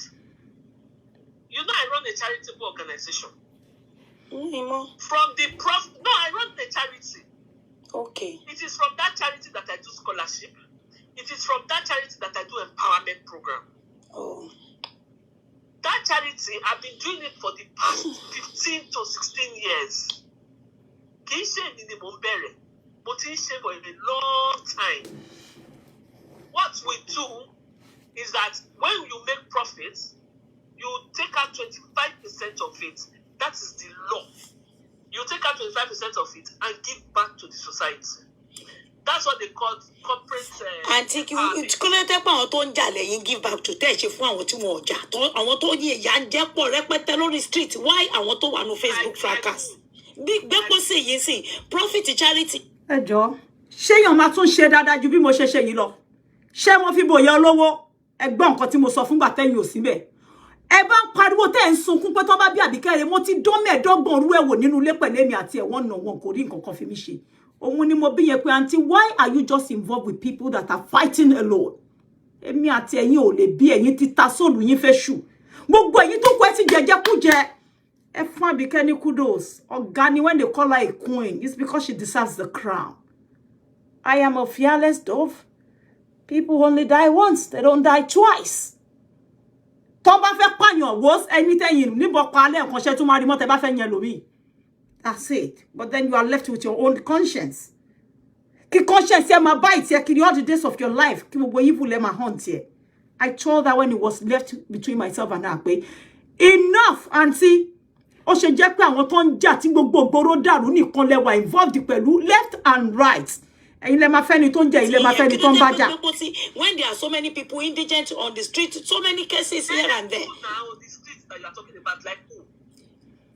B: You know I run a charitable organization. From the no, I run a charity.
C: Okay.
B: It is from that charity that I do scholarship. It is from that charity that I do empowerment program.
C: Oh.
B: That charity, I've been doing it for the past 15 to 16 years. Kì í ṣe ní mo bẹ̀rẹ̀, mo ti ń ṣe for a long time. What we do is that when you make profits, you take out 25% of it. That is the law. You take out 25% of it and give back to the society. That's what they call corporate.
C: Auntie, kí ló tẹ́ pé àwọn tó ń jà lẹ́yìn give back to tẹ́ ṣe fún àwọn tí wọ́n jà àwọn tó yẹ ìyà ń jẹ́ pọ̀ rẹpẹtẹ lórí street why àwọn tó wà ní Facebook fracas bí gbẹ́pọ̀ sí yìí sí profit charity.
A: Ẹ jọ̀ọ́ ṣé èèyàn máa tún ṣe dáadáa ju bí mo ṣe yìí lọ ṣé wọ́n fi bòye olówó ẹ gbọ́ nǹkan tí mo sọ fúngbà tẹ́yìn ò síbẹ̀ ẹ bá ń pariwo tẹ́ ń sunkún pé tó bá bí Àbíkẹ́ rẹ̀ mo ti dán mẹ́ẹ̀ẹ́dọ́gbọ̀n rú ẹ̀wò nínú ilé pẹ̀lú èmi àti ẹ̀wọ̀n náà wọn kò rí nǹkan kan fi mí ṣe. Òun ni mo bí yẹn pé aunty why are you just involved with people that are fighting alone? Èmi àti ẹ̀yin ò lè bí ẹ̀yin ti ta sóòlù yín fẹ́ ṣù. Gbogbo ẹ̀yin tó kù ẹ ti jẹjẹkújẹ. Ẹ fún Àbíkẹ́ ní kudos. Ọ̀gá ni when they call her a queen, it's because she deserves the crown. I am a fearless dove. People only die once, they don't die twice. Tó bá fẹ́ pààyàn wo ẹni tẹ́yin níbo pa alẹ́ nǹkan ṣe tún máa rí mọ́ tẹ́ bá fẹ́ yẹn lómi. That's it. But then you are left with your own conscience. Ki conscience here ma bite here kiri all the days of your life. Ki gbogbo evil le ma hunt here. I told her when it was left between myself and her pé enough auntie. Ó ṣe jẹ́ pé àwọn tó ń jà tí gbogbo gboro dàrú nìkan lẹ wà involved pẹ̀lú left and right. Ẹ̀yin lẹ máa fẹ́ ni tó ń jà, ẹ̀yin lẹ máa fẹ́ ni tó ń bá jà.
C: When there are so many people indigent on the street, so many cases here and there.
B: Now the streets that you are talking about, like who?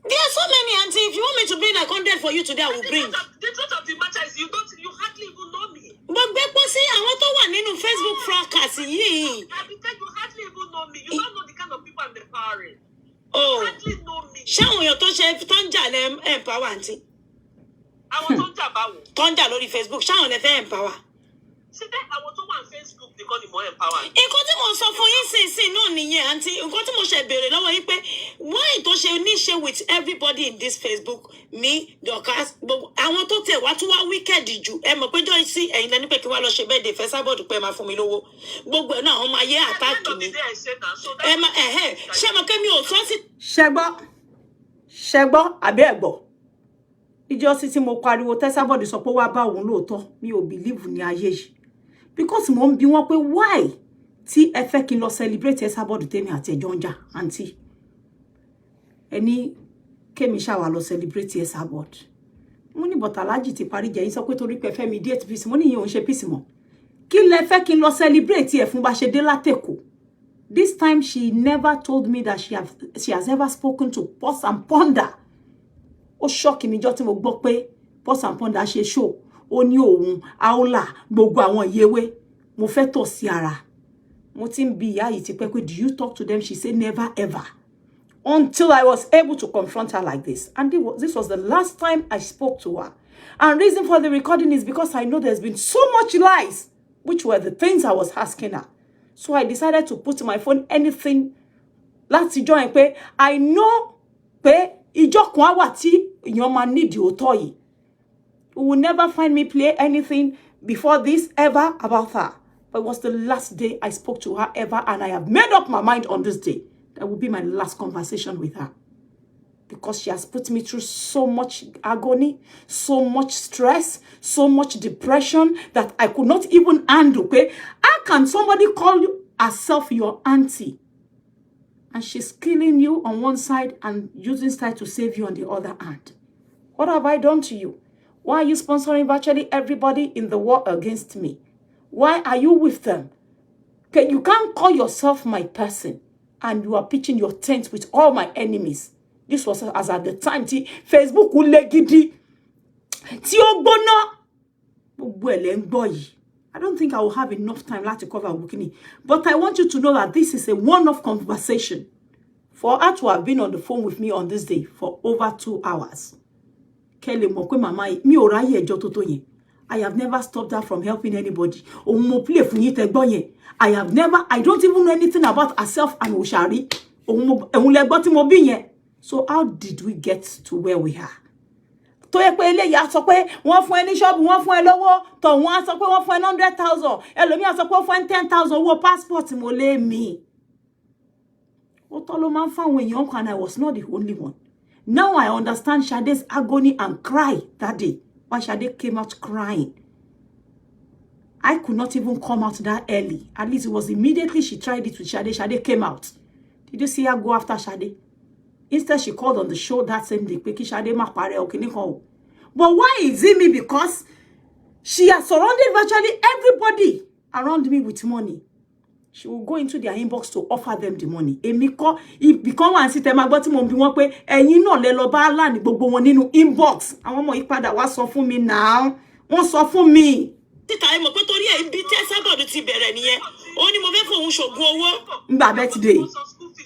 C: There are so many, auntie. If you want me to bring like 100 for you today, I will bring.
B: The truth of the matter is you hardly even know me.
C: But gbẹ́pọ̀ sí àwọn tó wà nínú Facebook fracas yìí.
B: Abike, you hardly even know me. You don't know the kind of people I'm empowering.
C: Oh.
B: You hardly know me.
C: Ṣé àwọn èèyàn tó ṣe tó ń jà lẹ empower auntie?
B: Àwọn tó ń jà báwo?
C: Tó ń jà lórí Facebook, ṣé àwọn lẹ fẹ́ empower?
B: Ṣé àwọn tó wà on Facebook nìkan ni mo empower?
C: Nǹkan tí mo sọ fún yín sínsìn náà nìyẹn àǹtí. Nǹkan tí mo ṣe béèrè lọ́wọ́ yín pé why tó ṣe ní ṣe with everybody in this Facebook me Dorcas gbogbo àwọn tó tẹ̀ wá tún wá wicked jù ẹ mọ̀ pé jọ́ sí ẹ̀yin lẹ́ni pé kí wá lọ ṣe bẹ́ẹ̀ dé fẹ́ sábọ̀dù pé máa fún mi lówó gbogbo ẹ̀ náà àwọn máa yé àtàkì mi ẹ máa ṣé mo kẹ́ mi ò sọ́ sí.
A: ṣẹgbọ́ àbí ẹ̀gbọ́ ìjọ sí tí mo pariwo tẹ́sábọ̀dù sọ pé wá bá òun lóòótọ́ mi ò believe ní ayé yìí because mo ń bi wọ́n pé why tí ẹ fẹ́ kí n lọ celebrate Esabod tèmi àti ẹjọ́ ń jà aunty ẹni kémi ṣá wá lọ celebrate Esabod mo ní but Alhaji ti parí jẹ́ yín sọ pé torí pé fẹ́ mi date peace mo ní ìyẹn ò ń ṣe peace mọ́ kí lẹ fẹ́ kí n lọ celebrate ẹ̀ fún bá ṣe dé látẹ̀kọ́. This time she never told me that she has ever spoken to Pause and Ponder. Ó shock mi jọ́ tí mo gbọ́ pé Pause and Ponder ṣe show ó ní òun aola gbogbo àwọn yewe mo fẹ́ tọ̀ sí ara mo ti ń bi ìyá yìí ti pẹ́ pé do you talk to them? She said never ever. until I was able to confront her like this. And this was the last time I spoke to her. And reason for the recording is because I know there's been so much lies, which were the things I was asking her. So I decided to put in my phone anything. Láti join pé I know pé ìjọ kan wà tí èèyàn máa need òótọ́ yìí. You will never find me play anything before this ever about her. But it was the last day I spoke to her ever, and I have made up my mind on this day. That will be my last conversation with her. Because she has put me through so much agony, so much stress, so much depression that I could not even handle. Okay? How can somebody call herself your auntie? And she's killing you on one side and using style to save you on the other hand. What have I done to you? Why are you sponsoring virtually everybody in the war against me? Why are you with them? Okay, you can't call yourself my person and you are pitching your tent with all my enemies. This was as at the time Facebook ulegidi ti ogbono boy. I don't think I will have enough time to cover Bukini, but I want you to know that this is a one-off conversation. For her to have been on the phone with me on this day for over 2 hours. Kelly mokwe mama mi ò ráyè ẹjọ́ tó tó yẹn. I have never stopped her from helping anybody. I don't even know anything about herself and Oshari. So how did we get to where we are? To ye pe eleya sọ pé wọ́n fún ẹ ní shop, wọ́n fún ẹ lówó, to wọ́n sọ pé wọ́n fún ẹ 100,000, ẹlòmí sọ pé wọ́n fún ẹ 10,000 owó passport mo lé mi. Ó tọ́ ló máa ń fáwọn èèyàn kan, and I was not the only one. Now I understand Sade's agony and cry that day. Why Sade came out crying. I could not even come out that early. At least it was immediately she tried it with Sade. Sade came out. Did you see her go after Sade? Instead, she called on the show that same day. But why is it me? Because she has surrounded virtually everybody around me with money. She will go into their inbox to offer them the money. Emiko, if become one sit them about him on one way, and you know, le loba land gbogbo wọn nínú inbox. Àwọn ọmọ ìpadà wá sọ fún mi now. Wọ́n sọ fún mi. Tita ẹ mọ̀ pé torí ẹ ibi te Sábọ̀dù ti bẹ̀rẹ̀ nìyẹn. Ó ní mo fẹ́ fòun ṣògùn owó. Ngba birthday.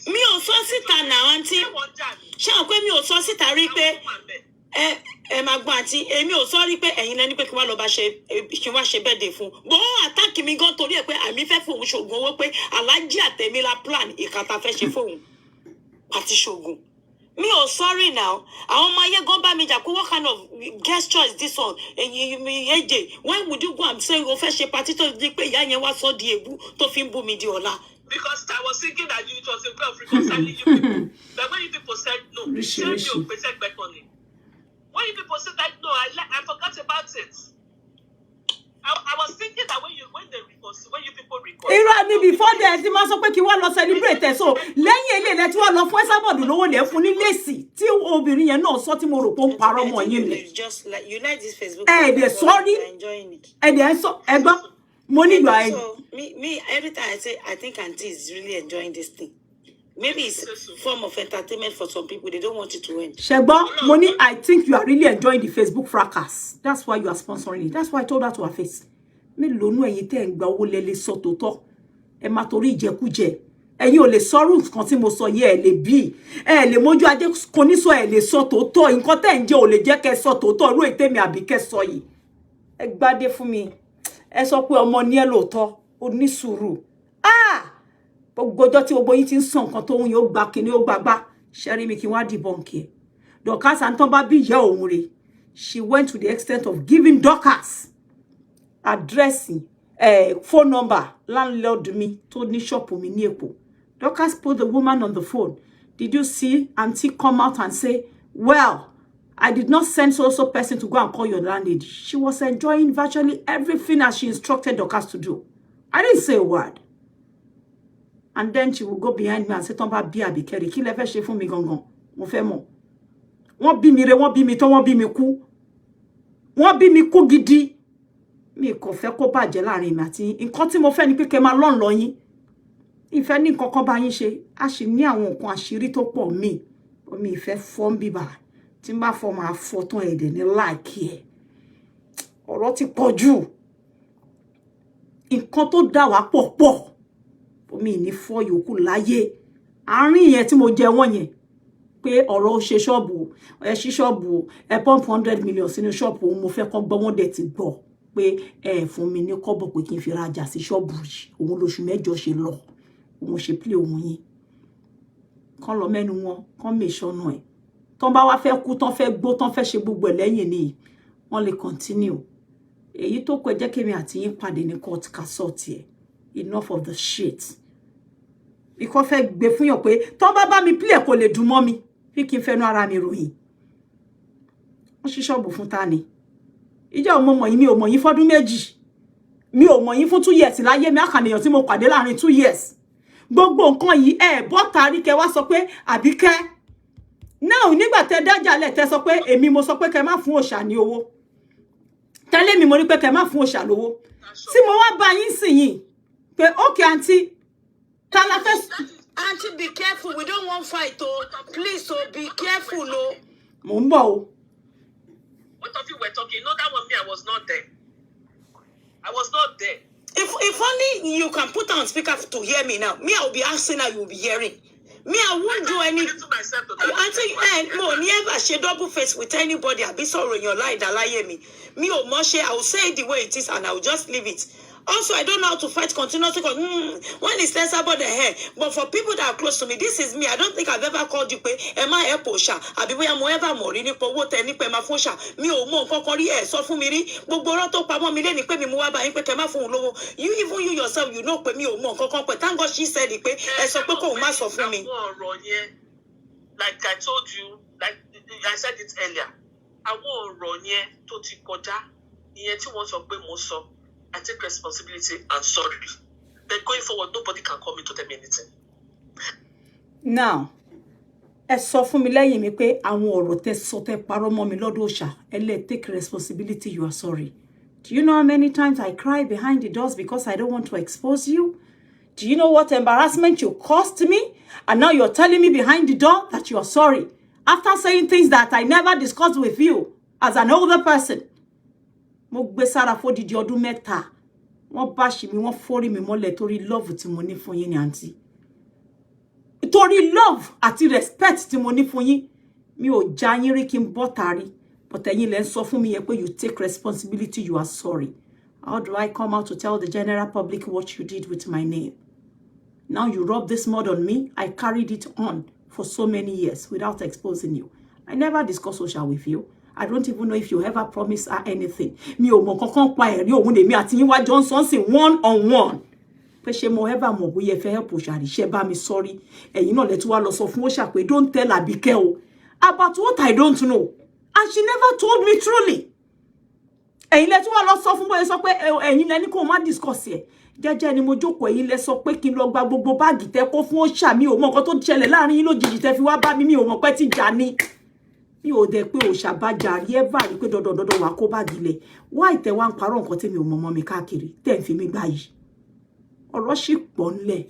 A: Mi ò sọ síta now aunty. Ṣé o pé mi ò sọ síta rí pé máa gbọ́n àti èmi ò sọ rí pé ẹ̀yin lẹ́ni pé kí wá lọ bá ṣe birthday fún. Bó attack mi gan torí ẹ pé àmì fẹ́ fòun ṣògùn owó pé Alhaji àtẹ̀mí la plan ìkàtà fẹ́ ṣe fòun. Àti ṣògùn. Me oh sorry now. Àwọn ọmọ ayé gan bá mi jà pé what kind of gesture is this one? When would you go and say o fẹ́ ṣe party tó di pé ìyá yẹn wá sọ di èbú tó fi ń bú mi di ọ̀la? Because I was thinking that it was a way of reconciling you people. But when you people said no, send me a percent back on it. When you people said that no, I forgot about it. I was thinking that when you people record. Before that, you must pé kí wá lọ celebrate so lẹ́yìn ele tí wọ́n lọ fún Sábọ̀dù lówó lẹ fún ní lesi tí obìnrin yẹn náà sọ tí mo rò pé ń parọ́ mọ́ yín ni. Just like you like this Facebook. They sorry. Enjoying it. They so egba money gba. So me every time I say I think auntie is really enjoying this thing. Maybe it's a form of entertainment for some people. They don't want it to end. Sheba, money, I think you are really enjoying the Facebook fracas. That's why you are sponsoring it. That's why I told her to her face. Me lonu eyin te ngba owo lele so toto. E ma tori ijekuje. Eyin ò lè sọ̀rọ̀ nǹkan tí mo sọ ye ẹ lè bí. Ẹ lè mojú ajé kò ní sọ ẹ lè sọ toto. Nǹkan te nje ò lè jẹ́ kẹ́ sọ toto. Ru ètè mi Àbíkẹ́ sọ yìí. Ẹ gbádé fún mi. Ẹ sọ pé ọmọ ni ẹ lóòótọ́. Ó ní sùúrù. Gbogbo tí gbogbo yín ti ń sọ nǹkan tó ń yóò gba kíní ó gbàgbà ṣẹ́rí mi kí wọ́n á dìbọn kí ẹ. Dorcas Anton bá bí ìyá òun rẹ̀. She went to the extent of giving Dorcas addressing phone number landlord mi tó ní shop mi ní Èkó. Dorcas put the woman on the phone. Did you see auntie come out and say, well, I did not send so person to go and call your landlady. She was enjoying virtually everything as she instructed Dorcas to do. I didn't say a word. And then she will go behind me and say, Tomba bi Abike, kí lẹ fẹ́ ṣe fún mi gangan. Mo fẹ́ mọ̀. Wọ́n bí mi re, wọ́n bí mi tán, wọ́n bí mi kú. Wọ́n bí mi kú gidi. Mi kò fẹ́ kó bàjẹ́ láàrin mi àti nǹkan tí mo fẹ́ ni pé kẹ́ máa lọ́n lọ yín. Ìfẹ́ ní nǹkan kan bá yín ṣe. A sì ní àwọn nǹkan àṣírí tó pọ̀ mi. Mi ìfẹ́ fọ́ ń bíbà. Tí n bá fọ́ máa fọ́ tán ẹ̀dẹ̀ ní láìkí ẹ̀. Ọ̀rọ̀ ti pọ̀ jù. Nǹkan tó dá wá pọ̀. Mi ní fọ́ yòókù láyé. Àárín yẹn tí mo jẹ wọ́n yẹn. pé ọ̀rọ̀ ó ṣe ṣọ́ọ̀bù ẹ ṣí ṣọ́ọ̀bù ẹ pump 100 million sínú ṣọ́ọ̀bù òun mo fẹ́ kọ́ gbọ́ wọ́n dẹ̀ ti gbọ́ pé ẹ fún mi ní kọ́bọ̀ pé kí n fi rajà sí ṣọ́ọ̀bù yìí òun lóṣù mẹ́jọ ṣe lọ òun ṣe play òun yín kán lọ mẹ́nu wọn kán mèṣọ́nà ẹ̀ tán bá wá fẹ́ kú tán fẹ́ gbó tán fẹ́ ṣe gbogbo ẹ̀ lẹ́yìn ni wọ́n lè continue èyí tó kọ ẹ jẹ́ kémi àti yín pàdé ní court castle tiẹ̀ enough of the shit ikọ́ fẹ́ gbé fún yàn pé tán bá mi play kò lè dùn mọ́ mi fi kí n fẹ́nu ara mi ròyìn wọ́n ṣí ṣọ́ọ̀bù fún ta ni ìjọ mo mọ̀ yín mi ò mọ̀ yín fọ́dún méjì mi ò mọ̀ yín fún 2 years láyé mi àkànìyàn tí mo pàdé láàrin 2 years gbogbo nǹkan yìí bọ́ta rí kẹ wá sọ pé àbíkẹ́ náà nígbà tẹ dájàlẹ̀ tẹ sọ pé èmi mo sọ pé kẹ má fún òòṣà ní owó tẹ́lẹ̀ mi mo ní pé kẹ má fún òòṣà lówó tí mo wá bá yín sìn yín pé okay aunty ta la fẹ́.
C: Auntie, be careful. We don't want fight, oh. Please, oh, be careful, oh.
A: Mo ń bọ̀ o.
B: Both of you were talking. No, that one me, I was not there. I was not there.
C: If only you can put on speaker to hear me now. Me, I will be asking her, you will be hearing. Me, I won't do any. Auntie, no, never share double face with anybody. I'll be sorry in your life that lie me. Me or Moshe, I will say it the way it is and I will just leave it. Also, I don't know how to fight continuously. When it's less about the hair, but for people that are close to me, this is me. I don't think I've ever called you. Am I a posha? I be where I'm ever more in it. What any pay my fosha? Me or more kokori so for me. Boboroto pamo me then pay me more by pay phone low. You even you yourself, you know, pay me or more kokon. Thank God she said it. Pay so poko mass of me.
B: Like I told you, like I said it earlier. I won't run here to Tikoja. Yet you want to pay more so. I take responsibility and sorry. Then going forward, nobody can call me to tell me anything.
A: Now, ẹ sọ fún mi lẹ́yìn mi pé àwọn ọ̀rọ̀ tẹ́ sọ tẹ́ parọ́ mọ́ mi lọ́dọ̀ òòṣà ẹ lè take responsibility, you are sorry. Do you know how many times I cry behind the doors because I don't want to expose you? Do you know what embarrassment you caused me? And now you're telling me behind the door that you are sorry. After saying things that I never discussed with you as an older person. Mo gbé sára fódìdí ọdún mẹ́ta. Wọ́n báṣì mi, wọ́n forí mi mọ́lẹ̀ torí love tí mo ní fún yín ni aunty. Torí love àti respect tí mo ní fún yín. Mi ò já yín rí kí n bọ́ tari. But ẹ̀yin lẹ ń sọ fún mi yẹn pé you take responsibility, you are sorry. How do I come out to tell the general public what you did with my name? Now you rub this mud on me. I carried it on for so many years without exposing you. I never discuss social with you. I don't even know if you ever promised her anything. Mi ò mọ̀ kankan pa ẹ̀rí òun lèmi àti yín wá Johnson sí one-on-one. Pé ṣé mo ever mọ̀ bóyá ẹ fẹ́ help òṣàrí ṣe bá mi sorry. Ẹ̀yin náà lẹ tún wá lọ sọ fún òṣà pé don't tell Abike o about what I don't know. And she never told me truly. Ẹ̀yin lẹ tún wá lọ sọ fún bóyá sọ pé ẹ̀yin lẹ ní kó má discuss ẹ̀. Jẹ́jẹ́ ni mo jókòó ẹ̀yin lẹ sọ pé kí n lọ gba gbogbo báàgì tẹ́ kó fún òṣà mi ò mọ̀ nǹkan tó ṣẹlẹ̀ láàrin yín lójijì tẹ́ fi wá bá mi ò mọ̀ pé ti jà ni. Mi ò dẹ̀ pé òṣà bá jàrí ẹ bá rí pé dọ̀dọ̀dọ̀dọ̀ wà kó bá gilẹ̀ wá ìtẹ̀ wá ń parọ́ nǹkan tí mi ò mọ̀ mi káàkiri tẹ̀ ń fi mi gbá yìí ọ̀rọ̀ sì pọ̀ ńlẹ̀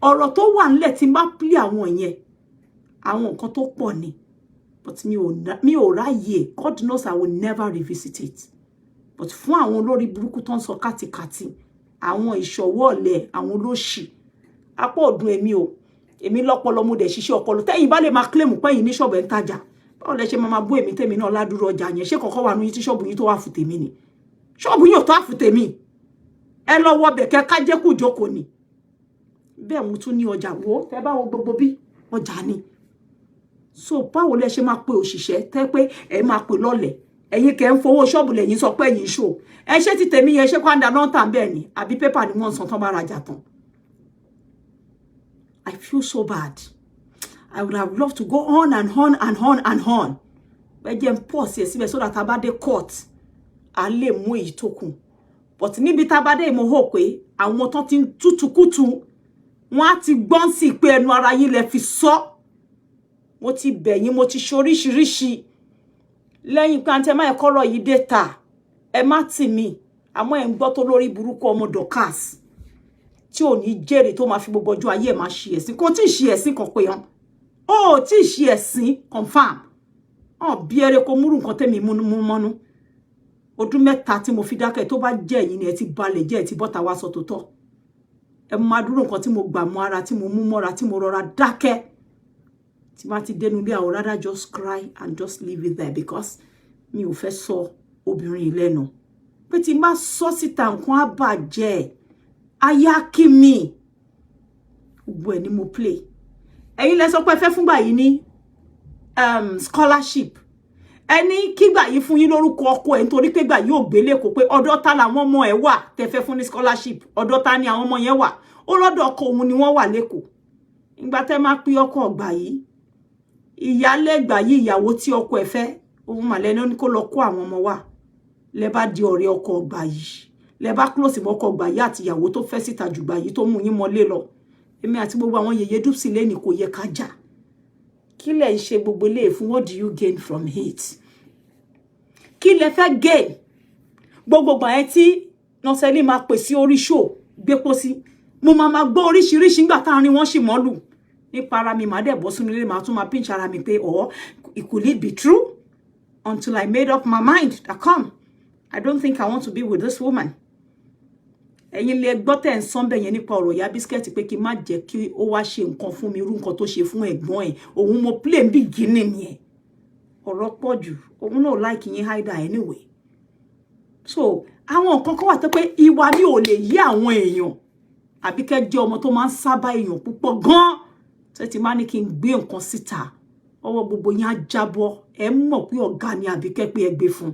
A: ọ̀rọ̀ tó wà ńlẹ̀ tí má pílì àwọn yẹn àwọn nǹkan tó pọ̀ ni but mi ò ráyè. God knows I will never revisit it but fún àwọn olórí burúkú tó ń sọ kátikàti àwọn ìṣọwọ́ ọ̀lẹ àwọn olóṣì apá ọdún èmi lọ́pọlọ mo dẹ̀ ṣiṣẹ́ ọpọlọ tẹ́yìn bá lè máa claim pé yín ní ṣọ́ọ̀bù ẹ̀ ń tajà báwo lẹ ṣe máa bú èmi tèmi náà ládùúrú ọjà yẹn ṣé kọ̀ọ̀kan wà nú yín tí ṣọ́ọ̀bù yín tó wà fún tèmi ni ṣọ́ọ̀bù yín ò tó wà fún tèmi ẹ lọ wọ bẹ̀kẹ́ kájẹ́kù jókòó ni bẹ́ẹ̀ mo tún ní ọjà wo tẹ́ bá wo gbogbo bí ọjà ni so báwo lẹ ṣe máa pe òṣìṣẹ́ tẹ́ pé ẹ máa pe lọ́lẹ̀ ẹ̀yin kẹ́ ń fowó ṣọ́ọ̀bù lẹ́yìn sọ pé ẹ̀yin ṣò ẹ ṣé ti tèmi yẹn ṣé kwanda náà tàn bẹ́ẹ̀ ni àbí pépà ni wọ́n san tán bá rajà tán. I feel so bad. I would have loved to go on and on and on and on. But then pause here so that abade court a lè mú èyí tó kù. But níbi tabade mo ho pé àwọn tó tin tutukutu wọ́n á ti gbọ́n sí pé ẹnu ara yín lẹ fi sọ. Mo ti bẹ̀ yín mo ti ṣoríṣiríṣi. Lẹ́yìn pé ante ma e koro yìí data. Ẹ má tì mí. Àmọ́ ẹ ń gbọ́ tó lórí burúkú ọmọ Dorcas. Tí ò ní jèrè tó máa fi gbogbo ọjọ́ ayé máa ṣe ẹ̀sìn kò tí ṣe ẹ̀sìn kan pé yan ó tí ṣe ẹ̀sìn confirm bí ere kò múrù nǹkan tèmi mú mọ́nú ọdún mẹ́ta tí mo fi dákẹ́ tó bá jẹ́ yín ni ẹ ti balẹ̀ jẹ́ ẹ ti bọ́ta wá sọ tòótọ́ ẹ máa dúró nǹkan tí mo gbà mọ́ ara tí mo mú mọ́ra tí mo rọra dákẹ́ tí bá ti dénú ilé, I would rather just cry and just leave it there because mi ò fẹ́ sọ obìnrin lẹ́nu. Pé tí bá sọ síta nǹkan á bàjẹ́. Aya kí mi. Gbogbo ẹ̀ ni mo play. Ẹ̀yin lẹ sọ pé fẹ́ fúngbà yìí ní scholarship. Ẹni kígbà yìí fún yín lórúkọ ọkọ ẹ̀ nítorí pé gbà yóò gbélé kó pé ọ̀dọ̀ ta làwọn ọmọ ẹ̀ wà tẹ́ fẹ́ fún ní scholarship. Ọ̀dọ̀ ta ni àwọn ọmọ yẹn wà. Ó lọ́dọ̀ ọkọ òun ni wọ́n wà lÉkòó. Ìgbà tẹ́ máa pín ọkọ ọgbà yìí. Ìyálé gbà yìí ìyàwó tí ọkọ ẹ̀ fẹ́. Òun màlẹ́ ní kó lọ kó àwọn ọmọ wá. Lẹ bá di ọ̀rẹ́ ọkọ ọgbà yìí. Lẹ bá close mọ́ ọkọ ọgbà yìí àti ìyàwó tó fẹ́ síta jù gbà yìí tó mú yín mọ́lé lọ. Èmi àti gbogbo àwọn yèyé dúpsì lẹ́ni kò yẹ ká jà. Kí lẹ ń ṣe gbogbo lé fún? What do you gain from it? Kí lẹ fẹ́ gain? Gbogbo gbà ẹ tí Nọ́sẹ̀lì máa pè sí orí show gbépo sí. Mo máa gbọ́ oríṣiríṣi nígbà tá rin wọ́n sì mọ́lù. Nípa ara mi máa dẹ̀ bọ́ sínú ilé máa tún máa pinch ara mi pé could it be true? Until I made up my mind that come. I don't think I want to be with this woman. Ẹ̀yin lẹ gbọ́ tẹ́ ń sọ bẹ́ẹ̀ yẹn nípa ọ̀rọ̀ Ìyá Biscuit pé kí má jẹ́ kí ó wá ṣe nǹkan fún mi irú nǹkan tó ṣe fún ẹ̀gbọ́n ẹ̀. Òun mo play ń beginning yẹn. Ọ̀rọ̀ pọ̀ jù. Òun náà like yín hide anyway. So, àwọn nǹkan kan wà tó pé ìwà mi ò lè yí àwọn èèyàn. Àbíkẹ́ jẹ́ ọmọ tó máa ń sábà èèyàn púpọ̀ gan. Tẹ́ ti máa ní kí n gbé nǹkan síta. Ọwọ́ gbogbo yín á jábọ́. Ẹ mọ̀ pé ọ̀gá ni Àbíkẹ́ pé ẹ gbé fún.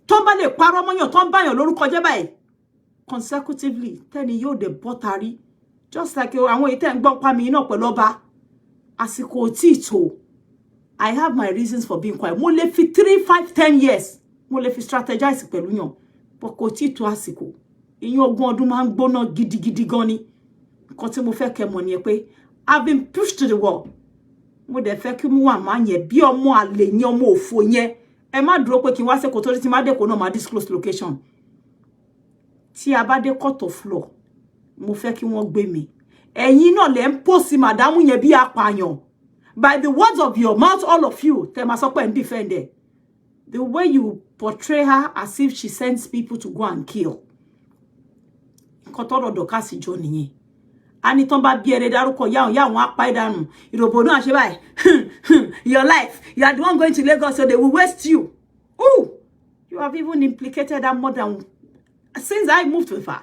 A: Tó bá lè parọ́ mọ́yàn tó ń báyàn lórúkọ jẹ́ báyìí. Consecutively, tẹ́ni yóò dé bọ́tàrí. Just like àwọn èyí tẹ́ ń gbọ́ pa mi náà pẹ̀lú ọba. Àsìkò tí tó. I have my reasons for being quiet. Mo lè fi 3, 5, 10 years. Mo lè fi strategize pẹ̀lú yàn. But kò tí tó àsìkò. Ìyẹn ogún ọdún máa ń gbóná gidigidi gan ni. Nǹkan tí mo fẹ́ kẹ́ mọ̀ ni pé I've been pushed to the wall. Mo dẹ̀ fẹ́ kí mo wà máa yẹn bí ọmọ àlè yẹn ọmọ òfò yẹn. Ẹ má dúró pé kí n wá ṣe kò tó tí má dé kó náà má disclose location. Tí a bá dé court of law, mo fẹ́ kí wọ́n gbé mi. Ẹ̀yin náà lẹ ń post madam yẹn bí apààyàn. By the words of your mouth, all of you, tẹ́ máa sọ pé ń defend her. The way you portray her as if she sends people to go and kill. Nǹkan tọ́rọ̀ Dọ̀kásì jọ nìyẹn. Ani tán bá bí ẹrẹ dárúkọ ya wọ́n á pa ìdànù. Ìròbó náà ṣe báyìí. Your life, you are the one going to Lagos, so they will waste you. Ooh, you have even implicated her more than since I moved with her.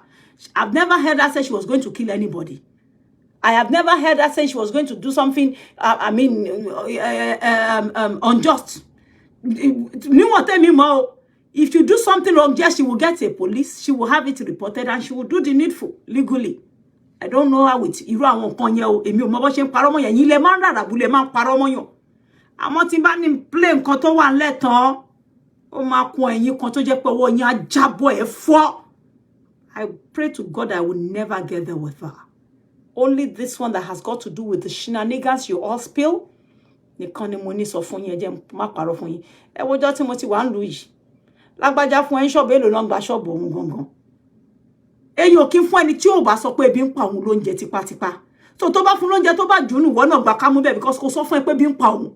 A: I've never heard her say she was going to kill anybody. I have never heard her say she was going to do something, unjust. If you do something wrong, yes, she will get a police. She will have it reported and she will do the needful legally. I don't know how it. Irú àwọn kan yẹn o, èmi ò mọ̀ bó ṣe ń parọ́ mọ́ yẹn. Yín lẹ máa ń ràràbù lẹ máa ń parọ́ mọ́ yàn. Àmọ́ tí bá ní play nǹkan tó wà ńlẹ̀ tán, ó máa kun ẹ̀yin kan tó jẹ́ pé ọwọ́ yín á jábọ́ ẹ̀ fọ́. I pray to God I will never get there with her. Only this one that has got to do with the shenanigans you all spill. Nìkan ni mo ní sọ fún yín, ẹ jẹ́ má parọ́ fún yín. Ẹ wojọ́ tí mo ti wà ń lu yìí. Lágbájá fún ẹ ń ṣọ́ọ̀bù èlò náà gba ṣọ́ọ̀bù òun gangan. Èyí ò kí ń fún ẹni tí ò bá sọ pé ebi ń pa òun lóúnjẹ tipátipá. Tó bá fún lóúnjẹ tó bá jùnú wọ́n náà gbà ká mú bẹ́ẹ̀ because kò sọ fún ẹ pé ebi ń pa òun.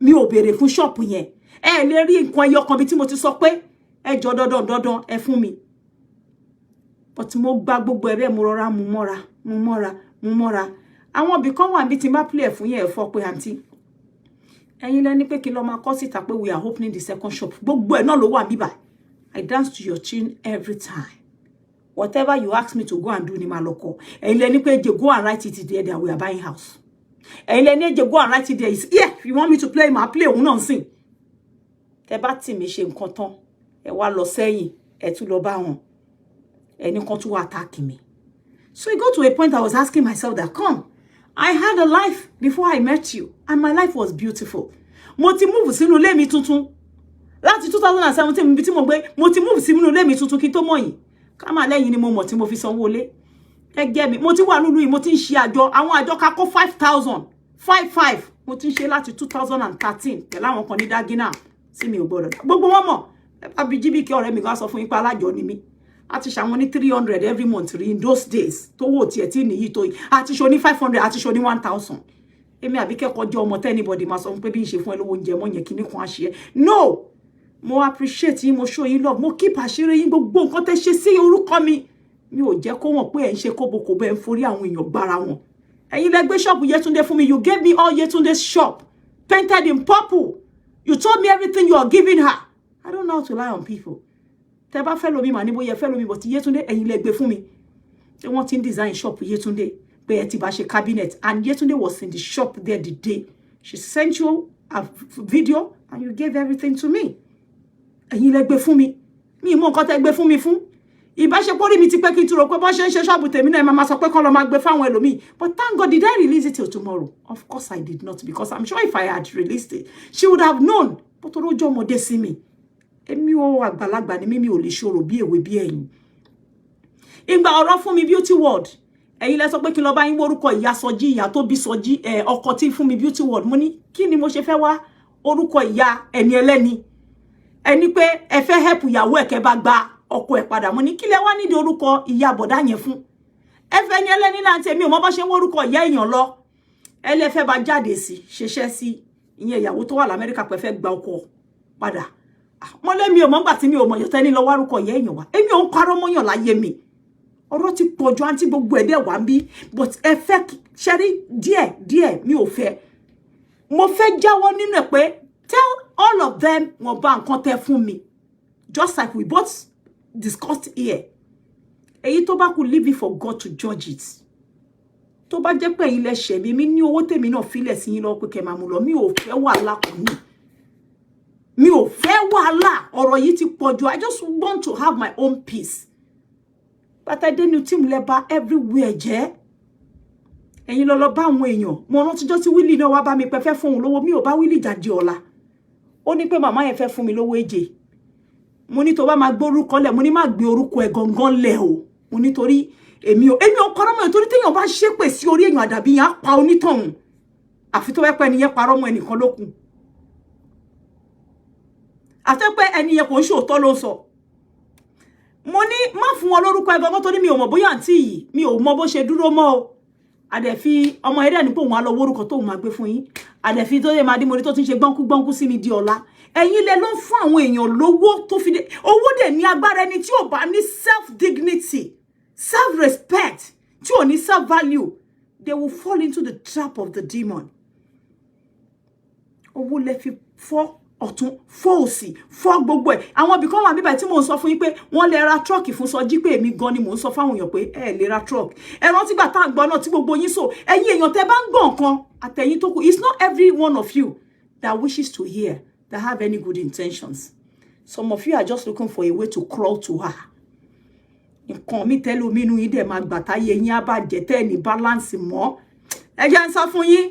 A: Mi ò béèrè fún ṣọ́ọ̀bù yẹn. Ẹ lè rí nǹkan ẹyọ kan bí tí mo ti sọ pé ẹ jọ dandan ẹ fún mi. But mo gba gbogbo ẹ bẹ́ẹ̀ mo rọra mú mọ́ra. Àwọn ibì kan wà níbi tí má play fún yẹn ẹ fọ́ pé àǹtí. Ẹ̀yin lẹ́ni pé kí lọ máa kọ síta pé we are opening the second shop. Gbogbo ẹ̀ náà ló wà bíbà. I dance to your tune every time. Whatever you ask me to go and do ni ma loko. Ẹ̀yin lẹ́ni pé je go and write it there that we are buying house. Ẹ̀yin lẹ́ni je go and write it there is yeah, if you want me to play ma play òun náà sìn. Tẹ́ bá tì mí ṣe nǹkan tán. Ẹ wá lọ sẹ́yìn, ẹ tún lọ bá wọn. Ẹni kan tún wá attack me. So it got to a point I was asking myself that come, I had a life before I met you and my life was beautiful. Mo ti move sínú ilé mi tuntun. Láti 2017 mi bí tí mo gbé, mo ti move sínú ilé mi tuntun kí tó mọ̀ yín. Ká má lẹ́yìn ni mo mọ̀ tí mo fi sanwó lé. Ẹ gẹ́ mi, mo ti wà nínú yìí, mo ti ń ṣe àjọ, àwọn àjọ ká kó 5,000, 55. Mo ti ń ṣe láti 2013 pẹ̀lú àwọn kan ní Dagina sí mi ò gbọ́dọ̀. Gbogbo wọn mọ̀. Abijibike ọ̀rẹ́ mi gan sọ fún yín pé alájọ ni mí. Àti ṣàwọn ní 300 every month in those days. Tó wò tí ẹ tí nìyí tó yìí. Àti ṣo ní 500, àti ṣo ní 1,000. Èmi Àbíkẹ́ kọjọ́ ọmọ tẹ́ anybody máa sọ pé bí n ṣe fún ẹ lówó oúnjẹ mọ́ yẹn kíní kan àṣẹ. No! Mo appreciate yín, mo show yín love, mo keep àṣírí yín gbogbo nǹkan tẹ́ ṣe sí orúkọ mi. Mi ò jẹ́ kó wọ́n pé ẹ ń ṣe kóbokòbó ẹ ń forí àwọn èèyàn gbára wọn. ẹ̀yin lẹ gbé shop Yetunde fún mi. You gave me all Yetunde's shop painted in purple. You told me everything you are giving her. I don't know how to lie on people. Tẹ́ bá fẹ́ lómi mà ní bóyá fẹ́ lómi, but Yetunde ẹ̀yin lẹ gbé fún mi. They want in design shop Yetunde pé ẹ ti bá ṣe cabinet, and Yetunde was in the shop there the day. She sent you a video and you gave everything to me. Ẹ̀yin lẹ gbé fún mi. Mi mọ nǹkan tẹ́ gbé fún mi fún. Ìbáṣepọ̀ rí mi ti pé kí n turo pé bó ṣe ń ṣe shop tèmi náà máa sọ pé kán lọ máa gbé fáwọn ẹlòmíì. But thank God, did I release it till tomorrow? Of course I did not, because I'm sure if I had released it, she would have known. But ojo ọmọdé sí mi. Èmi ò àgbàlagbà ni mi ò lè ṣòro bí èwe bí ẹ̀yin. Ìgbà ọ̀rọ̀ fún mi beauty world. Ẹ̀yin lẹ sọ pé kí n lọ bá yín orúkọ ìyá Sọjí, ìyá tó bí Sọjí, ọkọ tí fún mi beauty world. Mo ní kí ni mo ṣe fẹ́ wá orúkọ ìyá ẹni ẹlẹ́ni. Ẹni pé ẹ fẹ́ help ìyàwó ẹ̀ kẹ́ bá gba ọkọ ẹ̀ padà. Mo ní kí lẹ wá nídìí orúkọ ìyá bọ̀dá yẹn fún. Ẹ fẹ́ ní ẹlẹ́ni náà tèmi ò mọ bó ṣe ń orúkọ ìyá èèyàn lọ. Ẹ lẹ fẹ́ bá jáde sí, ṣeṣẹ́ sí ìyẹn ìyàwó tó wà l'Amẹ́ríkà pé fẹ́ gba ọkọ padà. Mo lé mi ò mọ̀ ńgbà tí mi ò mọ̀ yọ̀tẹ́ ní lọ wá orúkọ ìyá èèyàn wá. Èmi ò ń parọ́ mọ́yàn láyé mi. Ọ̀rọ̀ ti pọ̀jù àǹtí gbogbo ẹ̀dẹ̀ wá ń bí, but ẹ fẹ́ ṣẹ́rí díẹ̀ mi ò fẹ́. Mo fẹ́ jáwọ́ nínú ẹ̀ pé tell all of them wọ́n bá nǹkan tẹ́ fún mi, just like we both discussed here. Èyí tó bá kù, leave it for God to judge it. Tó bá jẹ́ pé ẹ̀yin lẹ ṣẹ̀ mi ní owó tèmi náà filẹ̀ sí yín lọ pé kẹ́ máa mú lọ. Mi ò fẹ́ wàhálà kan ní. Mi ò fẹ́ wàhálà. Ọ̀rọ̀ yìí ti pọ̀jù. I just want to have my own peace. But I didn't team leba everywhere jẹ́. Ẹ̀yin lọ bá àwọn èèyàn. Mo rántí jọ́ tí Willy náà wá bá mi pé fẹ́ fún òun lówó. Mi ò bá Willy jáde ọ̀la. Ó ní pé màmá yẹn fẹ́ fún mi lówó èjè. Mo ní tó bá máa gbé orúkọ lẹ̀, mo ní má gbé orúkọ ẹ̀ gangan lẹ̀ o. Mo ní torí èmi ò parọ́ mọ́ ẹ̀, torí téèyàn bá ṣépè sí orí èèyàn àdàbí yẹn á pa onítọ̀hún. Àfi tó bá pẹ́ ẹni yẹn parọ́ mọ́ ẹnìkan lókun. Àti pé ẹni yẹn kò ń ṣòótọ́ ló sọ. Mo ní má fún wọn lórúkọ ẹ̀ gangan torí mi ò mọ̀ bóyá àǹtí yìí, mi ò mọ̀ bó ṣe dúró mọ́ o. Àdẹ̀fi ọmọ ẹ̀dẹ̀ ní pé òun á lọ wórúkọ tó òun máa gbé fún yín. Àdẹ̀fi tó yẹ máa dí mo rí tó tún ṣe gbọ́nkú sí mi di ọ̀la. Ẹ̀yin lẹ ló ń fún àwọn èèyàn lówó tó fi dé. Owó dẹ̀ ní agbára ẹni tí ò bá ní self dignity, self respect, tí ò ní self value, they will fall into the trap of the demon. Owó lẹ fi fọ́ ọ̀tún, fọ́ òsì, fọ́ gbogbo ẹ̀. Àwọn ibì kan wà níbẹ̀ tí mò ń sọ fún yín pé wọ́n lè ra truck fún Sọjí, pé èmi gan ni mò ń sọ fáwọn èèyàn pé ẹ lè ra truck. Ẹ rántí gbà tá à ń gbọ́ náà tí gbogbo yín sọ. Ẹ̀yin èèyàn tẹ́ bá ń gbọ́ nǹkan àtẹ̀yìn tó kù. It's not every one of you that wishes to hear, that have any good intentions. Some of you are just looking for a way to crawl to her. Nǹkan mi tẹ́lẹ̀ omi inú yín dẹ̀ máa gbà táyé yín á bàjẹ́ tẹ́ ẹ̀ ní balance mọ́. Ẹ jẹ́ ń sọ fún yín,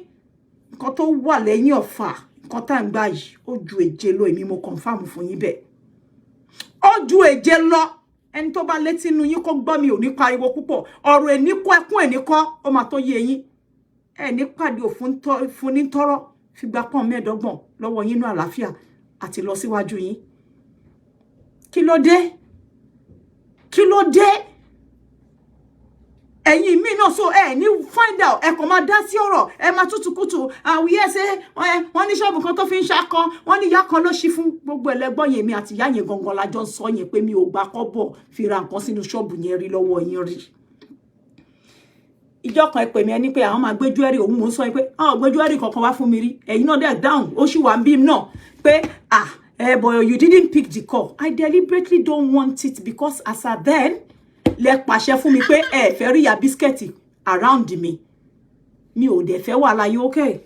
A: nǹkan tó wà lẹ́yìn ọ̀fà, nǹkan tá ń gbà yìí, ó ju èje lọ, èmi mo confirm fún yín bẹ́ẹ̀. Ó ju èje lọ. Ẹni tó bá létí inú yín kó gbọ́, mi ò ní pariwo púpọ̀. Ọ̀rọ̀ ẹni kọ́ ẹkún ẹni kọ́, ó máa tó yé yín. Ẹ ní pàdé òfun ní tọ́rọ́ fi gba pọ́n mẹ́ẹ̀dọ́gbọ̀n lọ́wọ́ yín ní àlàáfíà àti lọ síwájú yín. Kí ló dé? Kí ló dé? Ẹ̀yin mi náà so ẹ ní find out, ẹ kàn máa dá sí ọ̀rọ̀, ẹ máa tútùkùtù. Àwíyé ṣe wọ́n ní ṣọ́ọ̀bù kan tó fi ń ṣakọ, wọ́n ní ìyá kan ló ṣí fún gbogbo ẹlẹ́gbọ́n yẹn. Mi àti ìyá yẹn gangan la jọ ń sọ yẹn pé mi ò gbà kọ́bọ̀ fi ra nǹkan sínú ṣọ́ọ̀bù yẹn rí lọ́wọ́ yín rí. Ìjọ kan ẹ pè mí ẹni pé àwọn máa gbé jewelry, òun mò ń sọ pé àwọn gbé jewelry kankan wá fún mi rí. Ẹ̀yin náà dẹ̀ down, ó sì wà ń bí náà pé but you didn't pick the call. I deliberately don't want it because as at then, lẹ pàṣẹ fún mi pé ẹ fẹ́ rí ya biscuit around me. Mi ò dẹ̀ fẹ́ wàhálà. You okay?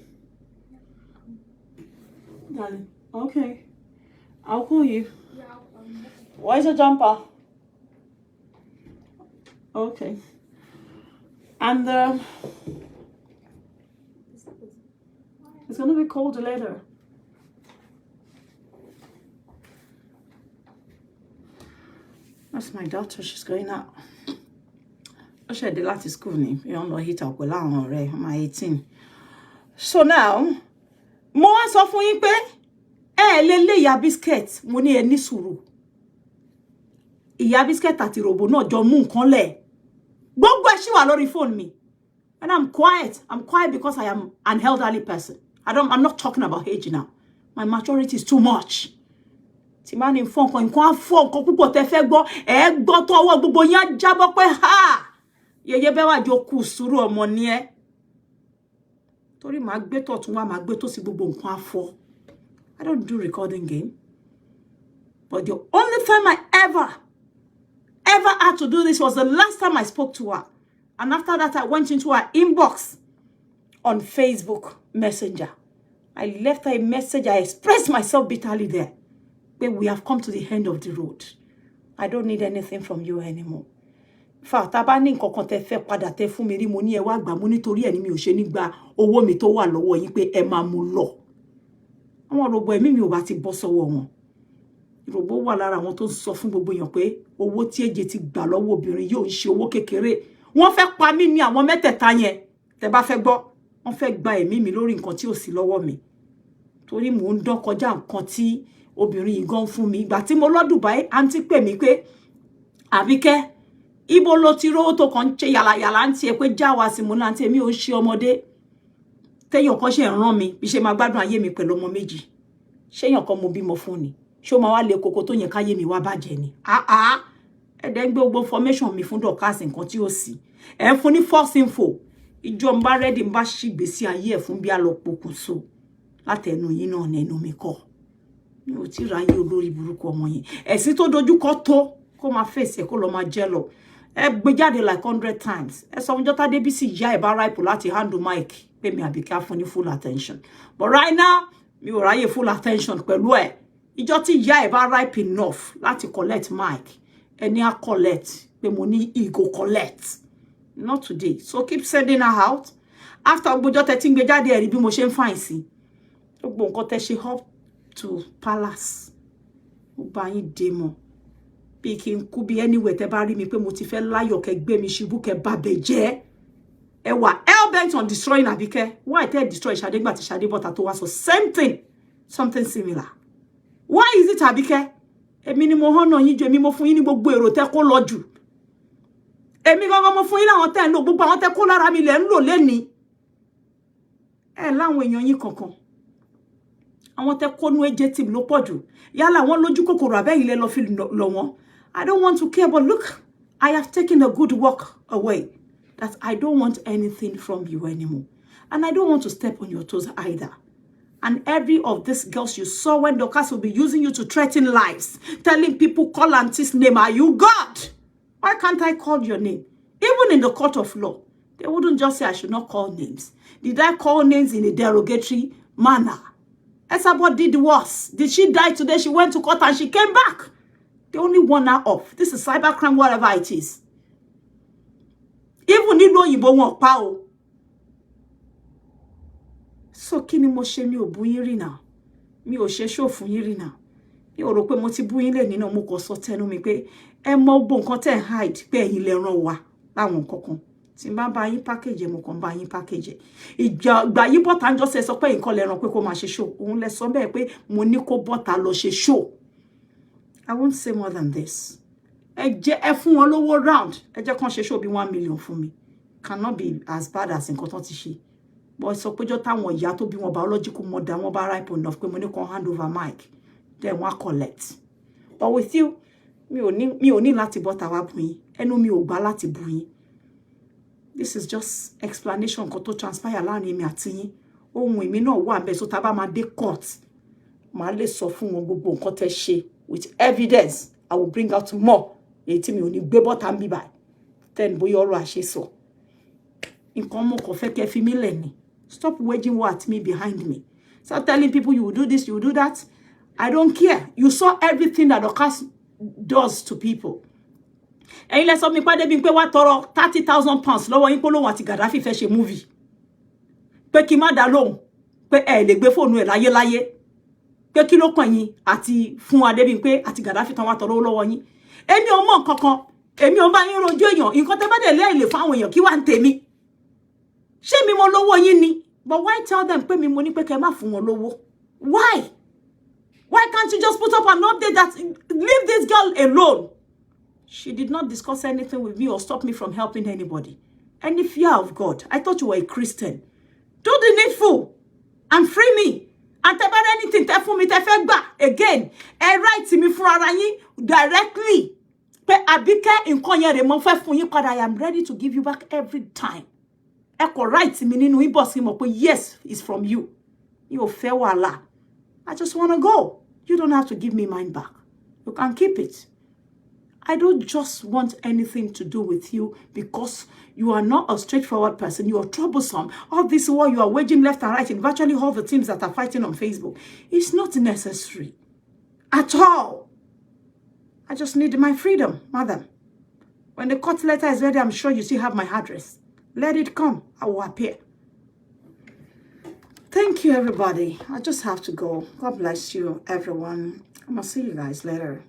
A: Darling, okay. I'll call you. Where's your jumper? Okay. And it's gonna be cold later. That's my daughter. She's going out. Ó ṣe dé láti school ni. You don't know hit up pẹ̀lú àwọn ọ̀rẹ́. I'm 18. So now, mo wá sọ fún yín pé lè ìyá biscuit. Mo ní ẹ ní sùúrù. Ìyá biscuit àti robo náà jọ mú nǹkan lẹ̀. Gbogbo ẹ̀ ṣì wà lórí phone mi. And I'm quiet. I'm quiet because I am an elderly person. I'm not talking about age now. My maturity is too much. Tí máa ní fún nǹkan afọ́ nǹkan púpọ̀ tẹ́ fẹ́ gbọ́, ẹ gbọ́ tó ọwọ́ gbogbo yín á jábọ́ pé ha! Yeyebewaji kù sùúrù ọmọ ni ẹ́. torí màá gbé tọ̀tún wá màá gbé tòsí gbogbo nǹkan afọ. I don't do recording game. But the only time I ever had to do this was the last time I spoke to her. And after that, I went into her inbox on Facebook Messenger. I left her a message. I expressed myself bitterly there. But we have come to the end of the road. I don't need anything from you anymore. Fa tá bá ní nǹkan kan tẹ́ fẹ́ padà tẹ́ fún mi rí mo ní ẹ wá gbà mo nítorí ẹ ní mi ò ṣe ní gba owó mi tó wà lọ́wọ́ yín pé ẹ máa mú lọ. Àwọn robo ẹ̀mí mi ò bá ti bọ́ sọ́wọ́ wọn. Robo wà lára àwọn tó ń sọ fún gbogbo èèyàn pé owó tí Eje ti gbà lọ́wọ́ obìnrin yóò ń ṣe owó kékeré. Wọ́n fẹ́ pa mí ní àwọn mẹ́tẹ̀ẹ̀ta yẹn. Tẹ́ bá fẹ́ gbọ́, wọ́n fẹ́ gba ẹ̀mí mi lórí nǹkan tí ò sí lọ́wọ́ mi. Torí mò ń dán kọjá nǹkan tí obìnrin yìí gan fún mi. Ìgbà tí mo lọ Dubai, àǹtí pè mí pé Àbíkẹ́ ibo lo ti rówó tó kàn ṣe yàlàyàlà àǹtí ẹ pé jáwa sí mo náà àǹtí èmi ò ṣe ọmọdé. Téèyàn kan ṣe rán mi bí ṣe máa gbádùn ayé mi pẹ̀lú ọmọ méjì. Ṣéyàn kan mo bímọ fún ni. Ṣé ó máa wá lé koko tó yẹn káyé mi wá bàjẹ́ ni. Ẹ̀dẹ̀ ń gbé gbogbo information mi fún Dorcas nǹkan tí ó sì. Ẹ ń fún ní false info. Ìjọ ń bá ready ń bá ṣì gbèsè ayé ẹ̀ fún bí a lọ pokùnso. Látẹnu yín náà nẹnu mi kọ́. Mi ò tí ráyè olórí burúkú ọmọ yẹn. Ẹ̀sìn tó dojú kọ tó kó máa fèsì kó lọ máa jẹ́ lọ. Ẹ gbé jáde like 100 times. Ẹ sọ fún Jọ́tà Débísì ìyá ẹ̀ bá ripe láti handle mic pé mi Àbíkẹ́ fún ní full attention. But right now, mi ò ráyè full attention pẹ̀lú ẹ̀. Ìjọ tí ìyá ẹ̀ bá ripe enough láti collect mic. Ẹni á collect pé mo ní ego collect. Not today. So keep sending her out. After gbogbo tẹ́ tí ń gbé jáde ẹ rí bí mo ṣe ń fine sí. Gbogbo nǹkan tẹ́ ṣe up to palace. Mo bá yín dé mọ́. Bí kí n kú bí anywhere tẹ́ bá rí mi pé mo ti fẹ́ láyọ̀ kẹ́ gbé mi ṣubú kẹ́ bá bẹ̀ jẹ́. Ẹ wà hell bent on destroying Àbíkẹ́. Why tẹ́ destroy Ṣadé gbà tí Ṣadé bọ́ta tó wá sọ same thing, something similar. Why is it Àbíkẹ́? Èmi ni mo honor yín jù, èmi mo fún yín ní gbogbo èrò tẹ́ kó lọ jù. Èmi gangan mo fún yín láwọn tẹ́ ń lò gbogbo àwọn tẹ́ kó lára mi lẹ̀ ń lò lẹ́ni. Ẹ láwọn èèyàn yín kankan. Àwọn tẹ́ kó nú Eje team ló pọ̀ jù. Yálà wọ́n lójú kòkòrò àbẹ́yìn lẹ lọ fi lọ wọ́n. I don't want to care, but look, I have taken the good work away. That I don't want anything from you anymore. And I don't want to step on your toes either. And every of these girls you saw when Dorcas will be using you to threaten lives, telling people, call auntie's name, are you God? Why can't I call your name? Even in the court of law, they wouldn't just say I should not call names. Did I call names in a derogatory manner? Esabod did worse. Did she die today? She went to court and she came back. They only want her off. This is cybercrime, whatever it is. Even if no Igbo won't power. So kini mo ṣe mi ò bú yín rí náà. Mi ò ṣe show fún yín rí náà. Mi ò rò pé mo ti bú yín lẹ́ni náà mo kò sọ tẹnu mi pé ẹ mọ gbogbo nǹkan tẹ́ hide pé ẹ̀yin lẹ ràn wá láwọn nǹkan kan. Tí n bá yín package mo kàn bá yín package. Ìgbà yí bọ́ta ń jọ ṣe sọ pé nǹkan lẹ ràn pé kó máa ṣe show. Òun lẹ sọ bẹ́ẹ̀ pé mo ní kó bọ́ta lọ ṣe show. I won't say more than this. Ẹ fún wọn lówó round. Ẹ jẹ́ kàn ṣe show bí 1 million fún mi. Cannot be as bad as nǹkan tán ti ṣe. But sọ pé jọ́ táwọn ìyá tó bí wọn biological mother wọn bá ripe enough pé mo ní kàn hand over mic. Then wọ́n collect. But with you, mi ò ní láti bọ́ta wá bú yín. Ẹnu mi ò gbà láti bú yín. This is just explanation nǹkan tó transpire láàrin mi àti yín. Ohun èmi náà wà ńbẹ̀ so tá bá máa dé court. Màá lè sọ fún wọn gbogbo nǹkan tẹ́ ṣe. With evidence, I will bring out more. Èyí tí mi ò ní gbé bọ́ta ń bí báyìí. Then bóyá ọ̀rọ̀ àṣesọ. Nǹkan mo kàn fẹ́ kẹ́ fi mí lẹ̀ ni. Stop waging war at me behind me. Stop telling people you will do this, you will do that. I don't care. You saw everything that Dorcas does to people. Ẹ̀yin lẹ sọ mi pàdé bí pé wá tọrọ 30,000 pounds lọ́wọ́ yín polówó àti Gaddafi fẹ́ ṣe movie. Pé kí má dá lóhùn. Pé ẹ lè gbé fóònù ẹ̀ láyé. Pé kí ló kàn yín àti fún Adébímpé àti Gaddafi tán wá tọrọ lọ́wọ́ yín. Èmi ò mọ̀ nǹkankan. Èmi ò bá yín rojú èèyàn. Nǹkan tẹ́ bá dé lé ilé fún àwọn èèyàn kí wá ń tèmi. Ṣé mi mo lówó yín ni? But why tell them pé mi mo ní pé kẹ́ má fún wọn lówó? Why? Why can't you just put up an update that leave this girl alone? She did not discuss anything with me or stop me from helping anybody. Any fear of God. I thought you were a Christian. Do the needful and free me. And tẹ́ bá rí anything tẹ́ fún mi tẹ́ fẹ́ gbà again. Write to me fún ara yín directly. Pé Àbíkẹ́ nǹkan yẹn rè mo fẹ́ fún yín padà. I am ready to give you back every time. ẹ kò write mi nínú inbox mi mọ̀ pé yes, it's from you. Mi ò fẹ́ wàhálà. I just want to go. You don't have to give me mine back. You can keep it. I don't just want anything to do with you because you are not a straightforward person. You are troublesome. All this war you are waging left and right in virtually all the teams that are fighting on Facebook. It's not necessary at all. I just need my freedom, madam. When the court letter is ready, I'm sure you still have my address. Let it come. I will appear. Thank you, everybody. I just have to go. God bless you, everyone. I'm going to see you guys later.